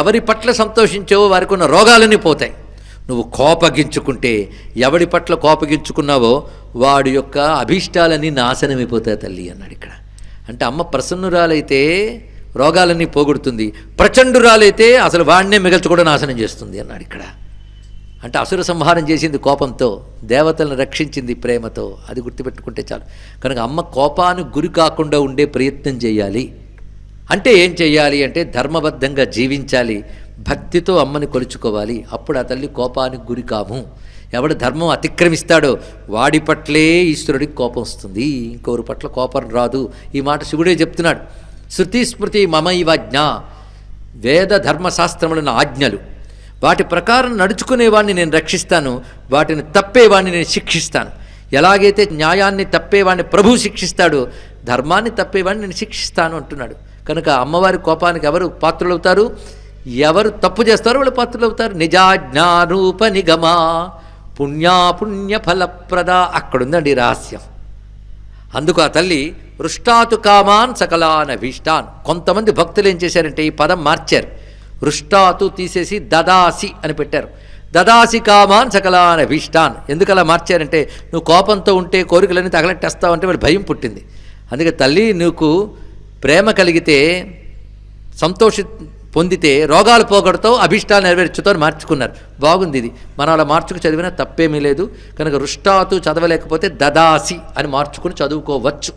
ఎవరి పట్ల సంతోషించావో వారికి ఉన్న రోగాలన్నీ పోతాయి. నువ్వు కోపగించుకుంటే, ఎవడి పట్ల కోపగించుకున్నావో వాడి యొక్క అభీష్టాలన్నీ నాశనమైపోతాయి తల్లి అన్నాడు ఇక్కడ. అంటే అమ్మ ప్రసన్నురాలైతే రోగాలన్నీ పోగొడుతుంది, ప్రచండురాలైతే అసలు వాడినే మిగల్చకుండా నాశనం చేస్తుంది అన్నాడు ఇక్కడ. అంటే అసుర సంహారం చేసింది కోపంతో, దేవతలను రక్షించింది ప్రేమతో. అది గుర్తుపెట్టుకుంటే చాలు. కనుక అమ్మ కోపానికి గురి కాకుండా ఉండే ప్రయత్నం చేయాలి. అంటే ఏం చేయాలి అంటే ధర్మబద్ధంగా జీవించాలి, భక్తితో అమ్మని కొలుచుకోవాలి. అప్పుడు ఆ తల్లి కోపానికి గురి కాము. ఎవడు ధర్మం అతిక్రమిస్తాడో వాడి పట్లే ఈశ్వరుడికి కోపం వస్తుంది, ఇంకొకరి పట్ల కోపం రాదు. ఈ మాట శివుడే చెప్తున్నాడు. శృతి స్మృతి మమైవజ్ఞ, వేద ధర్మశాస్త్రములను ఆజ్ఞలు, వాటి ప్రకారం నడుచుకునేవాడిని నేను రక్షిస్తాను, వాటిని తప్పేవాడిని నేను శిక్షిస్తాను. ఎలాగైతే న్యాయాన్ని తప్పేవాడిని ప్రభువు శిక్షిస్తాడో, ధర్మాన్ని తప్పేవాడిని నేను శిక్షిస్తాను అంటున్నాడు. కనుక అమ్మవారి కోపానికి ఎవరు పాత్రులవుతారు? ఎవరు తప్పు చేస్తారో వాళ్ళు పాత్రులవుతారు. నిజాజ్ఞారూప నిగమా పుణ్యాపుణ్య ఫలప్రద, అక్కడుందండి రహస్యం. అందుకు ఆ తల్లి రుష్టాతు కామాన్ సకలాన్ అభీష్టాన్. కొంతమంది భక్తులు ఏం చేశారంటే ఈ పదం మార్చారు. రుష్టాతు తీసేసి దదాసి అని పెట్టారు. దదాసి కామాన్ సకలాన్ అభీష్టాన్. ఎందుకు అలా మార్చారంటే నువ్వు కోపంతో ఉంటే కోరికలన్నీ తగలెట్టేస్తావంటే వాళ్ళు భయం పుట్టింది. అందుకే తల్లి నీకు ప్రేమ కలిగితే, సంతోషి పొందితే రోగాలు పోగొడతావు, అభీష్టాలు నెరవేర్చుతో అని మార్చుకున్నారు. బాగుంది ఇది. మనం అలా మార్చుకు చదివినా తప్పేమీ లేదు. కనుక రుష్టాతు చదవలేకపోతే దదాసి అని మార్చుకుని చదువుకోవచ్చు.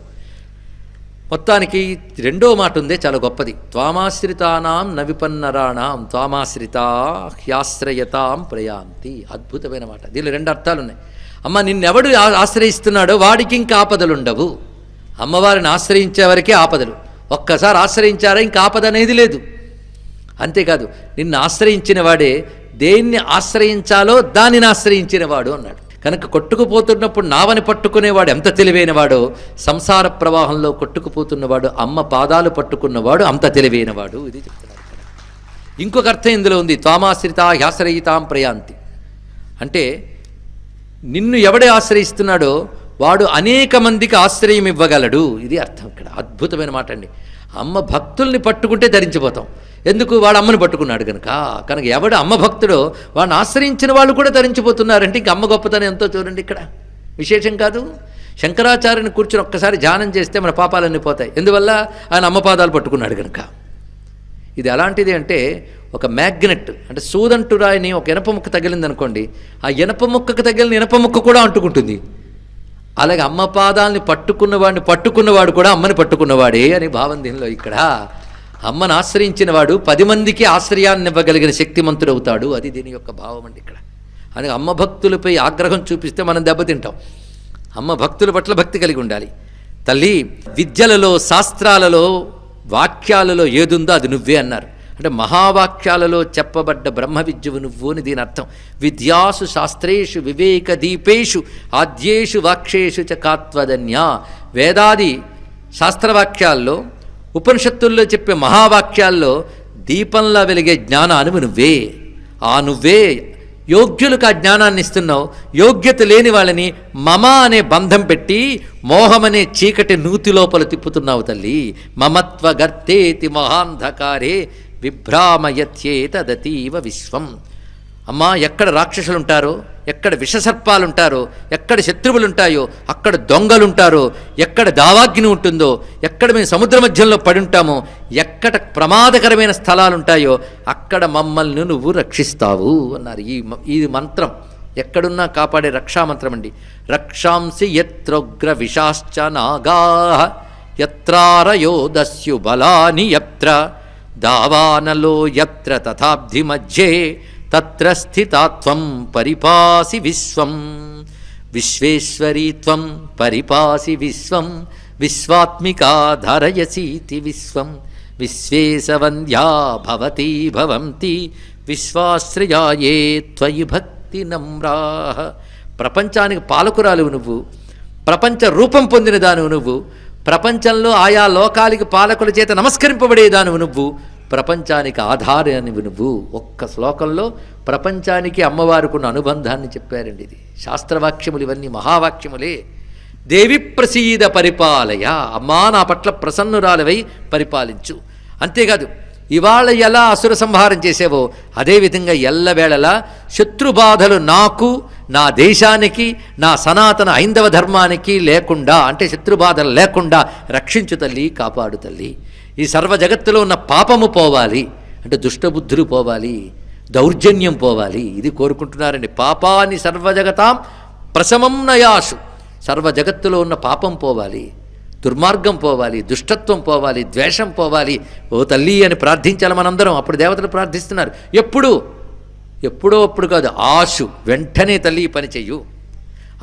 మొత్తానికి రెండో మాట ఉందే చాలా గొప్పది. త్వామాశ్రితానాం నవిపన్నరాణాం త్వామాశ్రితా హ్యాశ్రయతాం ప్రయాంతి. అద్భుతమైన మాట. దీనిలో రెండు అర్థాలు ఉన్నాయి. అమ్మ నిన్నెవడు ఆశ్రయిస్తున్నాడో వాడికి ఇంకా ఆపదలుండవు. అమ్మవారిని ఆశ్రయించే వరకే ఆపదలు. ఒక్కసారి ఆశ్రయించారా ఇంకా ఆపద అనేది లేదు. అంతేకాదు నిన్ను ఆశ్రయించిన వాడే దేన్ని ఆశ్రయించాలో దానిని ఆశ్రయించిన వాడు అన్నాడు. కనుక కొట్టుకుపోతున్నప్పుడు నావని పట్టుకునేవాడు ఎంత తెలివైనవాడో, సంసార ప్రవాహంలో కొట్టుకుపోతున్నవాడు అమ్మ పాదాలు పట్టుకున్నవాడు అంత తెలివైనవాడు. ఇది చెప్తున్నారు ఇక్కడ. ఇంకొక అర్థం ఇందులో ఉంది. త్వామాశ్రిత హ్యాశ్రయితాం ప్రయాంతి అంటే నిన్ను ఎవడే ఆశ్రయిస్తున్నాడో వాడు అనేక మందికి ఆశ్రయం ఇవ్వగలడు. ఇది అర్థం ఇక్కడ. అద్భుతమైన మాట అండి. అమ్మ భక్తుల్ని పట్టుకుంటే ధరించిపోతాం. ఎందుకు? వాడు అమ్మని పట్టుకున్నాడు కనుక. కనుక ఎవడు అమ్మ భక్తుడో వాడిని ఆశ్రయించిన వాళ్ళు కూడా ధరించిపోతున్నారంటే ఇంక అమ్మ గొప్పతనం ఎంతో చూడండి ఇక్కడ. విశేషం కాదు? శంకరాచార్యుని కూర్చుని ఒక్కసారి ధ్యానం చేస్తే మన పాపాలన్నీ పోతాయి. ఎందువల్ల? ఆయన అమ్మ పాదాలు పట్టుకున్నాడు కనుక. ఇది ఎలాంటిది అంటే ఒక మ్యాగ్నెట్, అంటే సూదంటురాయిని ఒక ఇనప ముక్క తగిలింది అనుకోండి, ఆ ఇనప ముక్కకు తగిలిన ఇనప ముక్క కూడా అంటుకుంటుంది. అలాగే అమ్మ పాదాలని పట్టుకున్నవాడు కూడా అమ్మని పట్టుకున్నవాడే అని భావం దీనిలో ఇక్కడ. అమ్మను ఆశ్రయించిన వాడు 10 మందికి ఆశ్రయాన్ని ఇవ్వగలిగిన శక్తిమంతుడు అవుతాడు. అది దీని యొక్క భావం అండి ఇక్కడ. అందుకే అమ్మ భక్తులపై ఆగ్రహం చూపిస్తే మనం దెబ్బతింటాం. అమ్మ భక్తుల పట్ల భక్తి కలిగి ఉండాలి. తల్లి విద్యలలో, శాస్త్రాలలో, వాక్యాలలో ఏదుందో అది నువ్వే అన్నారు. అంటే మహావాక్యాలలో చెప్పబడ్డ బ్రహ్మ విద్యవు నువ్వు అని దీని అర్థం. విద్యాసు శాస్త్రేషు వివేక దీపేషు ఆద్యేషు వాక్యేషు చ కాత్వదన్య. వేదాది శాస్త్రవాక్యాల్లో, ఉపనిషత్తుల్లో చెప్పే మహావాక్యాల్లో దీపంలా వెలిగే జ్ఞానాన్ని నువ్వే. నువ్వే యోగ్యులకు ఆ జ్ఞానాన్ని ఇస్తున్నావు. యోగ్యత లేని వాళ్ళని మమ అనే బంధం పెట్టి మోహమనే చీకటి నూతి లోపల తిప్పుతున్నావు తల్లి. మమత్వ గర్తేతి మహాంధకారే విభ్రామయత్యేతదతీవ విశ్వం. అమ్మా, ఎక్కడ రాక్షసులు ఉంటారో, ఎక్కడ విషసర్పాలు ఉంటారో, ఎక్కడ శత్రువులు ఉంటాయో అక్కడ దొంగలుంటారో, ఎక్కడ దావాగ్ని ఉంటుందో, ఎక్కడ మేము సముద్ర మధ్యంలో పడి ఉంటామో, ఎక్కడ ప్రమాదకరమైన స్థలాలు ఉంటాయో అక్కడ మమ్మల్ని నువ్వు రక్షిస్తావు అన్నారు. ఈ మంత్రం ఎక్కడున్నా కాపాడే రక్షామంత్రం అండి. రక్షాంసి యత్రోగ్ర విశాశ్చ నాగా యత్రారయో దస్యు బలాని యత్ర దావానలో యత్ర తథాబ్ధి మధ్యే తత్ర స్థితాత్వం పరిపాసి విశ్వం. విశ్వేశ్వరీ త్వం పరిపాసి విశ్వం. విశ్వాత్మికా ధరయసీతి విశ్వం. విశ్వేశవంద్యా భవతి భవంతి విశ్వాశ్రయాయే త్వయి భక్తి నమ్రాః. ప్రపంచానికి పాలకురాలువు నువ్వు, ప్రపంచ రూపం పొందిన దానువు నువ్వు, ప్రపంచంలో ఆయా లోకాలకి పాలకుల చేత నమస్కరింపబడేదానువు నువ్వు, ప్రపంచానికి ఆధారానివి నువ్వు. ఒక్క శ్లోకంలో ప్రపంచానికి అమ్మవారికి ఉన్న అనుబంధాన్ని చెప్పారండి. ఇది శాస్త్రవాక్యములు, ఇవన్నీ మహావాక్యములే. దేవి ప్రసీద పరిపాలయ. అమ్మా, నా పట్ల ప్రసన్నురాలవై పరిపాలించు. అంతేకాదు ఇవాళ ఎలా అసుర సంహారం చేసేవో అదేవిధంగా ఎల్లవేళలా శత్రుబాధలు నాకు, నా దేశానికి, నా సనాతన హైందవ ధర్మానికి లేకుండా, అంటే శత్రుబాధలు లేకుండా రక్షించు తల్లి, కాపాడు తల్లి. ఈ సర్వ జగత్తులో ఉన్న పాపము పోవాలి, అంటే దుష్టబుద్ధులు పోవాలి, దౌర్జన్యం పోవాలి, ఇది కోరుకుంటున్నారండి. పాపాన్ని సర్వజగతాం ప్రశమం నయాసు, సర్వ జగత్తులో ఉన్న పాపం పోవాలి, దుర్మార్గం పోవాలి, దుష్టత్వం పోవాలి, ద్వేషం పోవాలి. ఓ తల్లి అని ప్రార్థించాలి మనందరం. అప్పుడు దేవతలు ప్రార్థిస్తున్నారు. ఎప్పుడో అప్పుడు కాదు, ఆశు, వెంటనే తల్లి ఈ పని చెయ్యు.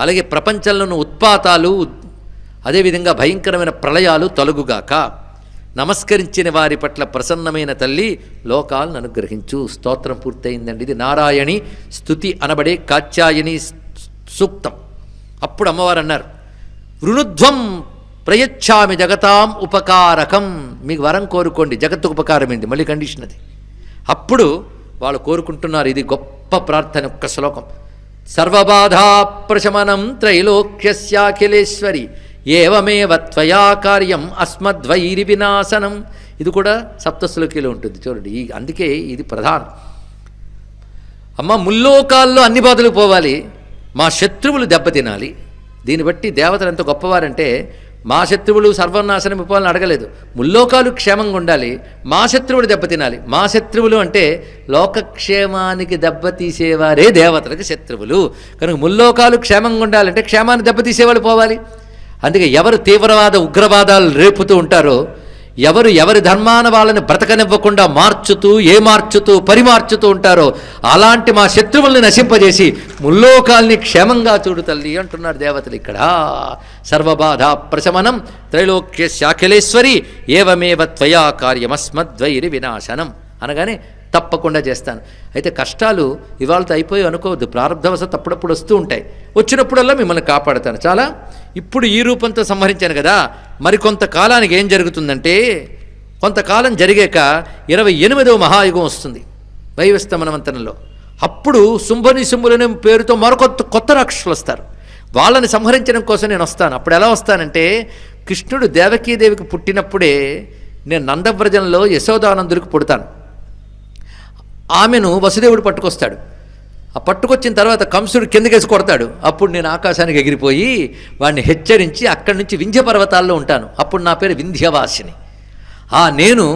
అలాగే ప్రపంచంలో ఉన్న ఉత్పాతాలు, అదేవిధంగా భయంకరమైన ప్రళయాలు తొలగుగాక. నమస్కరించిన వారి పట్ల ప్రసన్నమైన తల్లి లోకాలను అనుగ్రహించు. స్తోత్రం పూర్తయిందండి. ఇది నారాయణి స్తుతి అనబడే కాత్యాయని సూక్తం. అప్పుడు అమ్మవారు అన్నారు, వృణుధ్వం ప్రయచ్ఛామి జగతాం ఉపకారకం. మీకు వరం కోరుకోండి, జగత్తుకు ఉపకారం ఏంటి, మళ్ళీ కండిషన్ అది. అప్పుడు వాళ్ళు కోరుకుంటున్నారు, ఇది గొప్ప ప్రార్థన, ఒక్క శ్లోకం. సర్వబాధా ప్రశమనం త్రైలోక్యస్యాఖిలేశ్వరి ఏవమేవ త్వయా కార్యం అస్మద్వైరి వినాశనం. ఇది కూడా సప్తశ్లోకిలో ఉంటుంది చూడండి. అందుకే ఇది ప్రధానం. అమ్మ, ముల్లోకాల్లో అన్ని బాధలు పోవాలి, మా శత్రువులు దెబ్బతినాలి. దీన్ని బట్టి దేవతలు ఎంత గొప్పవారంటే, మా శత్రువులు సర్వనాశనం ఇవ్వాలని అడగలేదు, ముల్లోకాలు క్షేమంగా ఉండాలి, మా శత్రువులు దెబ్బతినాలి. మా శత్రువులు అంటే లోకక్షేమానికి దెబ్బతీసేవారే దేవతలకు శత్రువులు. కనుక ముల్లోకాలు క్షేమంగా ఉండాలంటే క్షేమాన్ని దెబ్బతీసేవాళ్ళు పోవాలి. అందుకే ఎవరు తీవ్రవాద ఉగ్రవాదాలు రేపుతూ ఉంటారో, ఎవరి ధర్మాన వాళ్ళని బ్రతకనివ్వకుండా మార్చుతూ పరిమార్చుతూ ఉంటారో, అలాంటి మా శత్రువుల్ని నశింపజేసి ముల్లోకాల్ని క్షేమంగా చూడు తల్లి అంటున్నారు దేవతలు ఇక్కడ. సర్వబాధ ప్రశమనం త్రైలోక్యస్యాఖిలేశ్వరి ఏవమేవ త్వయా కార్యమస్మద్వైరి వినాశనం అనగానే తప్పకుండా చేస్తాను. అయితే కష్టాలు ఇవాళతో అయిపోయి అనుకోవద్దు, ప్రారంధవశత్తు అప్పుడప్పుడు వస్తూ ఉంటాయి. వచ్చినప్పుడల్లా మిమ్మల్ని కాపాడుతాను. చాలా ఇప్పుడు ఈ రూపంతో సంహరించాను కదా, మరి కొంతకాలానికి ఏం జరుగుతుందంటే, కొంతకాలం జరిగాక 28వ మహాయుగం వస్తుంది వైవస్త మనమంతరంలో. అప్పుడు శుంభనిశుంభులనే పేరుతో కొత్త రాక్షసులు వస్తారు. వాళ్ళని సంహరించడం కోసం నేను వస్తాను. అప్పుడు ఎలా వస్తానంటే, కృష్ణుడు దేవకీదేవికి పుట్టినప్పుడే నేను నందవ్రజంలో యశోదానందుడికి పుడతాను. ఆమెను వసుదేవుడు పట్టుకొస్తాడు. ఆ పట్టుకొచ్చిన తర్వాత కంసుడు కిందకేసి కొడతాడు. అప్పుడు నేను ఆకాశానికి ఎగిరిపోయి వాడిని హెచ్చరించి అక్కడి నుంచి వింధ్య పర్వతాల్లో ఉంటాను. అప్పుడు నా పేరు వింధ్యవాసిని. నేను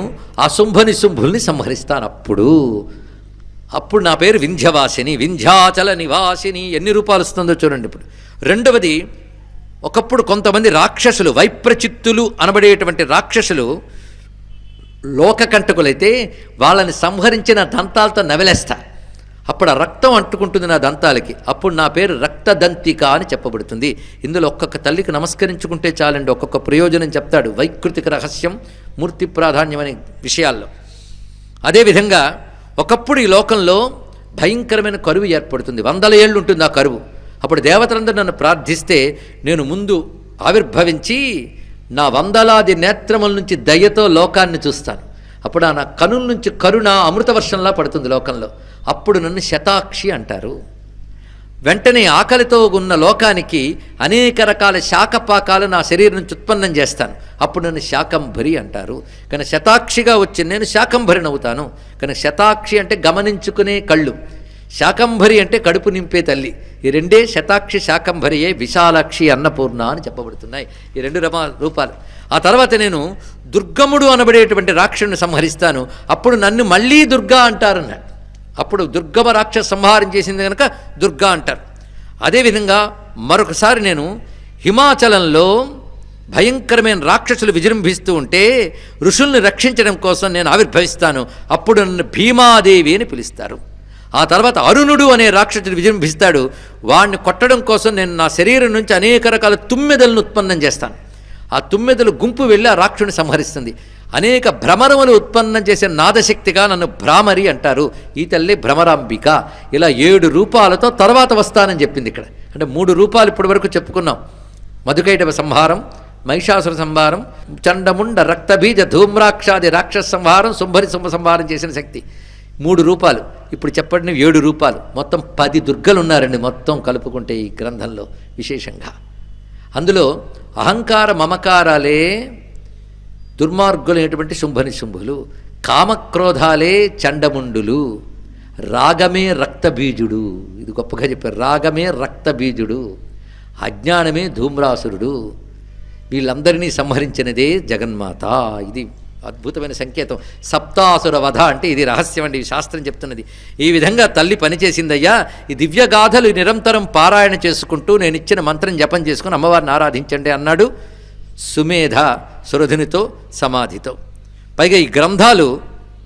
ఆ శుంభుల్ని సంహరిస్తాను. అప్పుడు నా పేరు వింధ్యవాసిని, వింధ్యాచల నివాసిని. ఎన్ని రూపాలు వస్తుందో చూడండి. ఇప్పుడు రెండవది, ఒకప్పుడు కొంతమంది రాక్షసులు, వైప్రచిత్తులు అనబడేటువంటి రాక్షసులు లోకకంటకులైతే వాళ్ళని సంహరించిన దంతాలతో నవలేస్తా. అప్పుడు ఆ రక్తం అంటుకుంటుంది నా దంతాలకి. అప్పుడు నా పేరు రక్తదంతిక అని చెప్పబడుతుంది. ఇందులో ఒక్కొక్క తల్లికి నమస్కరించుకుంటే చాలండి, ఒక్కొక్క ప్రయోజనం చెప్తాడు. వైకృతిక రహస్యం, మూర్తి ప్రాధాన్యం అనే విషయాల్లో. అదేవిధంగా ఒకప్పుడు ఈ లోకంలో భయంకరమైన కరువు ఏర్పడుతుంది. 100 ఏళ్ళు ఉంటుంది ఆ కరువు. అప్పుడు దేవతలందరూ నన్ను ప్రార్థిస్తే నేను ముందు ఆవిర్భవించి నా 100 నేత్రముల నుంచి దయతో లోకాన్ని చూస్తాను. అప్పుడు నా కనుల నుంచి కరుణ అమృతవర్షంలా పడుతుంది లోకంలో. అప్పుడు నన్ను శతాక్షి అంటారు. వెంటనే ఆకలితో ఉన్న లోకానికి అనేక రకాల శాకపాకాలు నా శరీరం నుంచి ఉత్పన్నం చేస్తాను. అప్పుడు నన్ను శాకంభరి అంటారు. కానీ శతాక్షిగా వచ్చి నేను శాకంభరిని అవుతాను. కానీ శతాక్షి అంటే గమనించుకునే కళ్ళు, శాకంభరి అంటే కడుపు నింపే తల్లి. ఈ రెండే శతాక్షి శాకంభరియే విశాలాక్షి అన్నపూర్ణ అని చెప్పబడుతున్నాయి. ఈ 2 రూపాలు. ఆ తర్వాత నేను దుర్గముడు అనబడేటువంటి రాక్షసుని సంహరిస్తాను. అప్పుడు నన్ను మళ్ళీ దుర్గా అంటారన్నాడు. అప్పుడు దుర్గమ రాక్షస సంహారం చేసింది కనుక దుర్గా అంటారు. అదేవిధంగా మరొకసారి నేను హిమాచలంలో భయంకరమైన రాక్షసులు విజృంభిస్తూ ఉంటే ఋషుల్ని రక్షించడం కోసం నేను ఆవిర్భవిస్తాను. అప్పుడు నన్ను భీమాదేవి అని పిలుస్తారు. ఆ తర్వాత అరుణుడు అనే రాక్షసుడు విజృంభిస్తాడు. వాడిని కొట్టడం కోసం నేను నా శరీరం నుంచి అనేక రకాల తుమ్మెదలను ఉత్పన్నం చేస్తాను. ఆ తుమ్మెదలు గుంపు వెళ్ళి ఆ రాక్షసుని సంహరిస్తుంది. అనేక భ్రమరములు ఉత్పన్నం చేసే నాదశక్తిగా నన్ను భ్రామరి అంటారు. ఈ తల్లి భ్రమరాంబిక. ఇలా 7 రూపాలతో తర్వాత వస్తానని చెప్పింది ఇక్కడ. అంటే 3 రూపాలు ఇప్పటి వరకు చెప్పుకున్నాం. మధుకైటవ సంహారం, మహిషాసుర సంహారం, చండముండ రక్తబీజ ధూమ్రాక్షాది రాక్షస సంహారం, శుంభ సంహారం చేసిన శక్తి. 3 రూపాలు. ఇప్పుడు చెప్పండి 7 రూపాలు. మొత్తం 10 దుర్గలు ఉన్నారండి మొత్తం కలుపుకుంటే ఈ గ్రంథంలో విశేషంగా. అందులో అహంకార మమకారాలే దుర్మార్గులైనటువంటి శుంభులు. కామక్రోధాలే చండముండులు, రాగమే రక్తబీజుడు. ఇది గొప్పగా చెప్పారు. రాగమే రక్తబీజుడు, అజ్ఞానమే ధూమ్రాసురుడు. వీళ్ళందరినీ సంహరించినదే జగన్మాత. ఇది అద్భుతమైన సంకేతం. సప్తాసుర వధ అంటే ఇది రహస్యం అండి, శాస్త్రం చెప్తున్నది. ఈ విధంగా తల్లి పనిచేసిందయ్యా. ఈ దివ్యగాథలు నిరంతరం పారాయణ చేసుకుంటూ నేను ఇచ్చిన మంత్రం జపం చేసుకుని అమ్మవారిని ఆరాధించండి అన్నాడు సుమేధ సురధునితో సమాధితో. పైగా ఈ గ్రంథాలు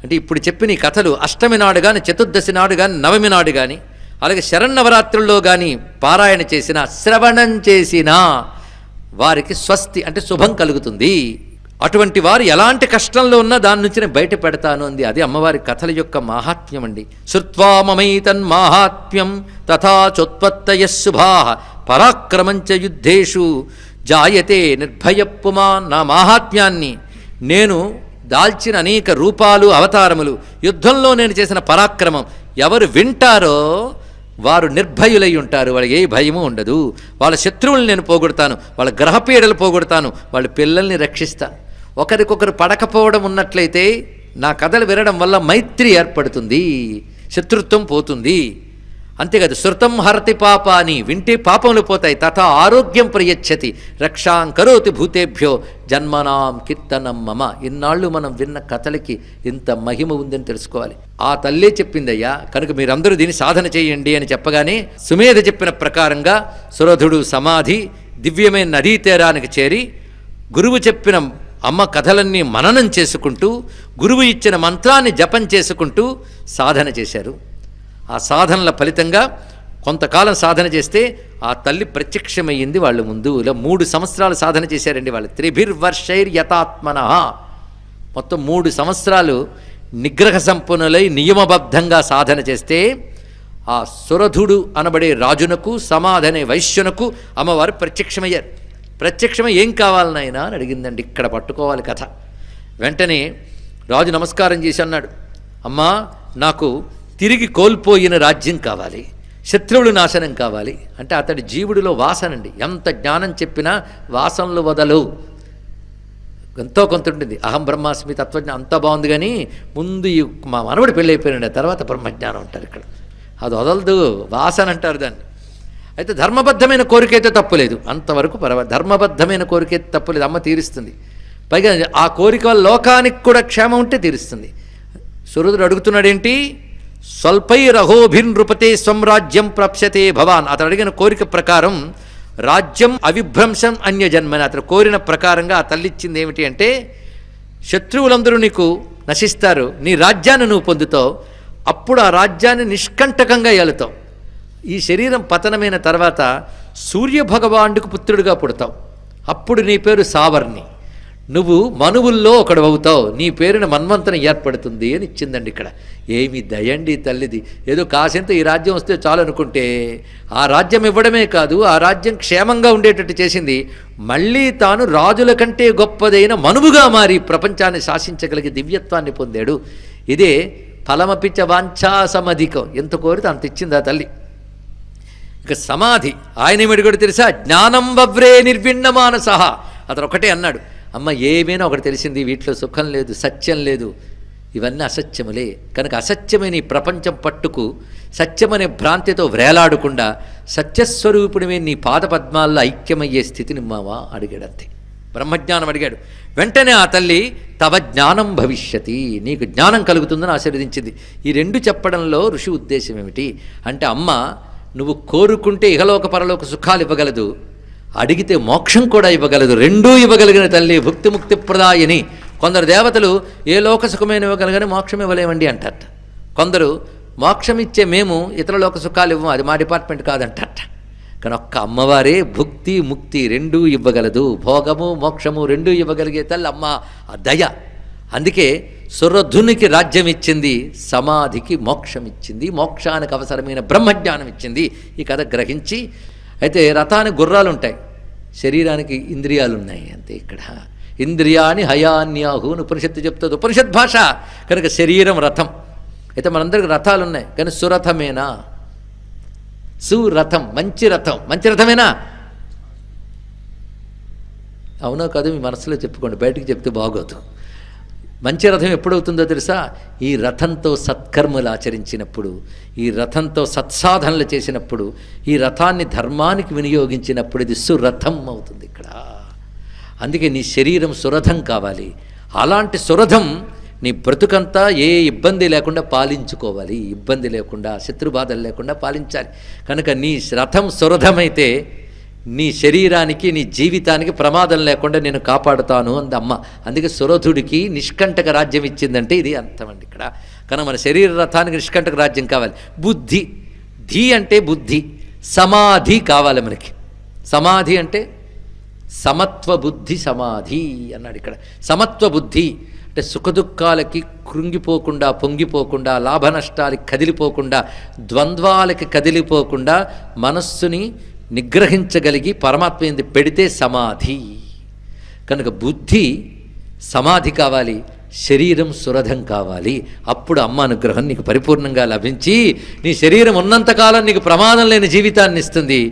అంటే ఇప్పుడు చెప్పిన ఈ కథలు అష్టమి నాడు కానీ, చతుర్దశి నాడు కానీ, నవమి నాడు కానీ, అలాగే శరన్నవరాత్రుల్లో కానీ పారాయణ చేసినా, శ్రవణం చేసినా వారికి స్వస్తి అంటే శుభం కలుగుతుంది. అటువంటి వారు ఎలాంటి కష్టంలో ఉన్నా దాని నుంచి నేను బయట పెడతాను అంది. అది అమ్మవారి కథల యొక్క మాహాత్మ్యం అండి. శృత్వా మమైతన్ మాహాత్మ్యం తథా చోత్పత్తయ శుభా పరాక్రమంచ యుద్ధేషు జాయతే నిర్భయప్పుమా. నా మాహాత్మ్యాన్ని, నేను దాల్చిన అనేక రూపాలు అవతారములు, యుద్ధంలో నేను చేసిన పరాక్రమం ఎవరు వింటారో వారు నిర్భయులై ఉంటారు. వాళ్ళకి ఏ భయము ఉండదు. వాళ్ళ శత్రువులను నేను పోగొడతాను, వాళ్ళ గ్రహపీడలు పోగొడతాను, వాళ్ళ పిల్లల్ని రక్షిస్తాను. ఒకరికొకరు పడకపోవడం ఉన్నట్లయితే నా కథలు వినడం వల్ల మైత్రి ఏర్పడుతుంది, శత్రుత్వం పోతుంది. అంతేకాదు శృతం హరతి పాపాని, వింటే పాపములు పోతాయి. తథా ఆరోగ్యం ప్రయచ్చతి రక్షాం కరోతి భూతేభ్యో జన్మనాం కీర్తనం మమ. ఇన్నాళ్ళు మనం విన్న కథలకి ఇంత మహిమ ఉందని తెలుసుకోవాలి. ఆ తల్లే చెప్పిందయ్యా, కనుక మీరందరూ దీన్ని సాధన చేయండి అని చెప్పగానే సుమేధ చెప్పిన ప్రకారంగా సురధుడు సమాధి దివ్యమైన నదీ తీరానికి చేరి గురువు చెప్పిన అమ్మ కథలన్నీ మననం చేసుకుంటూ, గురువు ఇచ్చిన మంత్రాన్ని జపం చేసుకుంటూ సాధన చేశారు. ఆ సాధనల ఫలితంగా కొంతకాలం సాధన చేస్తే ఆ తల్లి ప్రత్యక్షమయ్యింది వాళ్ళ ముందు. ఇలా 3 సంవత్సరాలు సాధన చేశారండి వాళ్ళు. త్రిభిర్వర్షైర్యతాత్మన, మొత్తం 3 సంవత్సరాలు నిగ్రహ సంపన్నులై నియమబద్ధంగా సాధన చేస్తే ఆ సురధుడు అనబడే రాజునకు, సమాధనే వైశ్యునకు అమ్మవారు ప్రత్యక్షమయ్యారు. ప్రత్యక్షమై ఏం కావాలి నాయనా అని అడిగిందండి. ఇక్కడ పట్టుకోవాలి కథ. వెంటనే రాజు నమస్కారం చేసి అన్నాడు, అమ్మా నాకు తిరిగి కోల్పోయిన రాజ్యం కావాలి, శత్రువులు నాశనం కావాలి. అంటే అతడి జీవుడిలో వాసనండి. ఎంత జ్ఞానం చెప్పినా వాసనలు వదలవు, ఎంతో కొంత ఉంటుంది. అహం బ్రహ్మాస్మి తత్వజ్ఞానం అంతా బాగుంది, కానీ ముందు మా మనవడు పెళ్ళి అయిపోయినండి, తర్వాత బ్రహ్మజ్ఞానం అంటారు ఇక్కడ. అది వదలదు, వాసన అంటారు దాన్ని. అయితే ధర్మబద్ధమైన కోరికైతే తప్పులేదు, అంతవరకు ధర్మబద్ధమైన కోరికైతే తప్పులేదు, అమ్మ తీరుస్తుంది. పైగా ఆ కోరిక వల్ల లోకానికి కూడా క్షేమం ఉంటే తీరుస్తుంది. సురధుడు అడుగుతున్నాడేంటి, స్వల్పైరహోభినృపతే స్వరాజ్యం ప్రాప్స్యతే భవాన్. అతడు అడిగిన కోరిక ప్రకారం రాజ్యం అవిభ్రంశం అన్యజన్మని, అతడు కోరిన ప్రకారంగా ఆ తల్లిచ్చింది ఏమిటి అంటే, శత్రువులందరూ నీకు నశిస్తారు, నీ రాజ్యాన్ని నువ్వు పొందుతావు, అప్పుడు ఆ రాజ్యాన్ని నిష్కంటకంగా ఏలుతావు. ఈ శరీరం పతనమైన తర్వాత సూర్యభగవానుడికి పుత్రుడిగా పుడతావు, అప్పుడు నీ పేరు సావర్ణి, నువ్వు మనువుల్లో ఒకడు అవుతావు, నీ పేరున మన్వంతరం ఏర్పడుతుంది అని ఇచ్చిందండి ఇక్కడ. ఏమి దయండి తల్లిది. ఏదో కాసింత ఈ రాజ్యం వస్తే చాలు అనుకుంటే ఆ రాజ్యం ఇవ్వడమే కాదు, ఆ రాజ్యం క్షేమంగా ఉండేటట్టు చేసింది. మళ్ళీ తాను రాజుల కంటే గొప్పదైన మనువుగా మారి ప్రపంచాన్ని శాసించగలిగే దివ్యత్వాన్ని పొందాడు. ఇదే ఫలమపిచ వాంఛాసమధికం, ఎంత కోరితే అంత ఇచ్చింది ఆ తల్లి. ఇక సమాధి ఆయన ఏమిటి కూడా తెలుసా, జ్ఞానం వవ్రే నిర్విణ్ణమానసహ. అతను ఒకటే అన్నాడు, అమ్మ ఏమైనా ఒకటి తెలిసింది, వీటిలో సుఖం లేదు, సత్యం లేదు, ఇవన్నీ అసత్యములే. కనుక అసత్యమైన ఈ ప్రపంచం పట్టుకు సత్యమనే భ్రాంతితో వ్రేలాడకుండా సత్యస్వరూపుడిమే నీ పాదపద్మాల్లో ఐక్యమయ్యే స్థితిని మావా అడిగాడంతే. బ్రహ్మజ్ఞానం అడిగాడు. వెంటనే ఆ తల్లి తవ జ్ఞానం భవిష్యతి, నీకు జ్ఞానం కలుగుతుందని ఆశీర్వదించింది. ఈ 2 చెప్పడంలో ఋషి ఉద్దేశం ఏమిటి అంటే, అమ్మ నువ్వు కోరుకుంటే ఇహలోక పరలోక సుఖాలు ఇవ్వగలదు, అడిగితే మోక్షం కూడా ఇవ్వగలదు, రెండూ ఇవ్వగలిగిన తల్లి భుక్తి ముక్తి ప్రదాయని. కొందరు దేవతలు ఏ లోక సుఖమైన ఇవ్వగలగని మోక్షం ఇవ్వలేమండి అంటారట. కొందరు మోక్షం ఇచ్చే మేము ఇతర లోక సుఖాలు ఇవ్వం, అది మా డిపార్ట్మెంట్ కాదంటారట. కానీ ఒక్క అమ్మవారే భుక్తి ముక్తి రెండూ ఇవ్వగలదు, భోగము మోక్షము రెండూ ఇవ్వగలిగే తల్లి అమ్మ. ఆ దయ. అందుకే సురధునికి రాజ్యం ఇచ్చింది, సమాధికి మోక్షం ఇచ్చింది, మోక్షానికి అవసరమైన బ్రహ్మజ్ఞానం ఇచ్చింది. ఈ కథ గ్రహించి, అయితే రథానికి గుర్రాలు ఉంటాయి, శరీరానికి ఇంద్రియాలు ఉన్నాయి అంతే. ఇక్కడ ఇంద్రియాని హయాన్యాహు అని ఉపనిషత్తు చెప్తుంది, ఉపనిషత్ భాష. కనుక శరీరం రథం. అయితే మనందరికి రథాలు ఉన్నాయి, కానీ సురథమేనా? సురథం మంచి రథం, మంచి రథమేనా? అవునో కాదు మీ మనసులో చెప్పుకోండి, బయటికి చెప్తే బాగోదు. మంచి రథం ఎప్పుడవుతుందో తెలుసా? ఈ రథంతో సత్కర్మలు ఆచరించినప్పుడు, ఈ రథంతో సత్సాధనలు చేసినప్పుడు, ఈ రథాన్ని ధర్మానికి వినియోగించినప్పుడు ఇది సురథం అవుతుంది ఇక్కడ. అందుకే నీ శరీరం సురథం కావాలి. అలాంటి సురథం నీ బ్రతుకంతా ఏ ఇబ్బంది లేకుండా పాలించుకోవాలి. ఇబ్బంది లేకుండా, శత్రుబాధలు లేకుండా పాలించాలి. కనుక నీ రథం సురథమైతే నీ శరీరానికి, నీ జీవితానికి ప్రమాదం లేకుండా నేను కాపాడుతాను అంది అమ్మ. అందుకే సురథుడికి నిష్కంటక రాజ్యం ఇచ్చిందంటే ఇది అర్థమండి ఇక్కడ. కనుక మన శరీర రథానికి నిష్కంటక రాజ్యం కావాలి. బుద్ధి, ధీ అంటే బుద్ధి, సమాధి కావాలి మనకి. సమాధి అంటే సమత్వ బుద్ధి సమాధి అన్నాడు ఇక్కడ. సమత్వ బుద్ధి అంటే సుఖదుఖాలకి కృంగిపోకుండా, పొంగిపోకుండా, లాభ నష్టాలకి కదిలిపోకుండా, ద్వంద్వాలకి కదిలిపోకుండా మనస్సుని నిగ్రహించగలిగి పరమాత్మ ఎందు పెడితే సమాధి. కనుక బుద్ధి సమాధి కావాలి, శరీరం సురథం కావాలి. అప్పుడు అమ్మ అనుగ్రహం నీకు పరిపూర్ణంగా లభించి నీ శరీరం ఉన్నంతకాలం నీకు ప్రమాదం లేని జీవితాన్ని ఇస్తుంది.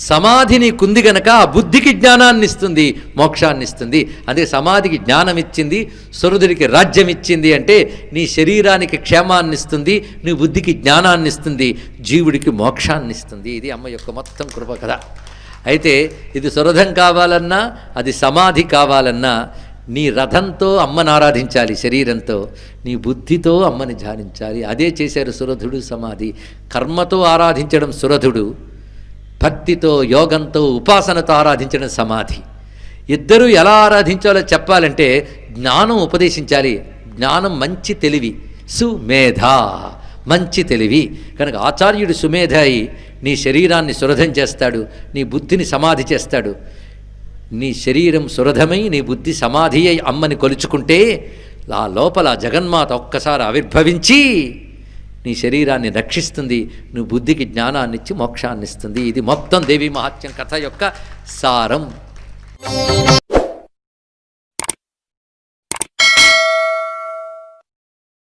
సమాధి నీకుంది గనక ఆ బుద్ధికి జ్ఞానాన్ని ఇస్తుంది, మోక్షాన్ని ఇస్తుంది. అందుకే సమాధికి జ్ఞానం ఇచ్చింది, సురధుడికి రాజ్యం ఇచ్చింది. అంటే నీ శరీరానికి క్షేమాన్ని ఇస్తుంది, నీ బుద్ధికి జ్ఞానాన్ని ఇస్తుంది, జీవుడికి మోక్షాన్ని ఇస్తుంది. ఇది అమ్మ యొక్క మొత్తం కృప కదా. అయితే ఇది సురథం కావాలన్నా, అది సమాధి కావాలన్నా నీ రథంతో అమ్మను ఆరాధించాలి, శరీరంతో. నీ బుద్ధితో అమ్మని ధ్యానించాలి. అదే చేశారు సురధుడు సమాధి. కర్మతో ఆరాధించడం సురధుడు, భక్తితో, యోగంతో, ఉపాసనతో ఆరాధించడం సమాధి. ఇద్దరూ ఎలా ఆరాధించాలో చెప్పాలంటే జ్ఞానం ఉపదేశించాలి. జ్ఞానం మంచి తెలివి, సుమేధ మంచి తెలివి. కనుక ఆచార్యుడు సుమేధాయి నీ శరీరాన్ని సురథం చేస్తాడు, నీ బుద్ధిని సమాధి చేస్తాడు. నీ శరీరం సురథమై నీ బుద్ధి సమాధి అయి అమ్మని కొలుచుకుంటే ఆ లోపల జగన్మాత ఒక్కసారి ఆవిర్భవించి నీ శరీరాన్ని రక్షిస్తుంది, నువ్వు బుద్ధికి జ్ఞానాన్నిచ్చి మోక్షాన్నిస్తుంది. ఇది మొత్తం దేవీ మహాత్మ్యం కథ యొక్క సారం.